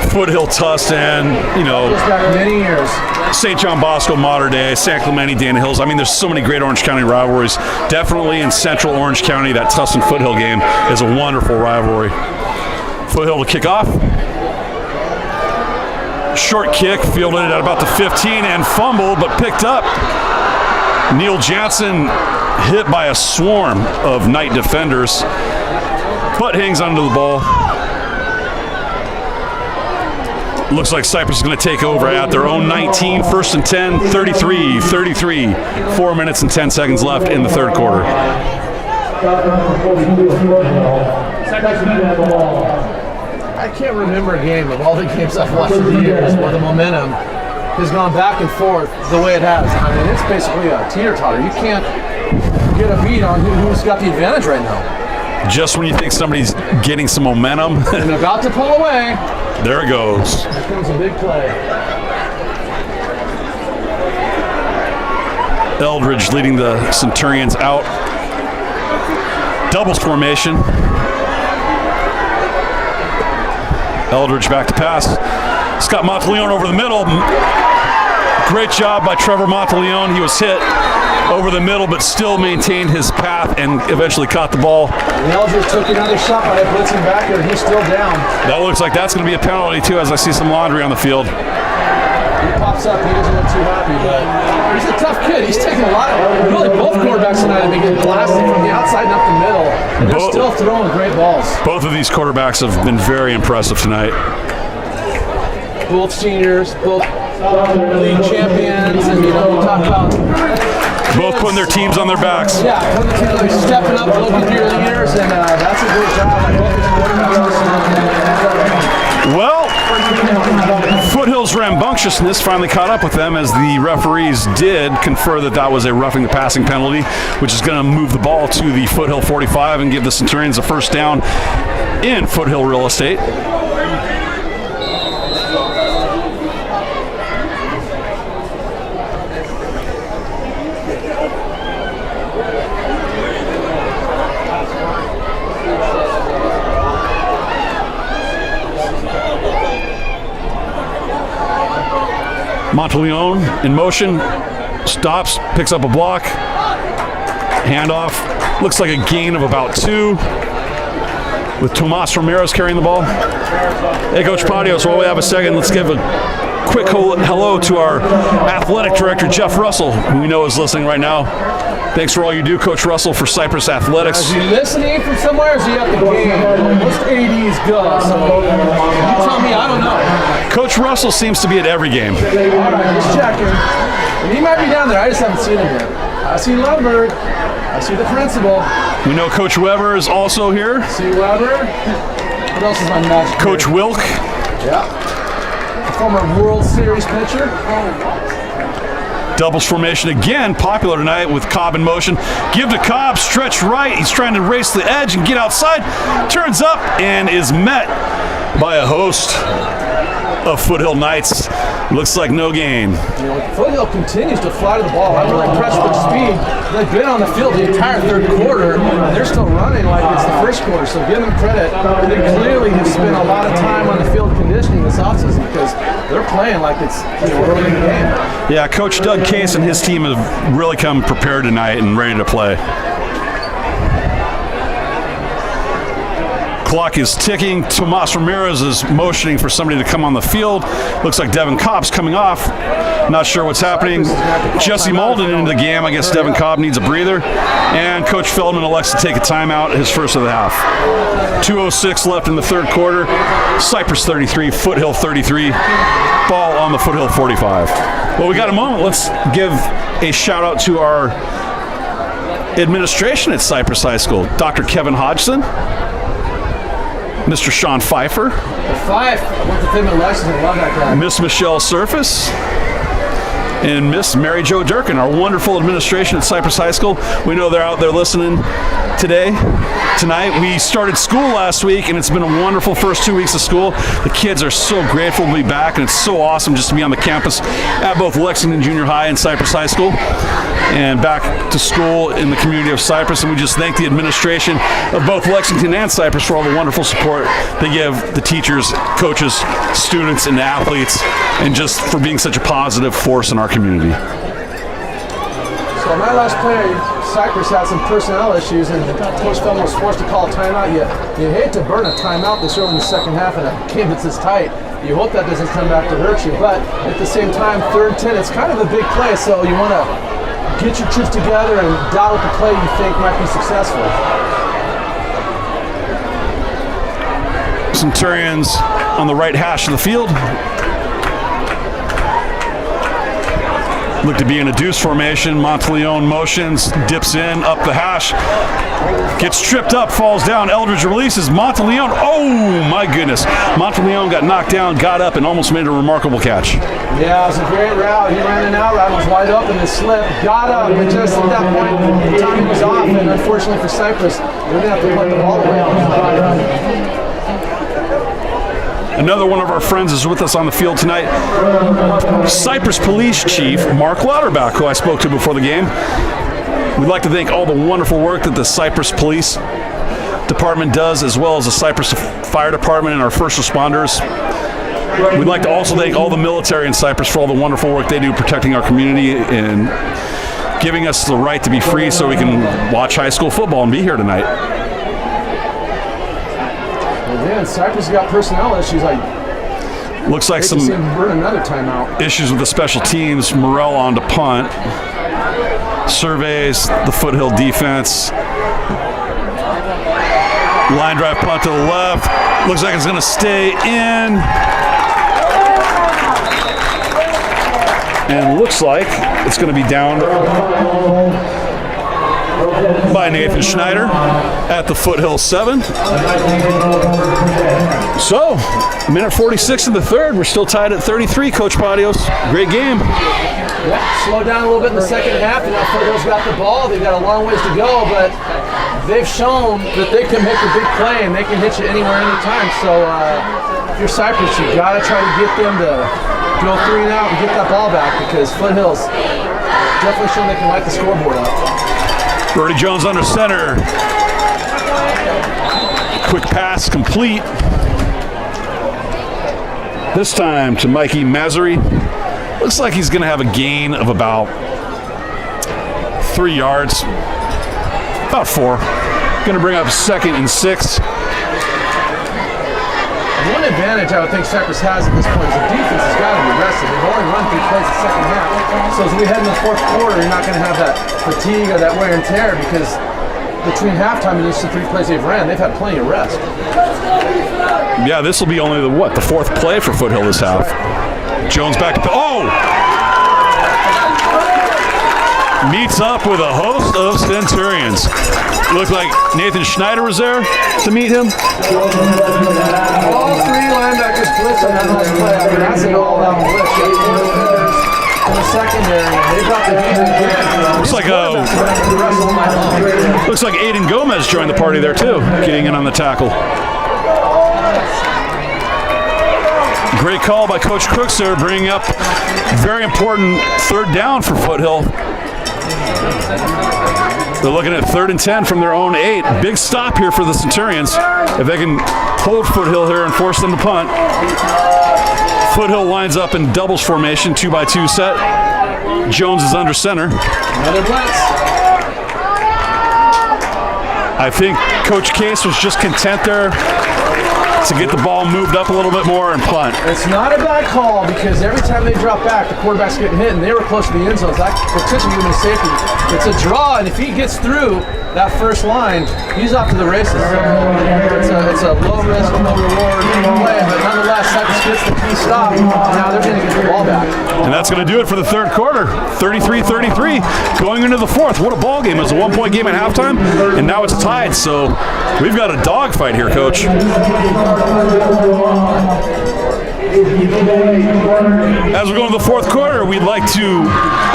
Foothill Tustin, you know. Goes back many years. St. John Bosco, Mater Dei, San Clemente, Dana Hills. I mean, there's so many great Orange County rivalries. Definitely in Central Orange County, that Tustin-Foothill game is a wonderful rivalry. Foothill to kick off. Short kick, fielded at about the 15 and fumbled, but picked up. Neil Jansen hit by a swarm of Knight defenders, but hangs onto the ball. Looks like Cypress is going to take over at their own 19, 1st and 10, 33. 4 minutes and 10 seconds left in the third quarter. I can't remember a game of all the games I've watched for years where the momentum has gone back and forth the way it has. I mean, it's basically a teeter-totter. You can't get a beat on who's got the advantage right now. Just when you think somebody's getting some momentum. And about to pull away. There it goes. Here comes a big play. Eldridge leading the Centurions out. Doubles formation. Eldridge back to pass. Scott Monteleone over the middle. Great job by Trevor Monteleone. He was hit over the middle, but still maintained his path and eventually caught the ball. And Eldridge took another shot by blitzing back there. He's still down. That looks like that's going to be a penalty, too, as I see some laundry on the field. He pops up. He doesn't look too happy, but he's a tough kid. He's taking a lot of, really both quarterbacks tonight have been getting blasted from the outside and up the middle. And they're still throwing great balls. Both of these quarterbacks have been very impressive tonight. Both seniors, both league champions, and you know, we talk about both putting their teams on their backs. Yeah, putting the teams, like stepping up, looking through the years, and that's a great job by both these quarterbacks. Well, Foothill's rambunctious consciousness finally caught up with them as the referees did confer that that was a roughing the passing penalty, which is going to move the ball to the Foothill 45 and give the Centurions a first down in Foothill real estate. Monteleone in motion, stops, picks up a block, handoff, looks like a gain of about 2, with Tomas Ramirez carrying the ball. Hey, Coach Padios, while we have a second, let's give a quick hello to our athletic director, Jeff Russell, who we know is listening right now. Thanks for all you do, Coach Russell, for Cypress Athletics. Is he listening from somewhere, or is he at the game? Most ADs go, so you tell me, I don't know. Coach Russell seems to be at every game. All right, just checking. And he might be down there, I just haven't seen him yet. I see Lundberg, I see the principal. We know Coach Weber is also here. See Weber. What else is my match? Coach Wilk. Yeah. Former World Series pitcher. Doubles formation again, popular tonight with Cobb in motion. Give to Cobb, stretch right. He's trying to race the edge and get outside. Turns up and is met by a host of Foothill Knights. Looks like no gain. You know, Foothill continues to fly to the ball. I'm really impressed with the speed. They've been on the field the entire third quarter, and they're still running like it's the first quarter. So give them credit. They clearly have spent a lot of time on the field conditioning this offseason because they're playing like it's early in the game. Yeah, Coach Doug Case and his team have really come prepared tonight and ready to play. Clock is ticking. Tomas Ramirez is motioning for somebody to come on the field. Looks like Devin Cobb's coming off. Not sure what's happening. Jesse Malden into the game. I guess Devin Cobb needs a breather. And Coach Feldman elects to take a timeout, his first of the half. 2:06 left in the third quarter. Cypress 33, Foothill 33. Ball on the Foothill 45. Well, we got a moment. Let's give a shout out to our administration at Cypress High School. Dr. Kevin Hodgson. Mr. Sean Pfeiffer. Fife. I went to Finland license. I love that guy. Miss Michelle Surface. And Miss Mary Jo Durkin, our wonderful administration at Cypress High School. We know they're out there listening tonight. We started school last week, and it's been a wonderful first 2 weeks of school. The kids are so grateful to be back, and it's so awesome just to be on the campus at both Lexington Junior High and Cypress High School, and back to school in the community of Cypress. And we just thank the administration of both Lexington and Cypress for all the wonderful support they give the teachers, coaches, students, and athletes, and just for being such a positive force in our community. So my last play, Cypress had some personnel issues, and Coach Feldman was forced to call a timeout. You hate to burn a timeout this early in the second half in a game that's this tight. You hope that doesn't come back to hurt you, but at the same time, 3rd 10, it's kind of a big play, so you want to get your troops together and dial up the play you think might be successful. Centurions on the right hash of the field. Look to be in a deuce formation. Monteleone motions, dips in, up the hash. Gets tripped up, falls down. Eldridge releases. Monteleone, oh my goodness. Monteleone got knocked down, got up, and almost made a remarkable catch. Yeah, it was a great route. He ran an out route, was wide open and slipped. Got up, but just at that point, the timing was off, and unfortunately for Cypress, they're going to have to put the ball away. Another one of our friends is with us on the field tonight. Cypress Police Chief Mark Lauterbach, who I spoke to before the game. We'd like to thank all the wonderful work that the Cypress Police Department does, as well as the Cypress Fire Department and our first responders. We'd like to also thank all the military in Cypress for all the wonderful work they do protecting our community and giving us the right to be free so we can watch high school football and be here tonight. Man, Cypress got personnel issues. Looks like some burn another timeout. Issues with the special teams. Morrell on to punt. Surveys the Foothill defense. Line drive punt to the left. Looks like it's going to stay in. And looks like it's going to be down by Nathan Schneider at the Foothill 7. So, minute 46 in the third. We're still tied at 33, Coach Padios. Great game. Yeah, slow down a little bit in the second half. You know, Foothill's got the ball. They've got a long ways to go, but they've shown that they can make a big play and they can hit you anywhere, anytime. So if you're Cypress, you got to try to get them to go 3 and out and get that ball back, because Foothill's definitely showing they can light the scoreboard up. Brody Jones under center. Quick pass complete. This time to Mikey Mazuri. Looks like he's going to have a gain of about 3 yards. About 4. Going to bring up 2nd and 6. One advantage I would think Cypress has at this point is the defense has got to be rested. They've only run 3 plays the second half. So as we head in the fourth quarter, you're not going to have that fatigue or that wear and tear, because between halftime and just the 3 plays they've ran, they've had plenty of rest. Yeah, this will be only the 4th play for Foothill this half. Jones back to meets up with a host of Centurions. Looked like Nathan Schneider was there to meet him. All 3 linebackers blitz on that last play. I mean, that's an all-out blitz. In the secondary, they got the defense. Looks like Aiden Gomez joined the party there too, getting in on the tackle. Great call by Coach Crooks there, bringing up very important 3rd down for Foothill. They're looking at 3rd and 10 from their own 8. Big stop here for the Centurions. If they can hold Foothill here and force them to punt. Foothill lines up in doubles formation, 2x2 set. Jones is under center. Another blitz. I think Coach Case was just content there to get the ball moved up a little bit more and punt. It's not a bad call, because every time they drop back, the quarterback's getting hit, and they were close to the end zone. That potentially giving him safety. It's a draw, and if he gets through that first line, he's off to the races. It's a low risk, no reward play, but nonetheless, Cypress gets the key stop. Now they're going to get the ball back. And that's going to do it for the third quarter. 33-33, going into the fourth. What a ball game. It was a 1-point game at halftime, and now it's tied. So we've got a dogfight here, Coach. As we go into the fourth quarter, we'd like to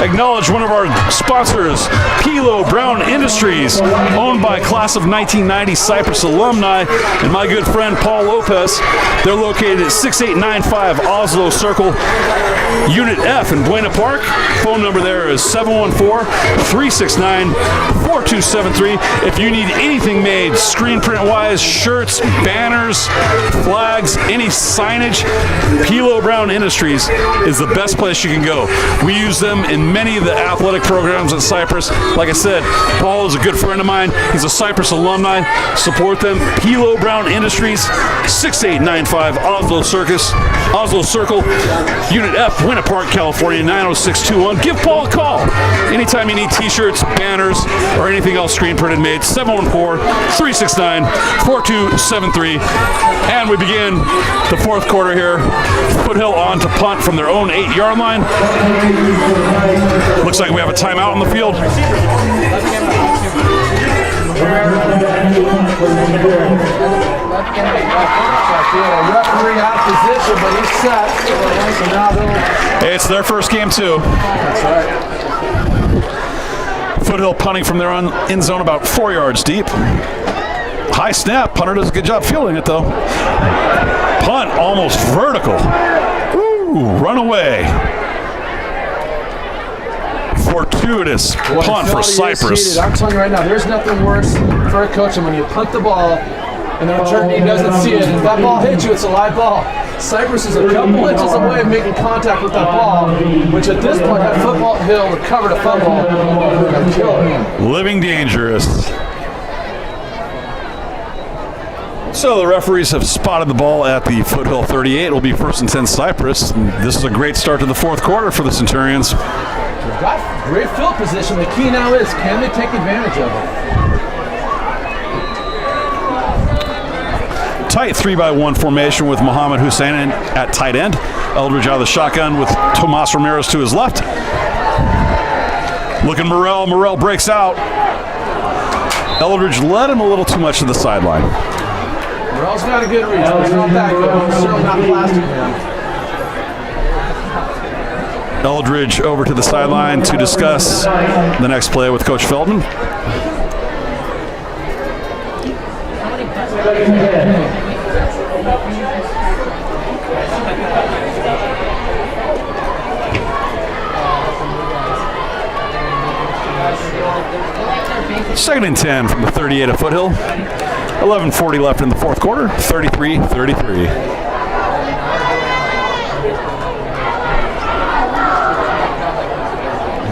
acknowledge one of our sponsors, Pilo Brown Industries, owned by class of 1990 Cypress alumni and my good friend Paul Lopez. They're located at 6895 Oslo Circle, Unit F in Buena Park. Phone number there is 714-369-4273. If you need anything made, screen print-wise, shirts, banners, flags, any signage, Pilo Brown Industries is the best place you can go. We use them in many of the athletic programs at Cypress. Like I said, Paul is a good friend of mine. He's a Cypress alumni. Support them. Pilo Brown Industries, 6895 Oslo Circle, Unit F, Winter Park, California, 90621. Give Paul a call anytime you need t-shirts, banners, or anything else screen printed made. 714-369-4273. And we begin the fourth quarter here. Foothill on to punt from their own 8-yard line. Looks like we have a timeout on the field. Referee out of position, but he's set. So now hey, it's their first game too. That's right. Foothill punting from their own end zone about 4 yards deep. High snap. Punter does a good job fielding it though. Punt almost vertical. Woo, run away. Fortuitous punt for Cypress. I'm telling you right now, there's nothing worse for a coach than when you punt the ball and the return team doesn't see it. If that ball hits you, it's a live ball. Cypress is a couple inches away of making contact with that ball, which at this point, that football hill recovered a fumble and killed him. Living dangerous. So the referees have spotted the ball at the Foothill 38. It will be 1st and 10 Cypress. And this is a great start to the fourth quarter for the Centurions. They've got great field position. The key now is, can they take advantage of it? Tight 3-by-1 formation with Muhammad Hussein at tight end. Eldridge out of the shotgun with Tomas Ramirez to his left. Looking Morrell. Morrell breaks out. Eldridge led him a little too much to the sideline. Morrell's got a good reach, but it's not that good. He's certainly not plastic, man. Eldridge over to the sideline to discuss the next play with Coach Feldman. Second and 10 from the 38 of Foothill. 11:40 left in the fourth quarter. 33-33.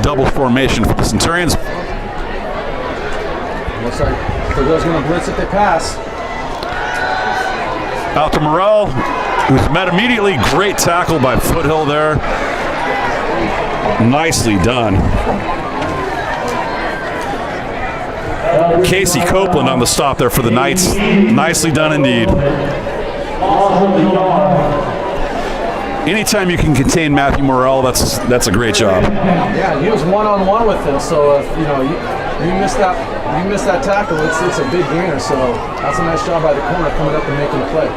Double formation for the Centurions. Looks like Footill's going to blitz if they pass. Out to Morrell, who's met immediately. Great tackle by Foothill there. Nicely done. Casey Copeland on the stop there for the Knights. Nicely done indeed. Anytime you can contain Matthew Morrell, that's a great job. Yeah, he was one-on-one with him, so if you miss that tackle, it's a big gainer. So that's a nice job by the corner coming up and making a play.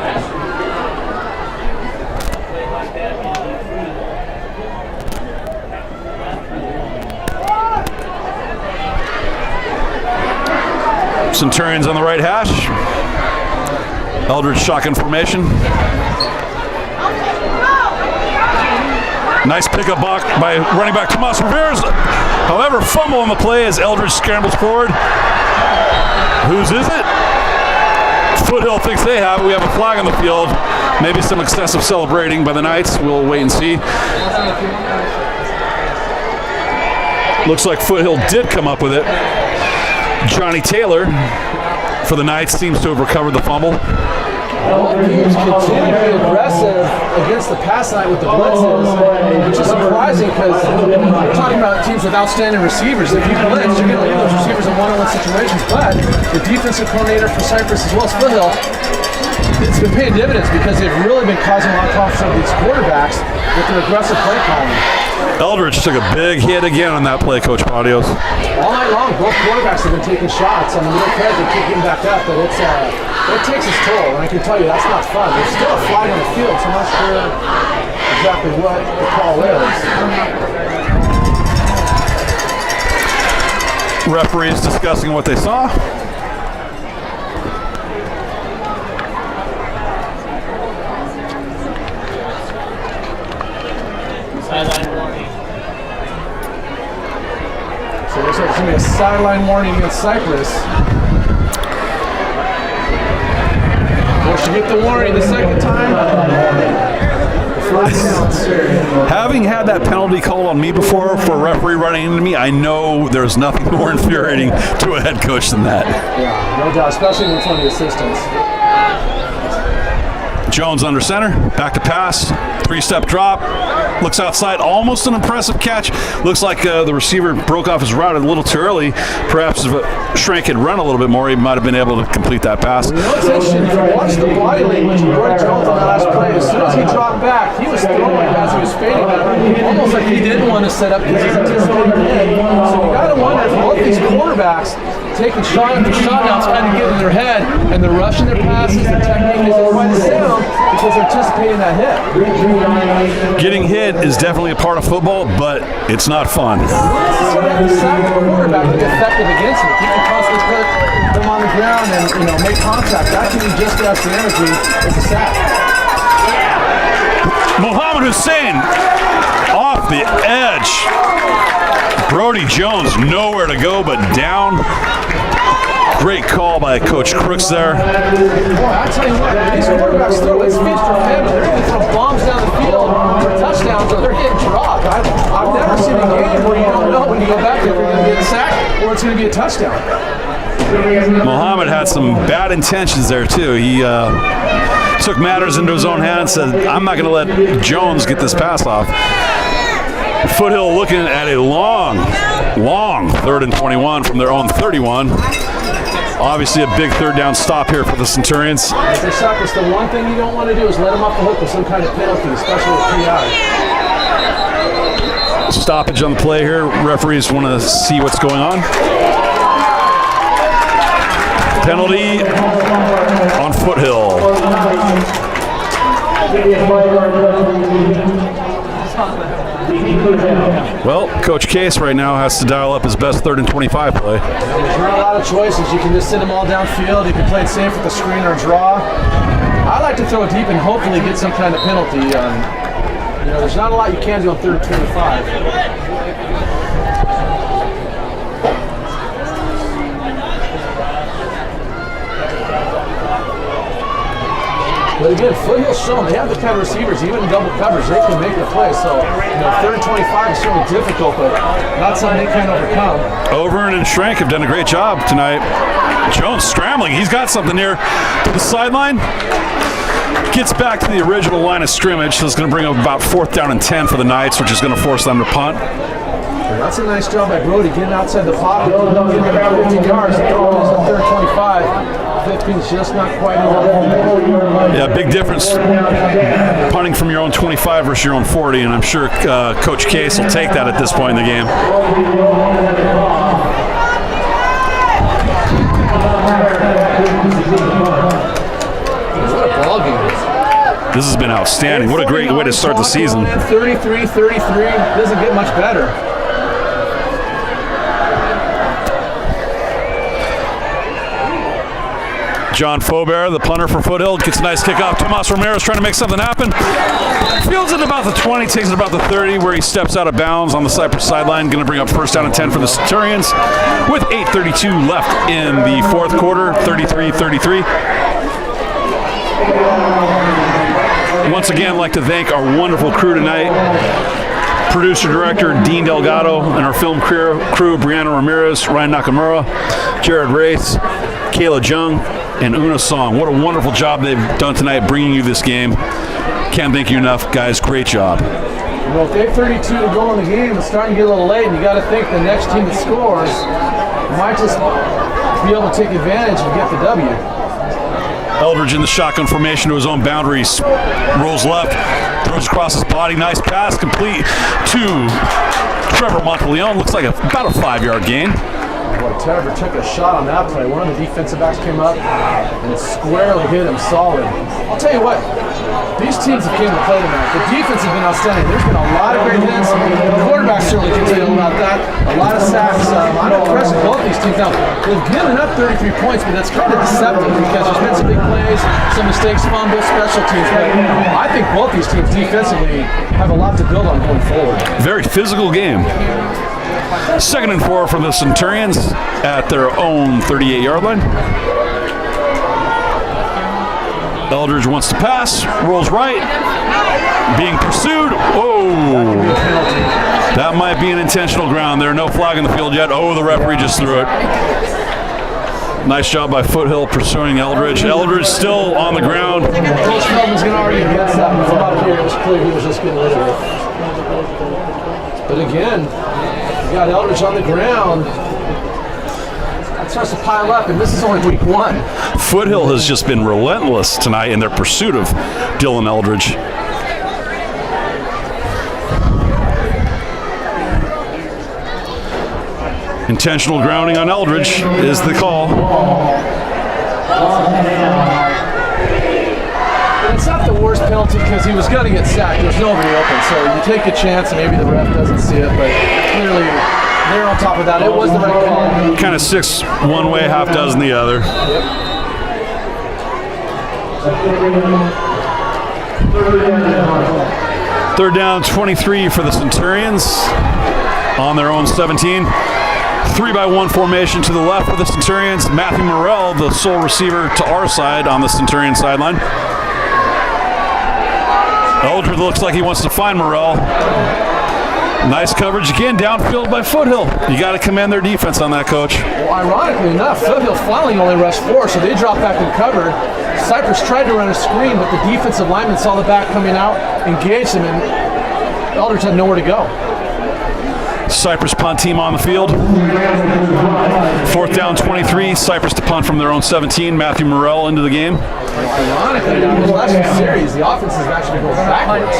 Centurions on the right hash. Eldridge shotgun formation. Nice pickup block by running back Tomas Rivera. However, fumble on the play as Eldridge scrambles forward. Whose is it? Foothill thinks they have it. We have a flag on the field. Maybe some excessive celebrating by the Knights. We'll wait and see. Looks like Foothill did come up with it. Johnny Taylor for the Knights seems to have recovered the fumble. Both teams continue to be aggressive against the pass line with the blitzes, which is surprising because we're talking about teams with outstanding receivers. If you blitz, you're going to leave those receivers in one-on-one situations. But the defensive coordinator for Cypress as well as Foothill, it's been paying dividends because they've really been causing a lot of problems for these quarterbacks with their aggressive play calling. Eldridge took a big hit again on that play, Coach Padios. All night long, both quarterbacks have been taking shots on the middle thread. They keep getting back up, but it takes its toll, and I can tell you that's not fun. There's still a flag on the field, so I'm not sure exactly what the call is. Referees discussing what they saw. Sideline warning. So it looks like it's going to be a sideline warning against Cypress. Forced to get the warning the second time. Having had that penalty called on me before for a referee running into me, I know there's nothing more infuriating to a head coach than that. Yeah, no doubt, especially when it's one of the assistants. Jones under center, back to pass, three-step drop, looks outside, almost an impressive catch. Looks like the receiver broke off his route a little too early. Perhaps if Schrank had run a little bit more, he might have been able to complete that pass. You know what's interesting? If you watch the body language of Roy Jones on the last play, as soon as he dropped back, he was throwing as he was fading out, almost like he didn't want to set up because he's anticipating the hit. So you got to wonder if both these quarterbacks taking shot after shot now, it's kind of getting in their head, and they're rushing their passes, their technique isn't quite the same because they're anticipating that hit. Getting hit is definitely a part of football, but it's not fun. You don't necessarily have to sack the quarterback to be effective against him. You can constantly put them on the ground and make contact. That can be just as damaging as a sack. Mohammed Hussein off the edge. Brody Jones nowhere to go but down. Great call by Coach Crooks there. Boy, I tell you what, these quarterbacks throw, it's feast or famine. They're going to throw bombs down the field for touchdowns or they're getting dropped. I've never seen a game where you don't know when you go back there if you're going to get a sack or it's going to be a touchdown. Mohammed had some bad intentions there too. He took matters into his own hands and said, I'm not going to let Jones get this pass off. Foothill looking at a long 3rd and 21 from their own 31. Obviously a big third down stop here for the Centurions. For Cypress, the one thing you don't want to do is let them off the hook with some kind of penalty, especially with PI. Stoppage on the play here. Referees want to see what's going on. Penalty on Foothill. Well, Coach Case right now has to dial up his best 3rd and 25 play. There's not a lot of choices. You can just send them all downfield. You can play it safe with the screen or draw. I like to throw it deep and hopefully get some kind of penalty. There's not a lot you can do on 3rd and 25. But again, Foothill's shown they have the kind of receivers, even in double coverage, they can make the play. So, 3rd and 25 is certainly difficult, but not something they can't overcome. Overend and Schrank have done a great job tonight. Jones scrambling. He's got something here to the sideline. Gets back to the original line of scrimmage, so it's going to bring up about 4th down and 10 for the Knights, which is going to force them to punt. That's a nice job by Brody getting outside the pocket, getting about 15 yards, and throwing this on 3rd and 25. 15's just not quite enough. Yeah, big difference punting from your own 25 versus your own 40, and I'm sure Coach Case will take that at this point in the game. What a ball game. This has been outstanding. What a great way to start the season. 33-33, doesn't get much better. John Faubert, the punter for Foothill, gets a nice kickoff. Tomas Ramirez trying to make something happen. Fields it about the 20, takes it about the 30, where he steps out of bounds on the Cypress sideline. Going to bring up 1st down and 10 for the Centurions with 8:32 left in the 4th quarter, 33-33. Once again, I'd like to thank our wonderful crew tonight. Producer-director Dean Delgado and our film crew Brianna Ramirez, Ryan Nakamura, Jared Race, Kayla Jung, and Una Song. What a wonderful job they've done tonight bringing you this game. Can't thank you enough, guys. Great job. With 8:32 to go in the game, it's starting to get a little late, and you got to think the next team that scores might just be able to take advantage and get the W. Eldridge in the shotgun formation to his own boundaries. Rolls left, throws across his body. Nice pass, complete to Trevor Monteleone. Looks like about a 5-yard gain. Boy, Trevor took a shot on that play. One of the defensive backs came up and squarely hit him solid. I'll tell you what, these teams have came to play tonight. The defense has been outstanding. There's been a lot of great hits. The quarterback certainly can tell you about that. A lot of sacks. I'm impressed with both these teams. Now, they've given up 33 points, but that's kind of deceptive because there's been some big plays, some mistakes, fumbles, special teams. But I think both these teams defensively have a lot to build on going forward. Very physical game. 2nd and 4 for the Centurions at their own 38-yard line. Eldridge wants to pass, rolls right, being pursued. Oh, that might be an intentional ground there. No flag in the field yet. Oh, the referee just threw it. Nice job by Foothill pursuing Eldridge. Eldridge still on the ground. Coach Feldman's going to argue against that. From up here, it was clear he was just getting rid of it. But again, you got Eldridge on the ground. That starts to pile up, and this is only week 1. Foothill has just been relentless tonight in their pursuit of Dylan Eldridge. Intentional grounding on Eldridge is the call. It's not the worst penalty because he was going to get sacked. There's nobody open, so you take a chance and maybe the ref doesn't see it, but clearly they're on top of that. It was the right call. Kind of 6 one way, half dozen the other. Yep. Third down, 23 for the Centurions on their own 17. 3-by-1 formation to the left for the Centurions. Matthew Morrell, the sole receiver to our side on the Centurion sideline. Eldridge looks like he wants to find Morrell. Nice coverage again, downfield by Foothill. You got to commend their defense on that, Coach. Well, ironically enough, Foothill finally only rushed 4, so they dropped back and covered. Cypress tried to run a screen, but the defensive lineman saw the back coming out, engaged him, and Eldridge had nowhere to go. Cypress punt team on the field. 4th down, 23. Cypress to punt from their own 17. Matthew Morrell into the game. Ironically, in this last series, the offense has actually gone backwards.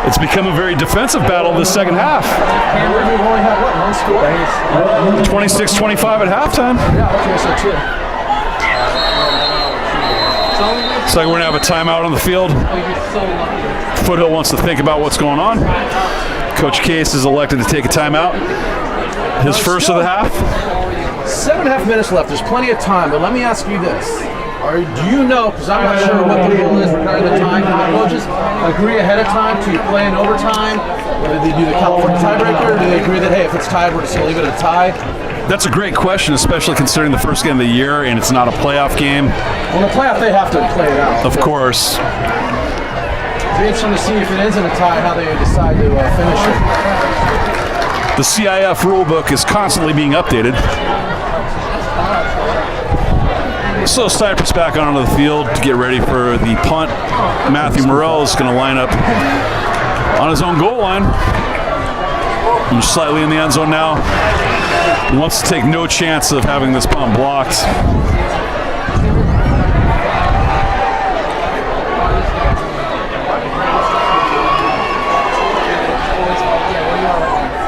It's become a very defensive battle this second half. We've only had, what, 1 score? 26-25 at halftime. Yeah, okay, so 2. Looks like we're going to have a timeout on the field. Foothill wants to think about what's going on. Coach Case is elected to take a timeout. His first of the half. 7.5 minutes left. There's plenty of time, but let me ask you this. Do you know, because I'm not sure what the rule is regarding the time, do the coaches agree ahead of time to play in overtime? Or do they do the California tiebreaker? Or do they agree that, hey, if it's tied, we're just going to leave it a tie? That's a great question, especially considering the first game of the year and it's not a playoff game. Well, in the playoff, they have to play it out. Of course. It'll be interesting to see if it ends in a tie, how they decide to finish it. The CIF rulebook is constantly being updated. So Cypress back onto the field to get ready for the punt. Matthew Morrell is going to line up on his own goal line. He's slightly in the end zone now. He wants to take no chance of having this punt blocked.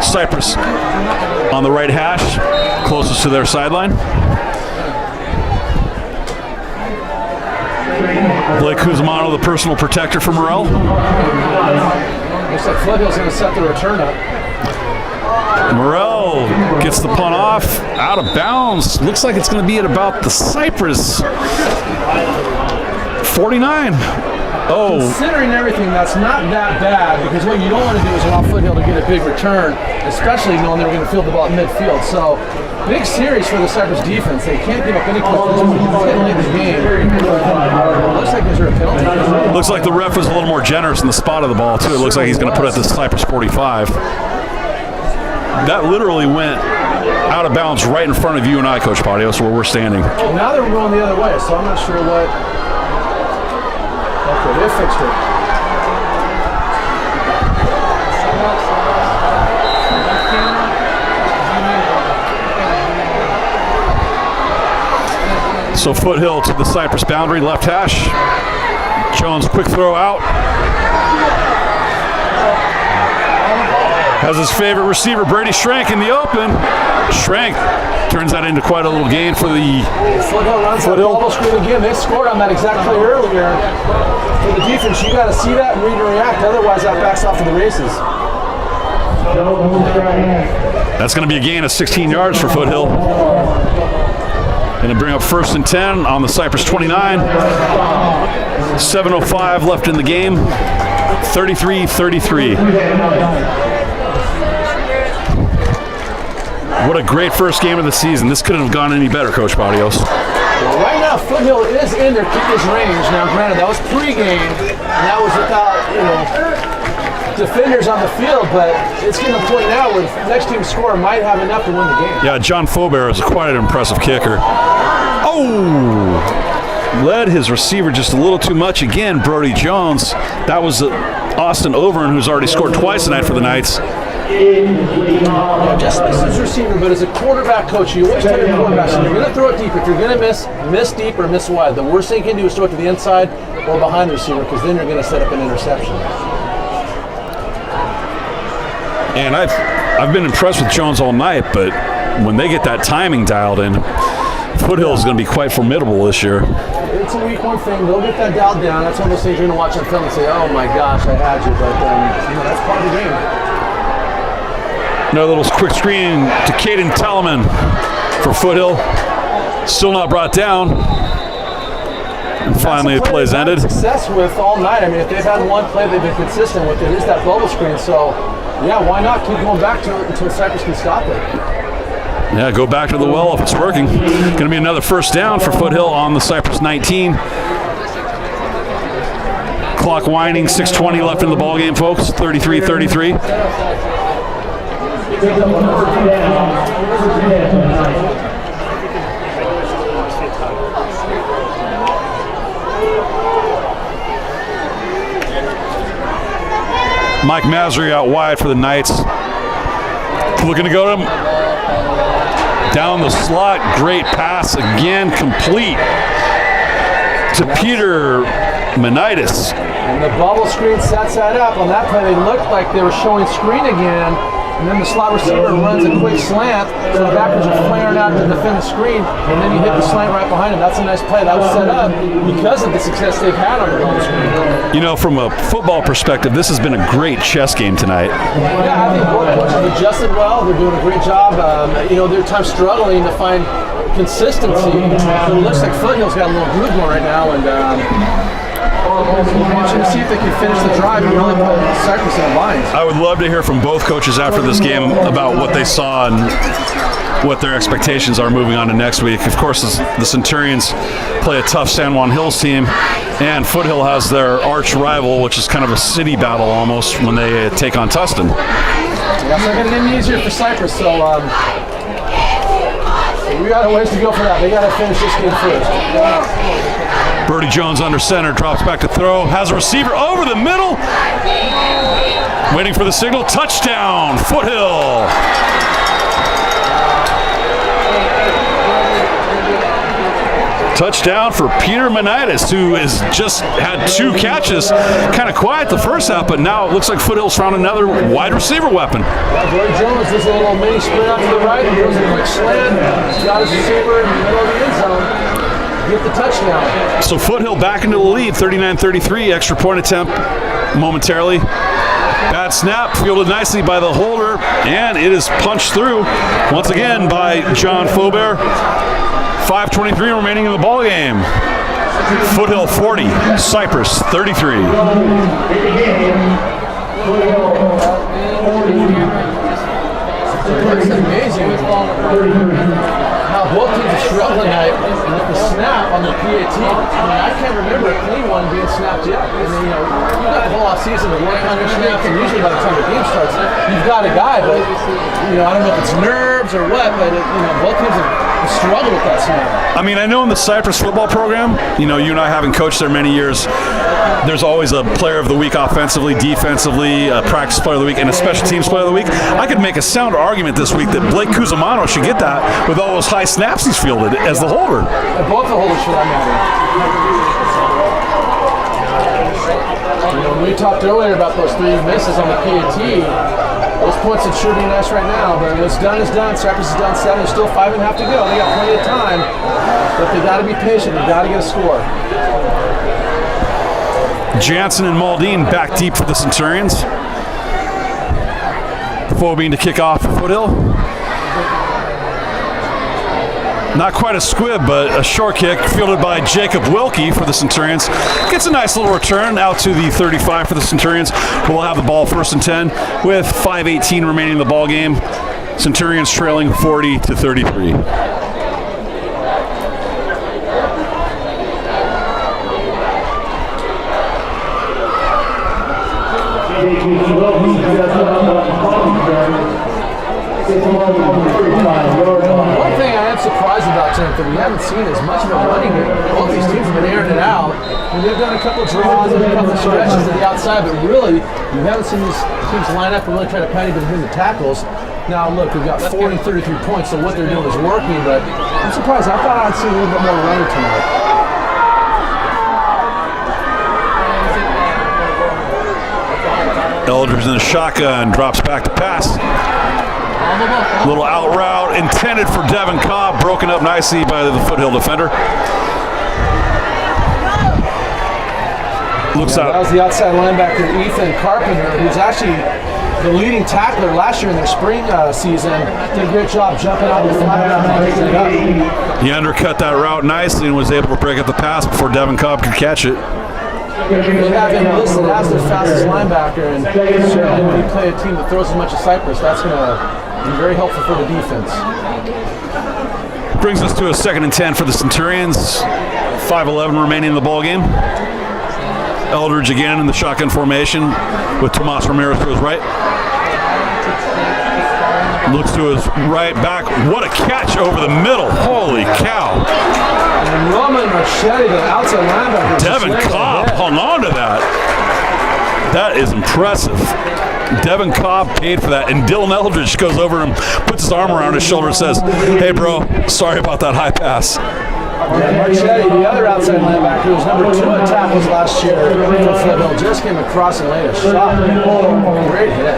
Cypress on the right hash, closest to their sideline. Blake Cusimano, the personal protector for Morrell. Looks like Foothill's going to set the return up. Morrell gets the punt off, out of bounds. Looks like it's going to be at about the Cypress 49. Oh. Considering everything, that's not that bad, because what you don't want to do is allow Foothill to get a big return, especially knowing they're going to field the ball at midfield. So, big series for the Cypress defense. They can't give up any points to lead the game. Looks like there's a penalty. Looks like the ref was a little more generous in the spot of the ball, too. It looks like he's going to put it at the Cypress 45. That literally went out of bounds right in front of you and I, Coach Padios, where we're standing. Now they're rolling the other way, so I'm not sure what. Okay, they fixed it. So Foothill to the Cypress boundary, left hash. Jones, quick throw out. Has his favorite receiver, Brady Schrank, in the open. Schrank turns that into quite a little gain for the Foothill runs that bubble screen again. They scored on that exact play earlier. For the defense, you got to see that and read and react. Otherwise, that backs off to the races. That's going to be a gain of 16 yards for Foothill. Going to bring up 1st and 10 on the Cypress 29. 7:05 left in the game. 33-33. What a great first game of the season. This couldn't have gone any better, Coach Padios. Well, right now, Foothill is in their kicker's range. Now, granted, that was pregame, and that was without, defenders on the field, but it's getting to a point now where the next team scorer might have enough to win the game. Yeah, John Faubert is quite an impressive kicker. Oh! Led his receiver just a little too much again, Brody Jones. That was Austin Overn, who's already scored twice tonight for the Knights. Yeah, just miss his receiver, but as a quarterback coach, you always tell your quarterbacks, you're going to throw it deep. If you're going to miss deep or miss wide. The worst thing you can do is throw it to the inside or behind the receiver, because then you're going to set up an interception. And I've been impressed with Jones all night, but when they get that timing dialed in, Foothill is going to be quite formidable this year. It's a week one thing. They'll get that dialed down. That's one of those things you're going to watch on film and say, oh my gosh, I had you. But that's part of the game. Another little quick screen to Caden Telemann for Foothill. Still not brought down. And finally, the play's ended. Success with all night. I mean, if they've had one play they've been consistent with, it is that bubble screen. So, yeah, why not keep going back to it until Cypress can stop it? Yeah, go back to the well if it's working. Going to be another first down for Foothill on the Cypress 19. Clock winding, 6:20 left in the ball game, folks. 33-33. Mike Masry out wide for the Knights. Looking to go to him. Down the slot, great pass again, complete to Peter Menitis. And the bubble screen sets that up. On that play, they looked like they were showing screen again. and then the slot receiver runs a quick slant, so the backers are flaring out to defend the screen, and then you hit the slant right behind him. That's a nice play. That was set up because of the success they've had on the ball screen. You know, from a football perspective, this has been a great chess game tonight. Yeah, I think both coaches have adjusted well. They're doing a great job. You know, they're times struggling to find consistency. So it looks like Foothill's got a little groove going right now, and we'll see if they can finish the drive and really put Cypress in the lines. I would love to hear from both coaches after this game about what they saw and what their expectations are moving on to next week. Of course, the Centurions play a tough San Juan Hills team, and Foothill has their arch rival, which is kind of a city battle almost, when they take on Tustin. Yeah, so they're getting it easier for Cypress, so we got a ways to go for that. They got to finish this game first. Birdie Jones under center, drops back to throw, has a receiver over the middle, waiting for the signal, touchdown, Foothill. Touchdown for Peter Menitis, who has just had 2 catches. Kind of quiet the first half, but now it looks like Foothill's found another wide receiver weapon. Birdie Jones does a little mini sprint out to the right, and goes a quick slant, got his receiver in the middle of the end zone. Get the touchdown. So Foothill back into the lead, 39-33, extra point attempt momentarily. Bad snap, fielded nicely by the holder, and it is punched through once again by John Faubert. 5:23 remaining in the ball game. Foothill 40, Cypress 33. It's amazing how both teams are struggling with the snap on the PAT. I mean, I can't remember a clean one being snapped yet. I mean, you know, you've got the whole offseason to work on your snaps, and usually by the time the game starts, you've got a guy, but, you know, I don't know if it's nerves or what, but, both teams have struggled with that snap. I mean, I know in the Cypress football program, you know, you and I having coached there many years, there's always a player of the week offensively, defensively, a practice player of the week, and a special teams player of the week. I could make a sound argument this week that Blake Cusimano should get that with all those high snaps he's fielded as the holder. And both the holders for that matter. You know, we talked earlier about those 3 misses on the PAT. Those points would sure be nice right now, but what's done is done. Cypress has done 7. There's still 5.5 to go. They got plenty of time, but they got to be patient. They got to get a score. Jansen and Maldine back deep for the Centurions. Phobine to kick off for Foothill. Not quite a squib, but a short kick fielded by Jacob Wilkie for the Centurions. Gets a nice little return out to the 35 for the Centurions. We'll have the ball 1st and 10 with 5:18 remaining in the ball game. Centurions trailing 40-33. One thing I am surprised about tonight that we haven't seen as much of a running game. Both these teams have been airing it out. And they've done a couple draws and a couple stretches to the outside, but really, we haven't seen these teams line up and really try to patty between the tackles. Now, look, we've got 33 points, so what they're doing is working, but I'm surprised. I thought I'd see a little bit more running tonight. Eldridge in the shotgun, drops back to pass. Little out route intended for Devin Cobb, broken up nicely by the Foothill defender. Looks out. That was the outside linebacker, Ethan Carpenter, who's actually the leading tackler last year in their spring season. Did a great job jumping out of the flat and breaking it up. He undercut that route nicely and was able to break up the pass before Devin Cobb could catch it. They have him listed as their fastest linebacker, and certainly when you play a team that throws as much as Cypress, that's going to be very helpful for the defense. Brings us to a 2nd and 10 for the Centurions. 5:11 remaining in the ball game. Eldridge again in the shotgun formation with Tomas Ramirez to his right. Looks to his right back. What a catch over the middle. Holy cow. And Roman Marchetti, the outside linebacker. Devin Cobb hung on to that. That is impressive. Devin Cobb paid for that, and Dylan Eldridge goes over and puts his arm around his shoulder and says, "Hey, bro, sorry about that high pass." Marchetti, the other outside linebacker, who was number 2 in tackles last year for Foothill, just came across and laid a shot. Great hit.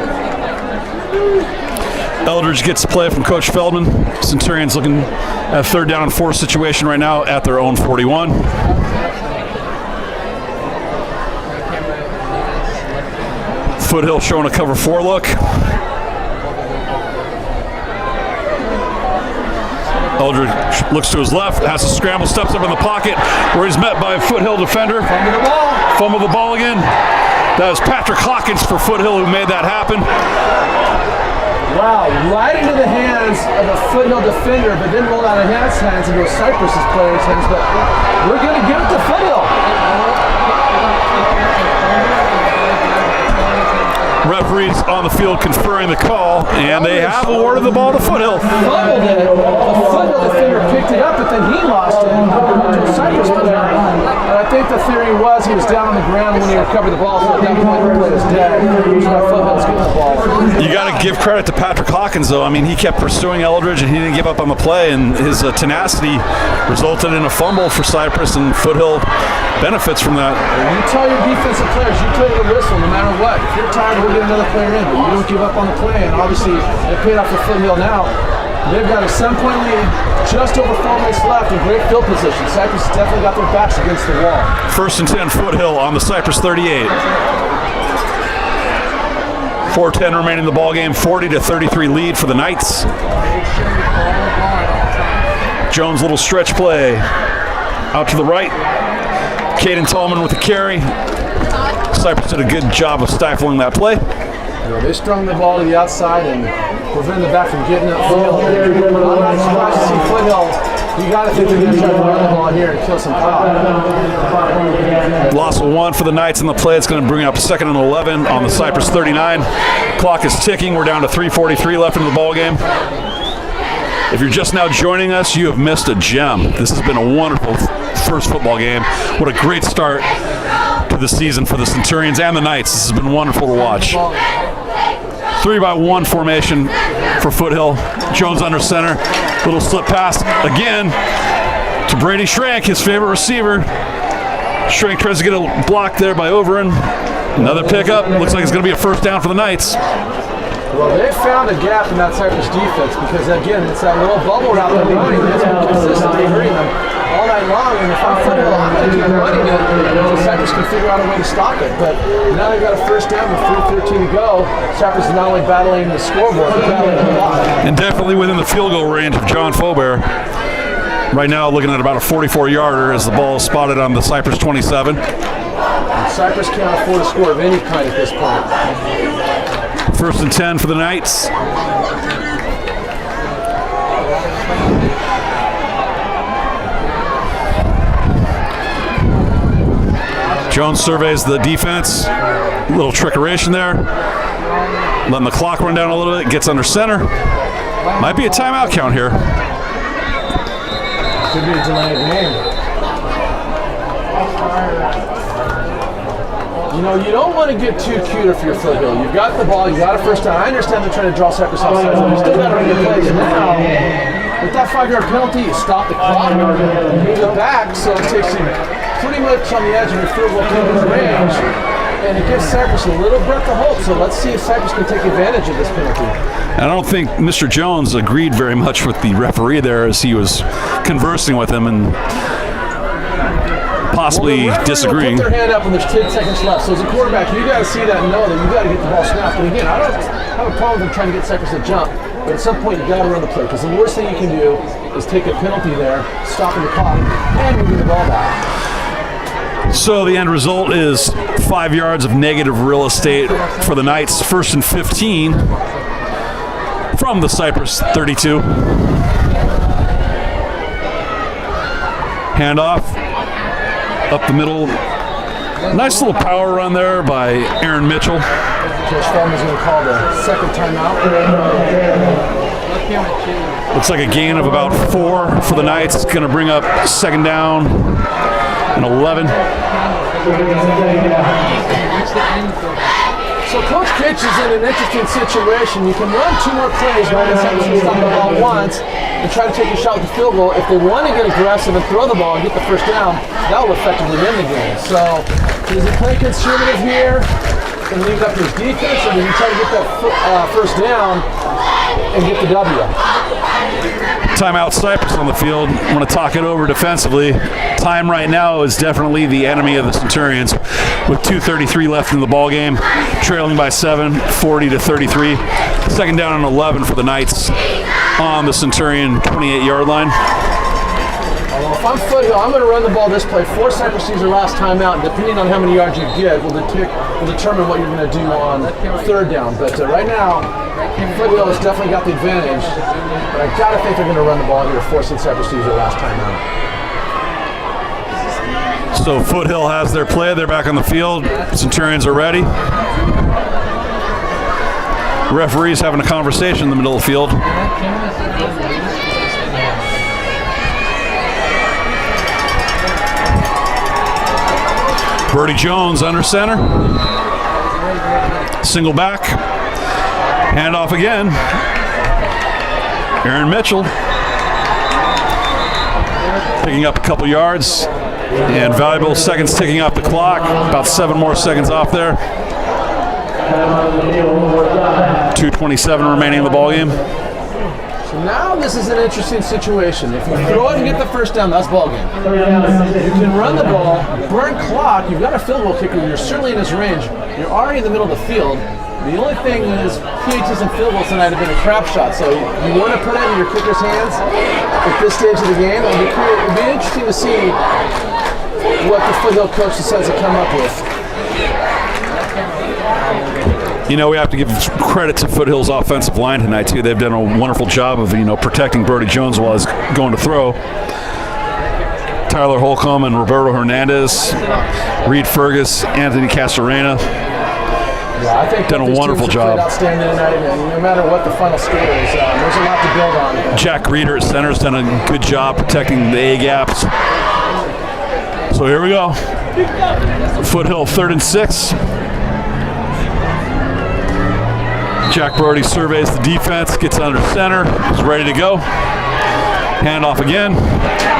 Eldridge gets the play from Coach Feldman. Centurions looking at a 3rd down and 4 situation right now at their own 41. Foothill showing a cover 4 look. Eldridge looks to his left, has to scramble, steps up in the pocket where he's met by a Foothill defender. Fumble the ball again. That was Patrick Hawkins for Foothill who made that happen. Wow, right into the hands of a Foothill defender, but then rolled out of hands into a Cypress' player's hands. But we're going to give it to Foothill. Referees on the field conferring the call, and they have awarded the ball to Foothill. Fumbled it. The Foothill defender picked it up, but then he lost it to a Cypress player. And I think the theory was he was down on the ground when he recovered the ball, so at that point the play was dead. Which is why Footill's getting the ball. You got to give credit to Patrick Hawkins, though. I mean, he kept pursuing Eldridge, and he didn't give up on the play, and his tenacity resulted in a fumble for Cypress, and Foothill benefits from that. You tell your defensive players, you play to the whistle no matter what. If you're tired, we'll get another player in, but you don't give up on the play, and obviously it paid off for Foothill now. They've got a 7-point lead, just over 4 minutes left in great field position. Cypress has definitely got their backs against the wall. 1st and 10, Foothill on the Cypress 38. 4:10 remaining in the ball game, 40-33 lead for the Knights. Jones little stretch play out to the right. Caden Tallman with the carry. Cypress did a good job of stifling that play. Yeah, they strung the ball to the outside and prevented the back from getting upfield. I'm not surprised to see Foothill. You got to think they're going to try to run the ball here and kill some clock. Loss of 1 for the Knights in the play. It's going to bring up 2nd and 11 on the Cypress 39. Clock is ticking. We're down to 3:43 left in the ball game. If you're just now joining us, you have missed a gem. This has been a wonderful first football game. What a great start to the season for the Centurions and the Knights. This has been wonderful to watch. 3-by-1 formation for Foothill. Jones under center. Little slip pass again to Brady Schrank, his favorite receiver. Schrank tries to get a block there by Overin. Another pickup. Looks like it's going to be a 1st down for the Knights. Well, they found a gap in that Cypress defense because, again, it's that little bubble route they're running that's been consistently hurting them all night long. And if I'm Foothill, I'm going to keep running it so Cypress can figure out a way to stop it. But now they've got a 1st down with 3:13 to go. Cypress is not only battling the scoreboard, but battling the block. And definitely within the field goal range of John Faubert. Right now looking at about a 44-yarder as the ball is spotted on the Cypress 27. And Cypress can't afford a score of any kind at this point. 1st and 10 for the Knights. Jones surveys the defense. A little trickeration there. Letting the clock run down a little bit. Gets under center. Might be a timeout count here. Could be a delayed game. You know, you don't want to get too cute if you're Foothill. You've got the ball, you got a 1st down. I understand they're trying to draw Cypress offside, but you still got to run your plays. Now, with that 5-yard penalty, you stop the clock, you move it back, so it takes you pretty much on the edge of your field goal kicking range, and it gives Cypress a little breath of hope. So let's see if Cypress can take advantage of this penalty. I don't think Mr. Jones agreed very much with the referee there as he was conversing with him and possibly disagreeing. Put their hand up when there's 10 seconds left. So as a quarterback, you got to see that and know that you got to get the ball snapped. And again, I don't have a problem with trying to get Cypress to jump, but at some point you got to run the play because the worst thing you can do is take a penalty there, stopping the clock, and moving the ball back. So the end result is 5 yards of negative real estate for the Knights. 1st and 15 from the Cypress 32. Handoff up the middle. Nice little power run there by Aaron Mitchell. Coach Feldman's going to call the 2nd timeout. Looks like a gain of about 4 for the Knights. It's going to bring up 2nd down and 11. So Coach Kitch is in an interesting situation. You can run 2 more plays, right? And Cypress can stop the ball once and try to take a shot with the field goal. If they want to get aggressive and throw the ball and get the 1st down, that will effectively win the game. So does he play conservative here? going to leave it up to his defense, or does he try to get that first down and get the W? Timeout Cypress on the field. I want to talk it over defensively. Time right now is definitely the enemy of the Centurions, with 2:33 left in the ball game, trailing by 7, 40-33. Second down and 11 for the Knights on the Centurion 28-yard line. If I'm Foothill, I'm going to run the ball this play. Force Cypress use their last timeout, and depending on how many yards you get, will determine what you're going to do on third down. But right now, Foothill has definitely got the advantage. But I got to think they're going to run the ball here, forcing Cypress to use their last timeout. So Foothill has their play. They're back on the field. Centurions are ready. Referees having a conversation in the middle of the field. Birdie Jones under center. Single back. Handoff again. Aaron Mitchell picking up a couple yards and valuable seconds ticking off the clock. About 7 more seconds off there. 2:27 remaining in the ball game. So now this is an interesting situation. If you throw it and get the first down, that's ball game. You can run the ball, burn clock. You've got a field goal kicker. You're certainly in his range. You're already in the middle of the field. The only thing is PATs and field goals tonight have been a crap shot. So you want to put it in your kicker's hands at this stage of the game. It'll be interesting to see what the Foothill coach decides to come up with. You know, we have to give credit to Foothill's offensive line tonight, too. They've done a wonderful job of, protecting Birdie Jones while he's going to throw. Tyler Holcomb and Roberto Hernandez, Reed Fergus, Anthony Castorena. Yeah, I think done a wonderful job. Outstanding tonight, and no matter what the final score is, there's a lot to build on. Jack Reeder at center has done a good job protecting the A-gaps. So here we go. Foothill 3rd and 6. Jack Brody surveys the defense, gets under center, is ready to go. Handoff again.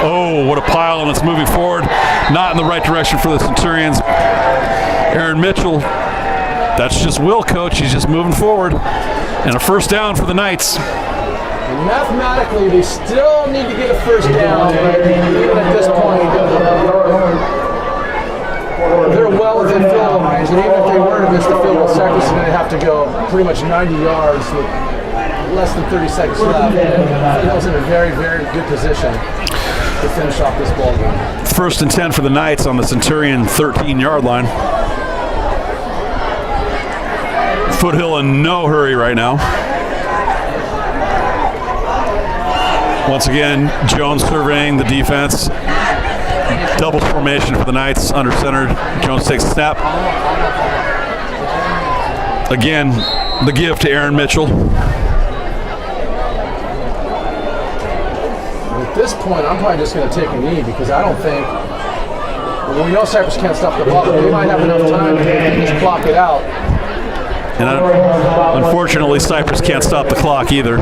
Oh, what a pile, and it's moving forward. Not in the right direction for the Centurions. Aaron Mitchell, that's just will, coach. He's just moving forward. And a first down for the Knights. Mathematically, they still need to get a first down, but even at this point, they're well within field goal range, and even if they weren't against the field goal, Cypress is going to have to go pretty much 90 yards with less than 30 seconds left. Foothill's in a very, very good position to finish off this ball game. 1st and 10 for the Knights on the Centurion 13-yard line. Foothill in no hurry right now. Once again, Jones surveying the defense. Double formation for the Knights, under center. Jones takes a snap. Again, the give to Aaron Mitchell. At this point, I'm probably just going to take a knee because I don't think, we know Cypress can't stop the ball, but they might have enough time to just clock it out. And unfortunately, Cypress can't stop the clock either.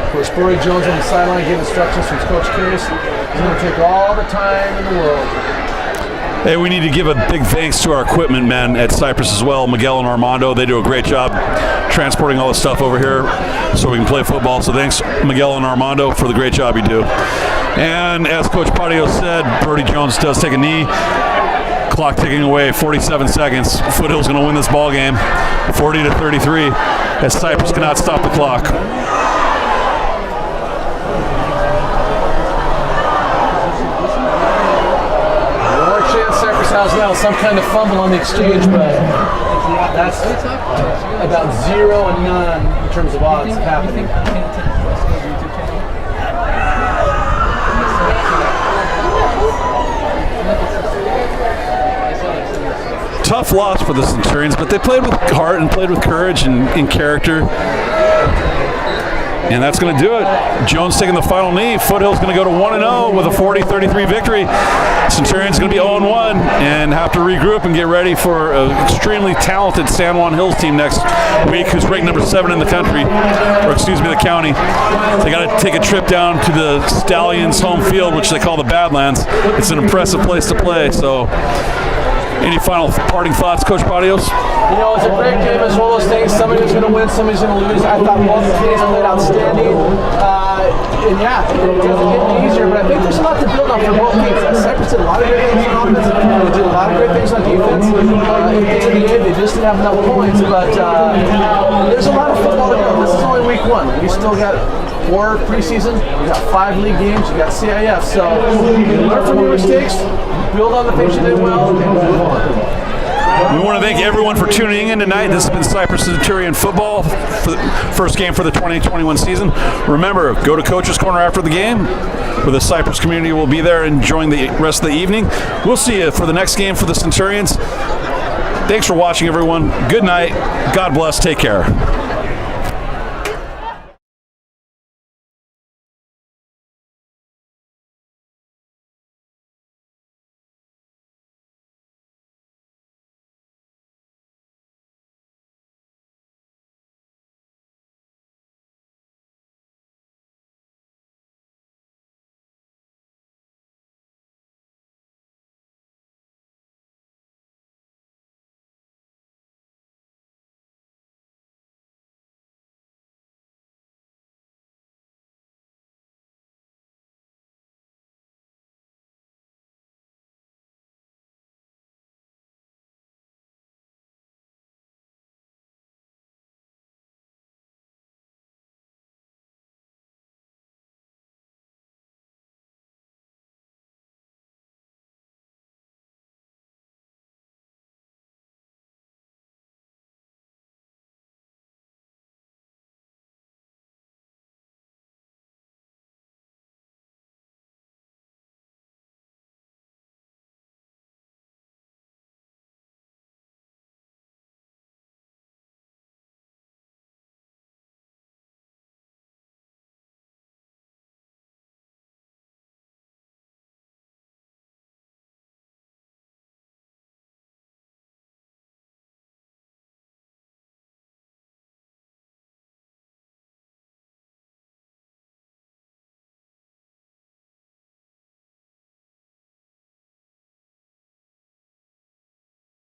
Of course, Birdie Jones on the sideline giving instructions from Coach Curtis. He's going to take all the time in the world. Hey, we need to give a big thanks to our equipment men at Cypress as well, Miguel and Armando. They do a great job transporting all the stuff over here so we can play football. So thanks, Miguel and Armando, for the great job you do. And as Coach Patio said, Birdie Jones does take a knee. Clock ticking away, 47 seconds. Foothill's going to win this ball game, 40-33, as Cypress cannot stop the clock. Cypress has now some kind of fumble on the exchange, but that's about 0 and none in terms of odds happening. Tough loss for the Centurions, but they played with heart and played with courage and character. And that's going to do it. Jones taking the final knee. Foothill's going to go to 1-0 with a 40-33 victory. Centurion's going to be 0-1 and have to regroup and get ready for an extremely talented San Juan Hills team next week, who's ranked number 7 in the country, or excuse me, the county. They got to take a trip down to the Stallions' home field, which they call the Badlands. It's an impressive place to play. So, any final parting thoughts, Coach Barrios? You know, it's a great game. It's one of those things. Somebody's going to win, somebody's going to lose. I thought both teams played outstanding. And yeah, it doesn't get any easier, but I think there's a lot to build on for both teams. Cypress did a lot of great things on offense. They did a lot of great things on defense. At the end of the day, they just didn't have enough points. But there's a lot of football to go. This is only week 1. We still got 4 preseason. We got 5 league games. You got CIF. So you learn from your mistakes, build on the things you did well, and move on. We want to thank everyone for tuning in tonight. This has been Cypress Centurion Football for the first game for the 2021 season. Remember, go to Coach's Corner after the game, where the Cypress community will be there enjoying the rest of the evening. We'll see you for the next game for the Centurions. Thanks for watching, everyone. Good night. God bless. Take care.